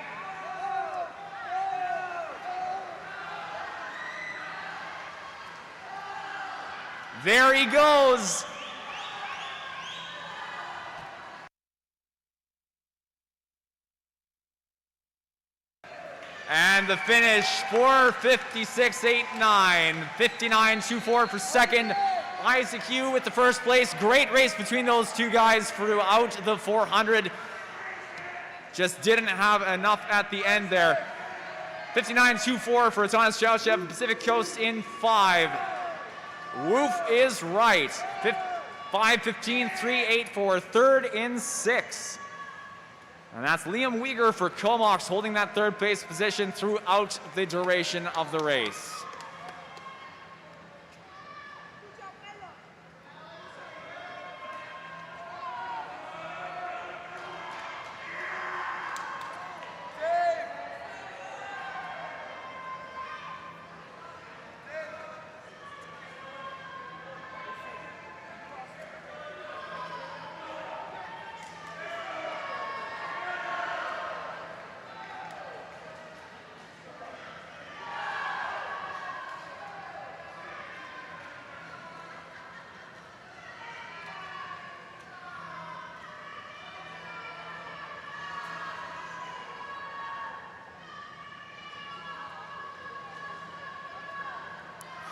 There he goes. And the finish, 4:56.89, 59.24 for second. Isaac Yu with the first place. Great race between those two guys throughout the 400. Just didn't have enough at the end there. 59.24 for Atanas Chauchev, Pacific Coast in 5. Woof is right. 5:15.38 for third in 6. And that's Liam Uyghur for Comox, holding that third place position throughout the duration of the race.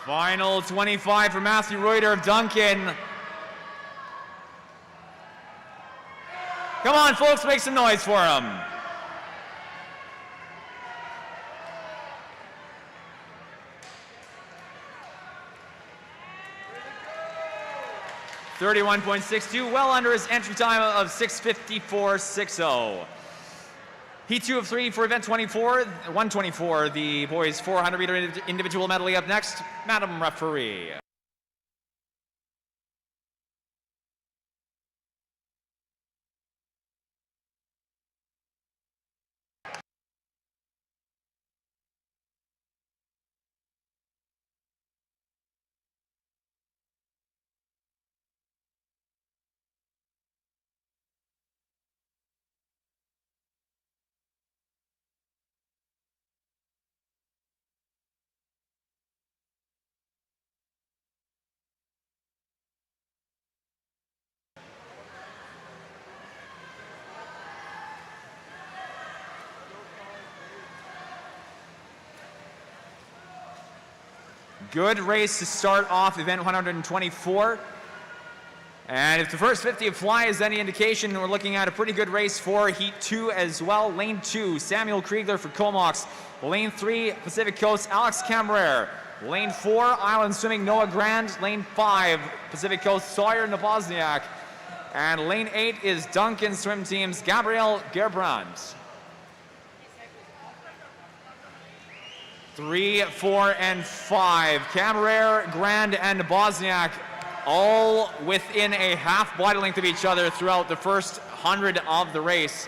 Final 25 for Matthew Reuter of Duncan. Come on, folks, make some noise for him. .31.62, well under his entry time of 6:54.60. Heat 2 of 3 for event 24, 124, the boys 400 meter individual medley up next. Madam Referee. Good race to start off event 124. And if the first 50 of fly is any indication, we're looking at a pretty good race for Heat 2 as well. Lane 2, Samuel Kriegler for Comox. Lane 3, Pacific Coast, Alex Camrer. Lane 4, Island Swimming, Noah Grand. Lane 5, Pacific Coast, Sawyer Nabozniak. And lane 8 is Duncan Swim Team's Gabrielle Gerbrand. 3, 4, and 5. Camrer, Grand, and Bosniak all within a half body length of each other throughout the first 100 of the race.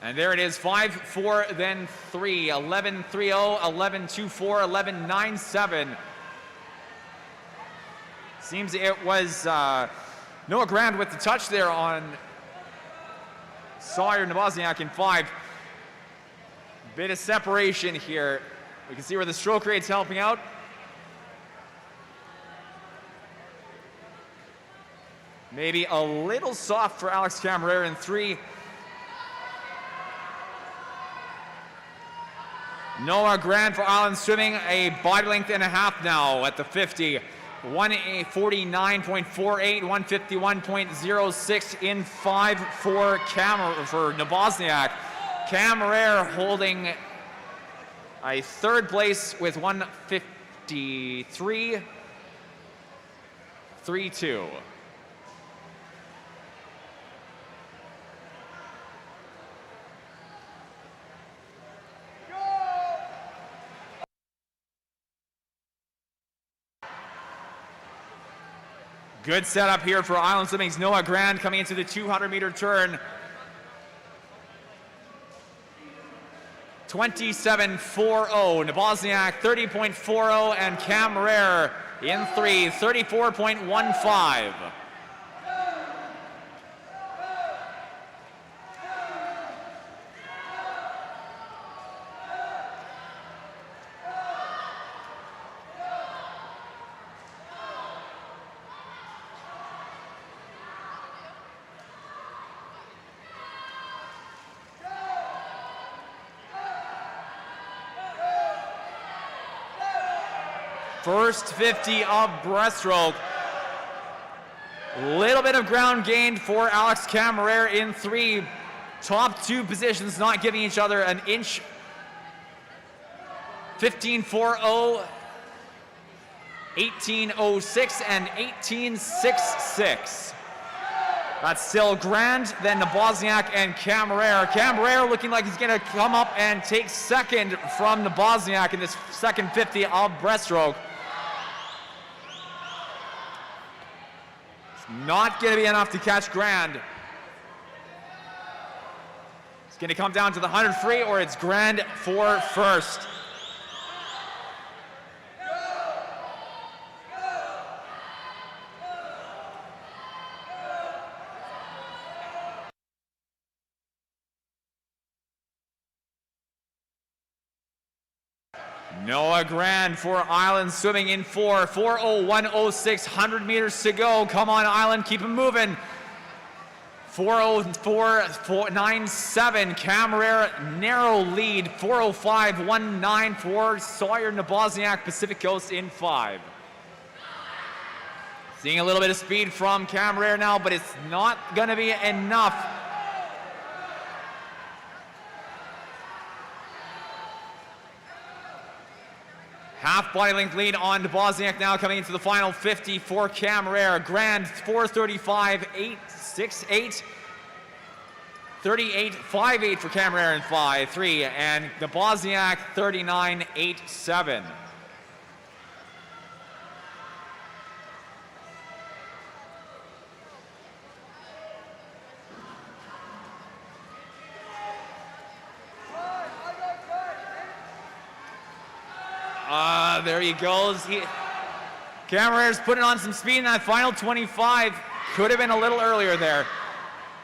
And there it is, 5, 4, then 3, 11, 3, 0, 11, 2, 4, 11, 9, 7. Seems it was Noah Grand with the touch there on Sawyer Nabozniak in 5. Bit of separation here. We can see where the stroke rate's helping out. Maybe a little soft for Alex Camarera in 3. Noah Grand for Island Swimming, a body length and a half now at the 50. 149.48, 151.06 in 5 for Nabozniak. Camrer holding a third place with 153.32. Good setup here for Island Swimming's Noah Grand coming into the 200-meter turn. 27.40, Nabozniak 30.40, and Camrer in 3, 34.15. First 50 of breaststroke. Little bit of ground gained for Alex Camarera in 3. Top 2 positions not giving each other an inch. 15.40. 18:06 and 18:66. That's still Grand, then the Bosniak and Camarero. Camarero looking like he's gonna come up and take second from the Bosniak in this second 50 of breaststroke. It's not gonna be enough to catch Grand. It's gonna come down to the 100 free, or it's Grand for first. Noah Grand for Island swimming in 4:4:01:06, 100 meters to go. Come on, Island, keep him moving. 4:04:97, Camarera, narrow lead. 4:05:19 for Sawyer Nabozniak, Pacific Coast in 5. Seeing a little bit of speed from Camarera now, but it's not gonna be enough. Half body length lead on Nabozniak now coming into the final 50 for Camarera. Grand 4:35:868. 38:58 for Camarera in 5-3, and Nabozniak 39:87. There he goes. Camarera's putting on some speed in that final 25. Could have been a little earlier there.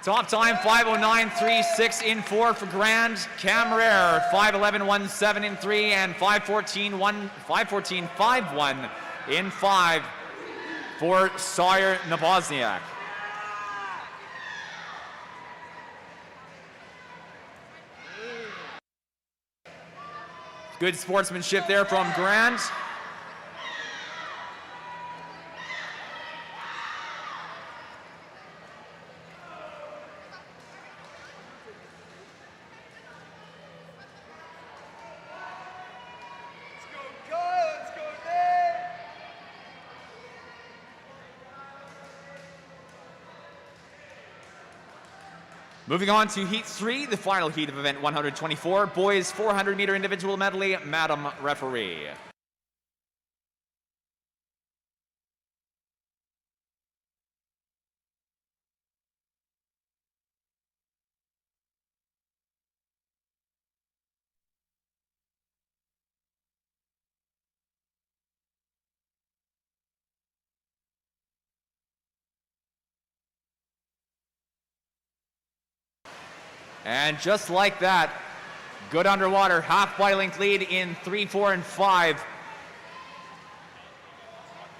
Top time 5:09:36 in 4 for Grand. Camarera 5:11:17 in 3 and 5:14:51 in 5 for Sawyer Nabozniak. Good sportsmanship there from Grand. Moving on to Heat 3, the final heat of event 124, boys 400 meter individual medley, Madam Referee. And just like that, good underwater, half body length lead in 3, 4, and 5.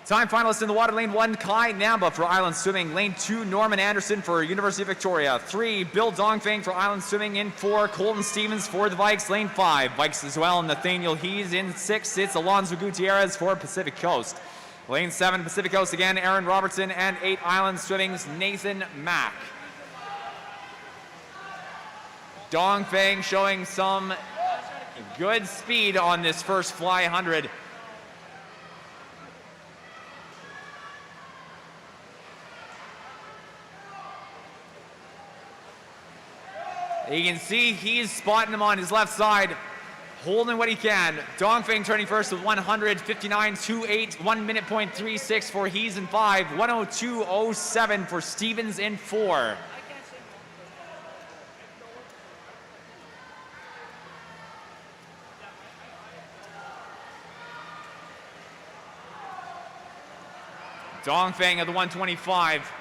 Time finalists in the water: lane 1, Kai Namba for Island Swimming. Lane 2, Norman Anderson for University of Victoria. 3, Bill Dongfeng for Island Swimming. In 4, Colton Stevens for the Vikes. Lane 5, Vikes as well, Nathaniel Hees. In 6, it's Alonso Gutierrez for Pacific Coast. Lane 7, Pacific Coast again, Aaron Robertson. And 8, Island Swimming's Nathan Mack. Dongfeng showing some good speed on this first fly 100. You can see he's spotting him on his left side, holding what he can. Dongfeng turning first with 159.28, 1 minute point 36 for Hees in 5, 102.07 for Stevens in 4. Dongfeng at the 125.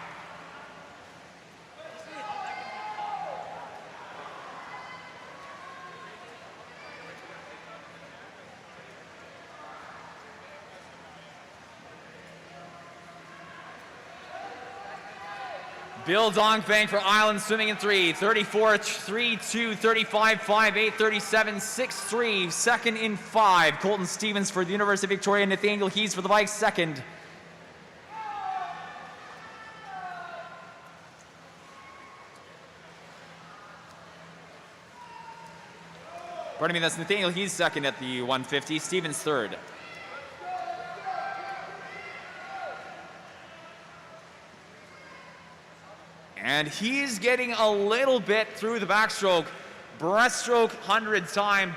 Bill Dongfeng for Island Swimming in 3, 34.32, 35.58, 37.63. Second in 5, Colton Stevens for the University of Victoria. Nathaniel Hees for the Vikes, second. Pardon me, that's Nathaniel Hees second at the 150, Stevens third. And he's getting a little bit through the backstroke. Breaststroke 100 time.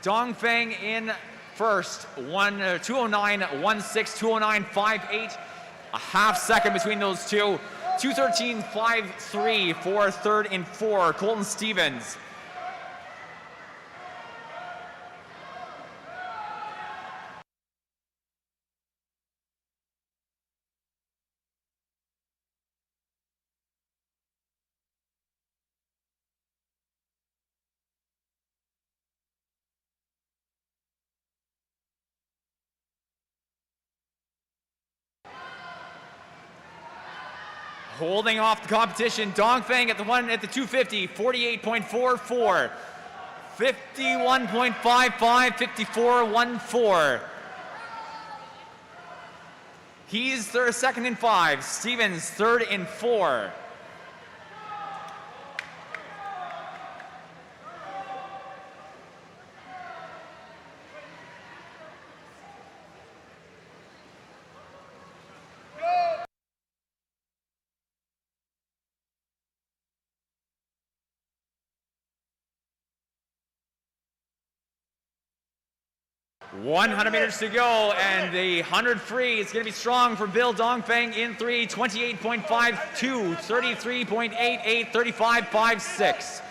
Dongfeng in first, 209.16, 209.58. A half second between those two. 213.53 for third and four, Colton Stevens. Holding off the competition, Dongfeng at the 250, 48.44, 51.55, 54.14. He's second and five, Stevens third and four. One 100 meters to go, and the 100 free is going to be strong for Bill Dongfeng in three, 28.52, 33.88, 35.56.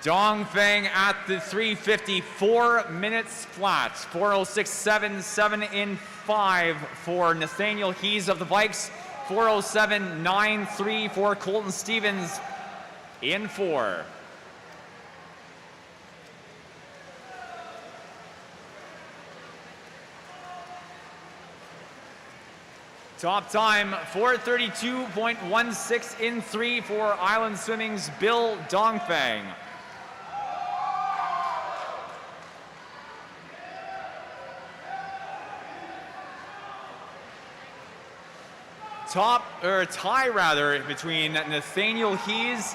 Dongfeng at the 350, 4 minutes flat. 4:06.77 in 5 for Nathaniel Hees of the Vikes. 4:07.93 for Colton Stevens in 4. Top time, 4:32.16 in 3 for Island Swimming's Bill Dongfeng. Tie between Nathaniel Hees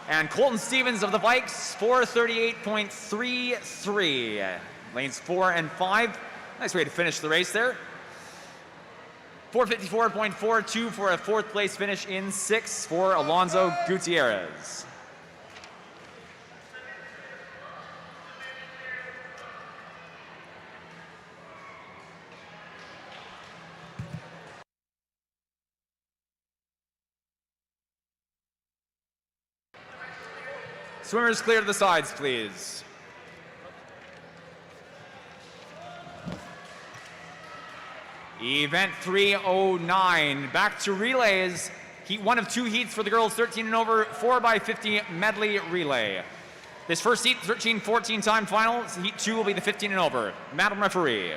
and Colton Stevens of the Vikes, 4:38.33. Lanes 4 and 5. Nice way to finish the race there. 4:54.42 for a fourth place finish in 6 for Alonso Gutierrez. Swimmers clear to the sides, please. Event 309, back to relays. Heat 1 of 2 heats for the girls 13 and over, 4x50 medley relay. This first heat, 13-14 time final. Heat 2 will be the 15 and over. Madam referee.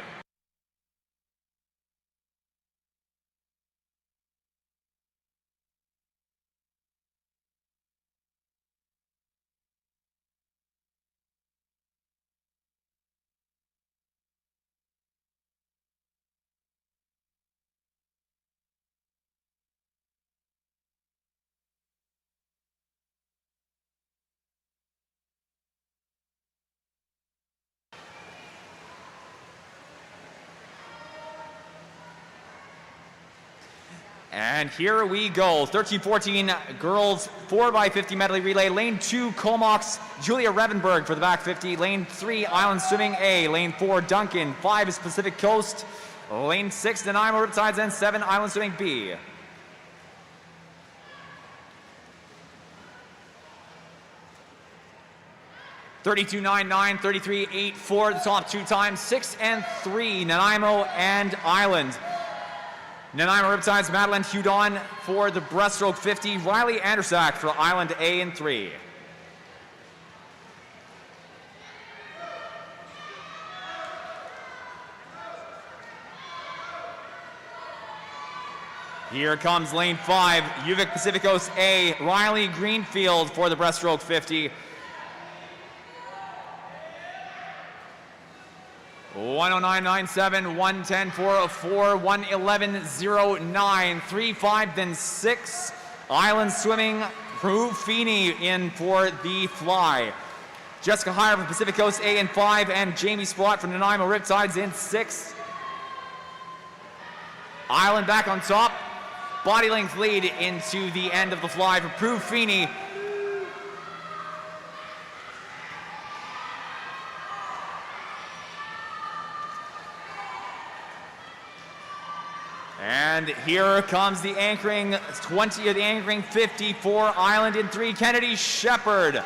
And here we go, 13-14 girls 4x50 medley relay. Lane 2, Comox, Julia Revenberg for the back 50. Lane 3, Island Swimming A. Lane 4, Duncan. 5 is Pacific Coast. Lane 6, Nanaimo Riptides, and 7, Island Swimming B. (32.99), 33.84, the top 2 times, 6 and 3, Nanaimo and Island. Nanaimo Riptides, Madeline Hudon for the breaststroke 50. Riley Andersack for Island A and 3. Here comes lane 5, UVic Pacific Coast A, Riley Greenfield for the breaststroke 50. 109.97, 110.404, 111.09, 3.5, then 6. Island Swimming, Prue Feeney in for the fly. Jessica Heyer from Pacific Coast A in 5, and Jamie Sprott from Nanaimo Riptides in 6. Island back on top. Body length lead into the end of the fly for Prue Feeney. And here comes the anchoring 20 of the anchoring 50 for Island in 3, Kennedy Shepard.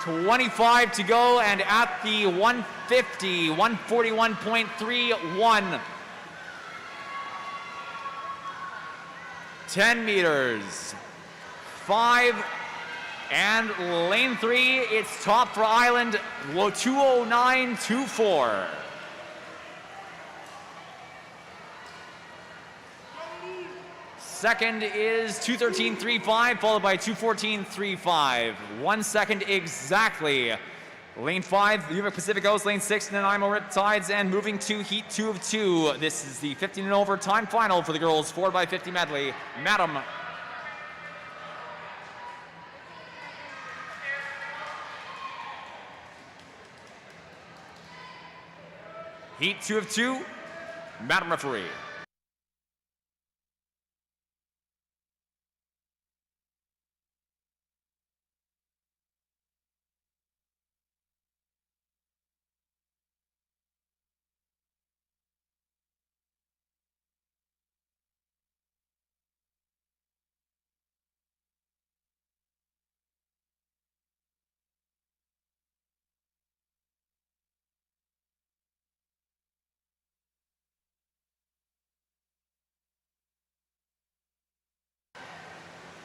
25 to go, and at the 150, 141.31. 10 meters, 5, and lane 3, it's top for Island, 209.24. Second is 213.35, followed by 214.35. 1 second exactly. Lane 5, UVic Pacific Coast, lane 6, Nanaimo Riptides, and moving to heat 2 of 2. This is the 15 and over time final for the girls 4x50 medley. Madam. Heat 2 of 2, Madam referee.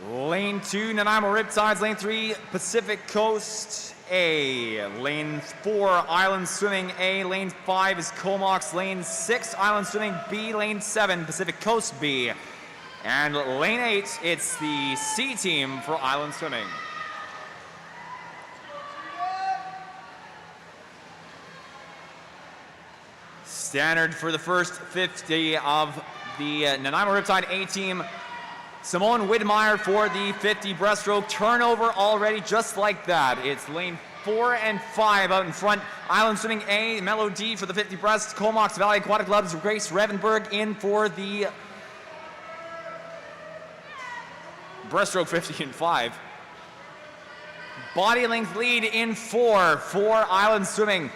Lane 2, Nanaimo Riptides. Lane 3, Pacific Coast A. Lane 4, Island Swimming A. Lane 5 is Comox. Lane 6, Island Swimming B. Lane 7, Pacific Coast B. And lane 8, it's the C team for Island Swimming. Standard for the first 50 of the Nanaimo Riptide A team. Simone Widmeyer for the 50 breaststroke. Turnover already just like that. It's lane 4 and 5 out in front. Island Swimming A, Mellow D for the 50 breast. Comox Valley Aquatic Club's Grace Revenberg in for the breaststroke 50 and 5. Body length lead in 4 for Island Swimming.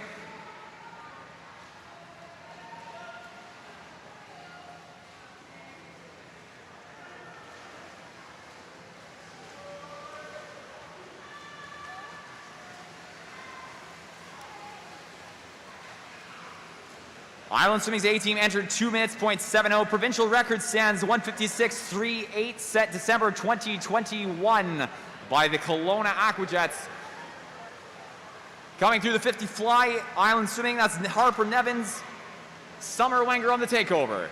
Island Swimming's A team entered 2 minutes, .70. Provincial record stands 156.38, set December 2021 by the Kelowna Aquajets. Coming through the 50 fly, Island Swimming, that's Harper Nevins, Summer Wenger on the takeover.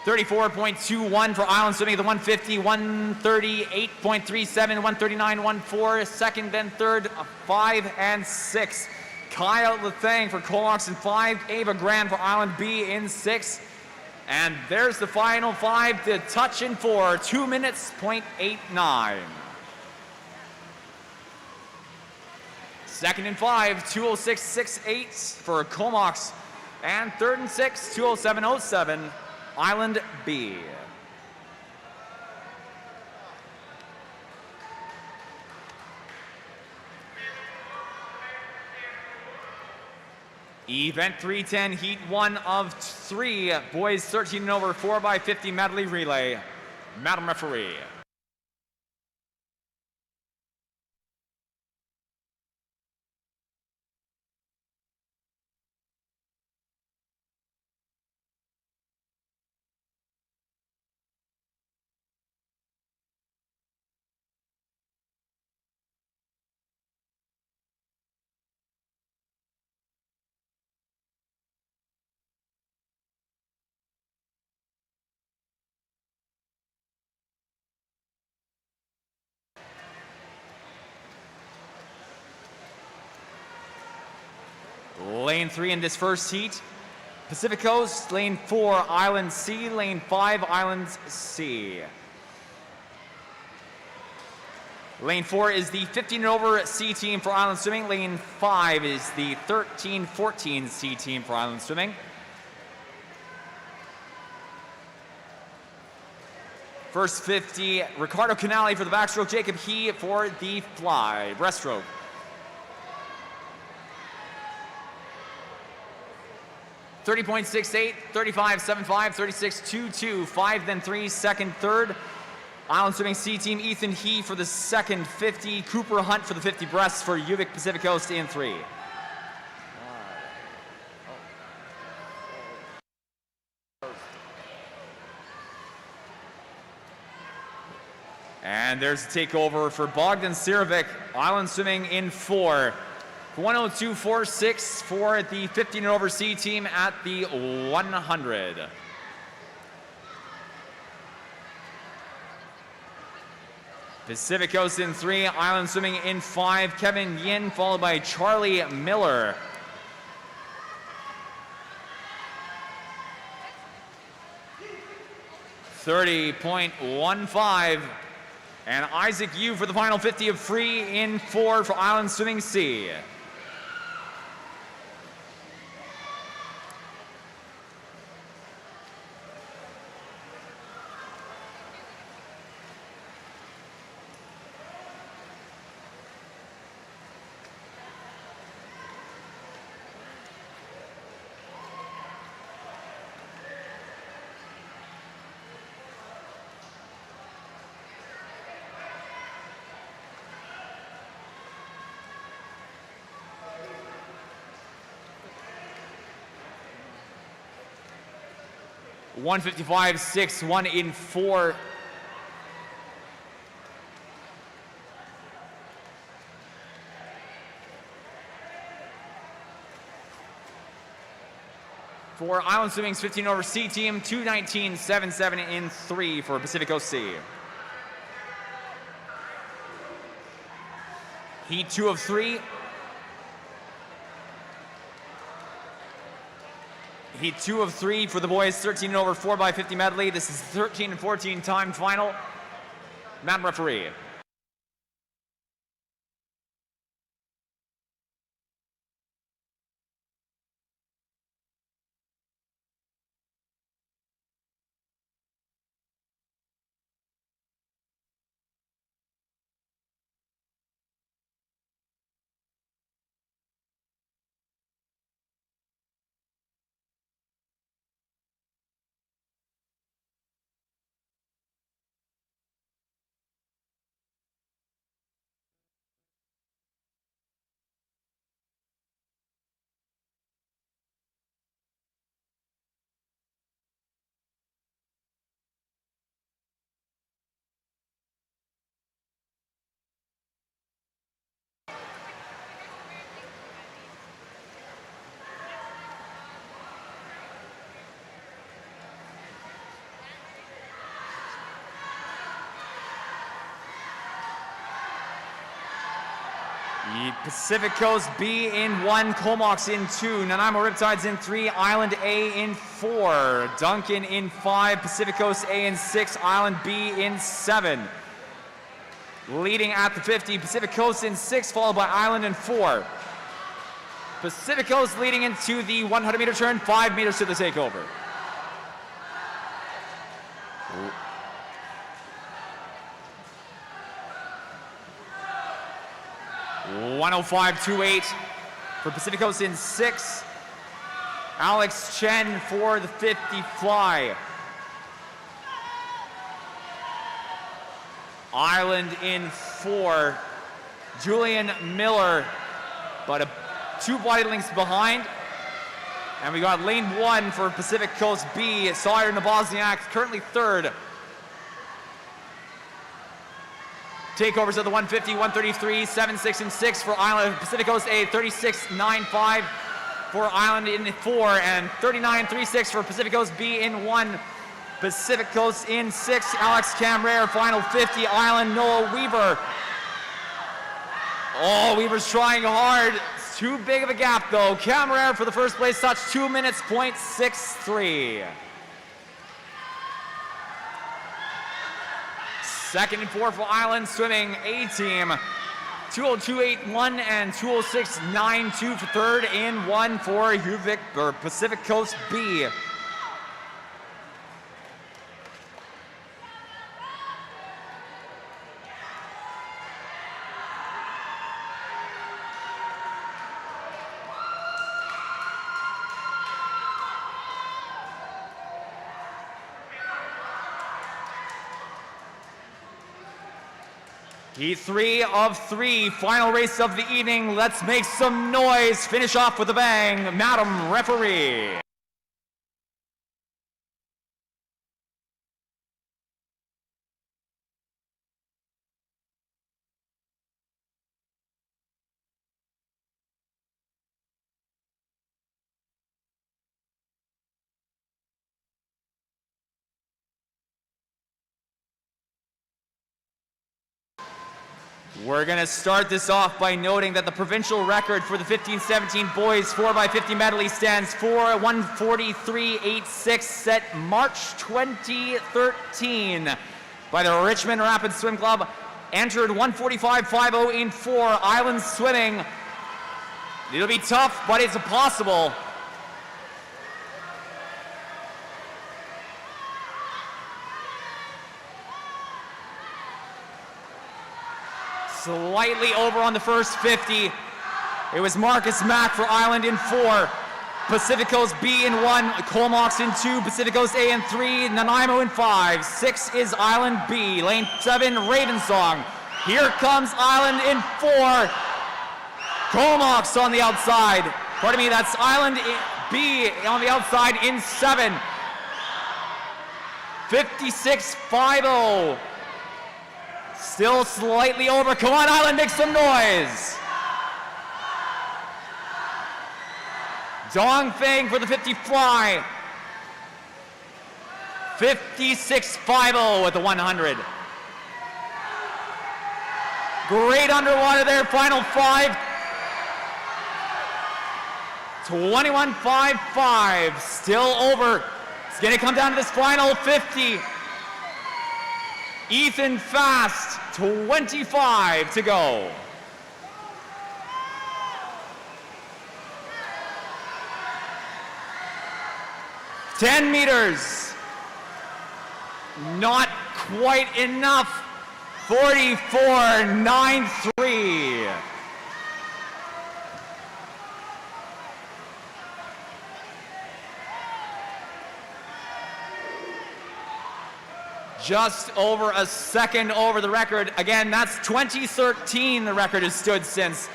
.24.21 for Island Swimming, the 150, 138.37, 139.14, second, then third, 5 and 6. Kyle Lethang for Comox in 5, Ava Grand for Island B in 6. And there's the final 5, the touch in 4, 2 minutes, .89. Second and 5, 206.68 for Comox. And third and 6, 207.07. Island B. Event 310, heat 1 of 3, boys 13 and over, 4x50 medley relay. Madam referee. Lane 3 in this first heat. Pacific Coast, lane 4, Island C, lane 5, Islands C. Lane 4 is the 15 and over C team for Island Swimming. Lane 5 is the 13-14 C team for Island Swimming. First 50, Ricardo Canali for the backstroke, Jacob He for the fly, breaststroke. .68, 35.75, 36.22, 5 then 3, second, third. Island Swimming C team, Ethan He for the second 50, Cooper Hunt for the 50 breasts for Yuvik Pacific Coast in 3. And there's a takeover for Bogdan Sirovic, Island Swimming in 4. 102.46 for the 15 and over C team at the 100. Pacific Coast in 3, Island Swimming in 5, Kevin Yin followed by Charlie Miller. .30.15. And Isaac Yu for the final 50 of free in 4 for Island Swimming C. .155.61 in 4. For Island Swimming's 15 over C team, 2:19.77 in 3 for Pacific Coast C. Heat 2 of 3. Heat 2 of 3 for the boys, 13 and over 4x50 medley. This is 13 and 14 time final. Madam referee. Pacific Coast B in 1, Comox in 2, Nanaimo Riptides in 3, Island A in 4, Duncan in 5, Pacific Coast A in 6, Island B in 7. Leading at the 50, Pacific Coast in 6, followed by Island in 4. Pacific Coast leading into the 100-meter turn, 5 meters to the takeover. 105.28 for Pacific Coast in 6. Alex Chen for the 50 fly. Island in 4. Julian Miller, but 2 body lengths behind. And we got lane 1 for Pacific Coast B. Sawyer Nabozniak currently 3rd. Takeovers of the 150, 133, 7, 6, and 6 for Island. Pacific Coast A, 36.95 for Island in 4, and 39.36 for Pacific Coast B in 1. Pacific Coast in 6, Alex Camrere, final 50, Island, Noah Weaver. Oh, Weaver's trying hard, Too big of a gap though. Camera for the first place touch, 2 minutes, .63. Second and 4 for Island Swimming A team. 2:02.81 and 2:06.92 for third and 1 for Uvik or Pacific Coast B. Heat 3 of 3, final race of the evening. Let's make some noise. Finish off with a bang, Madam Referee. We're going to start this off by noting that the provincial record for the 15-17 boys 4x50 medley stands for 1:43.86, set March 2013 by the Richmond Rapids Swim Club. Entered 1:45.50 in 4, Island Swimming. It'll be tough, but it's possible. Slightly over on the first 50. It was Marcus Mack for Island in 4. Pacific Coast B in 1. Colmox in 2. Pacific Coast A in 3. Nanaimo in 5. 6 is Island B. Lane 7, Ravensong. Here comes Island in 4. Colmox on the outside. Pardon me, that's Island B on the outside in 7. 56.50. Still slightly over. Come on, Island, make some noise. Dong Feng for the 50 fly. 56.50 at the 100. Great underwater there, final 5. 21.55, still over. It's gonna come down to this final 50. Ethan Fast, 25 to go. $10 meters. Not quite enough. 44.93. Just over a second over the record. Again, that's 2013 the record has stood since.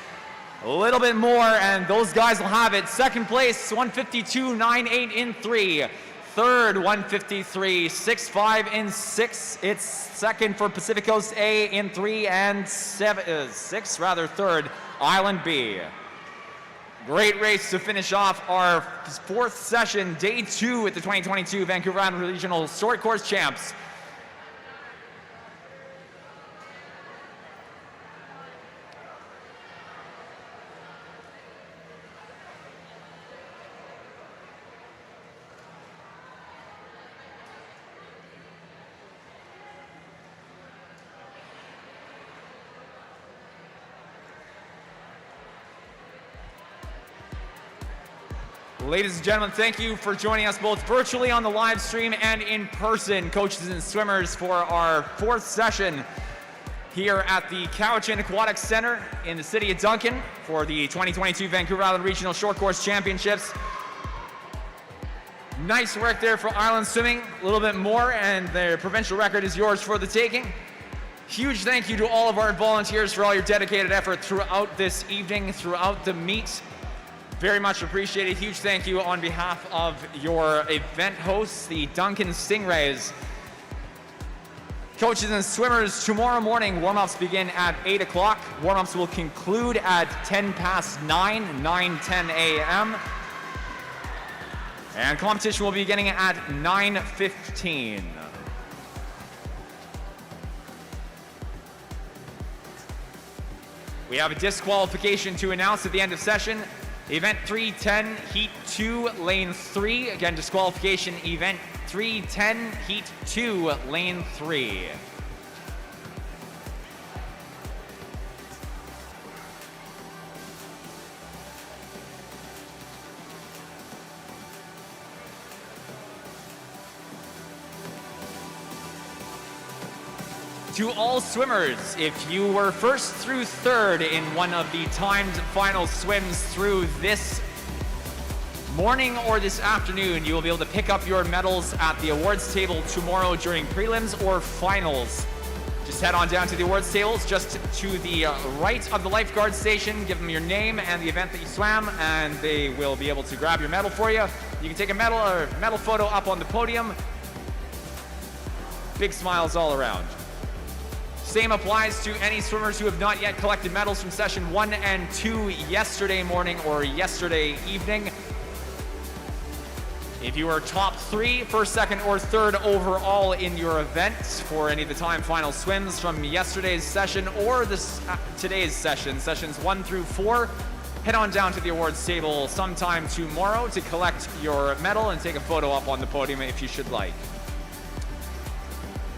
A little bit more and those guys will have it. Second place, 152.98 in 3. Third, 153.65 in 6. It's second for Pacific Coast A in 3 and 6 rather. Third, Island B. Great race to finish off our fourth session, day 2 at the 2022 Vancouver Island Regional Short Course Champs. Ladies and gentlemen, thank you for joining us both virtually on the live stream and in person, coaches and swimmers, for our fourth session here at the Cowichan Aquatic Center in the city of Duncan for the 2022 Vancouver Island Regional Short Course Championships. Nice work there for Island Swimming, a little bit more, and their provincial record is yours for the taking. Huge thank you to all of our volunteers for all your dedicated effort throughout this evening, throughout the meet. Very much appreciated. Huge thank you on behalf of your event hosts, the Duncan Stingrays. Coaches and swimmers, tomorrow morning warm-ups begin at 8 o'clock. Warm-ups will conclude at 10 past 9, 9:10 a.m. And competition will be beginning at 9:15. We have a disqualification to announce at the end of session. Event 310, Heat 2, Lane 3. Again, disqualification, Event 310, Heat 2, Lane 3. To all swimmers, if you were first through third in one of the timed final swims through this morning or this afternoon, you will be able to pick up your medals at the awards table tomorrow during prelims or finals. Just head on down to the awards tables, just to the right of the lifeguard station. Give them your name and the event that you swam, and they will be able to grab your medal for you. You can take a medal photo up on the podium. Big smiles all around. Same applies to any swimmers who have not yet collected medals from session 1 and 2 yesterday morning or yesterday evening. If you are top 3, first, second, or third overall in your event for any of the time final swims from yesterday's session or today's session, sessions 1 through 4, head on down to the awards table sometime tomorrow to collect your medal and take a photo up on the podium if you should like.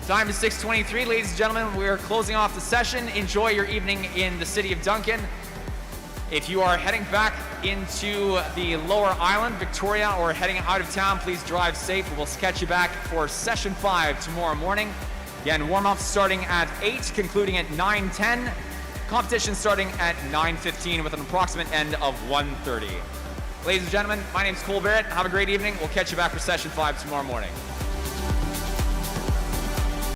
Time is 6:23, ladies and gentlemen. We are closing off the session. Enjoy your evening in the city of Duncan. If you are heading back into the lower island, Victoria, or heading out of town, please drive safe. We'll catch you back for session 5 tomorrow morning. Again, warm-up starting at 8, concluding at 9:10. Competition starting at 9:15 with an approximate end of 1:30. Ladies and gentlemen, my name is Cole Barrett. Have a great evening. We'll catch you back for session 5 tomorrow morning.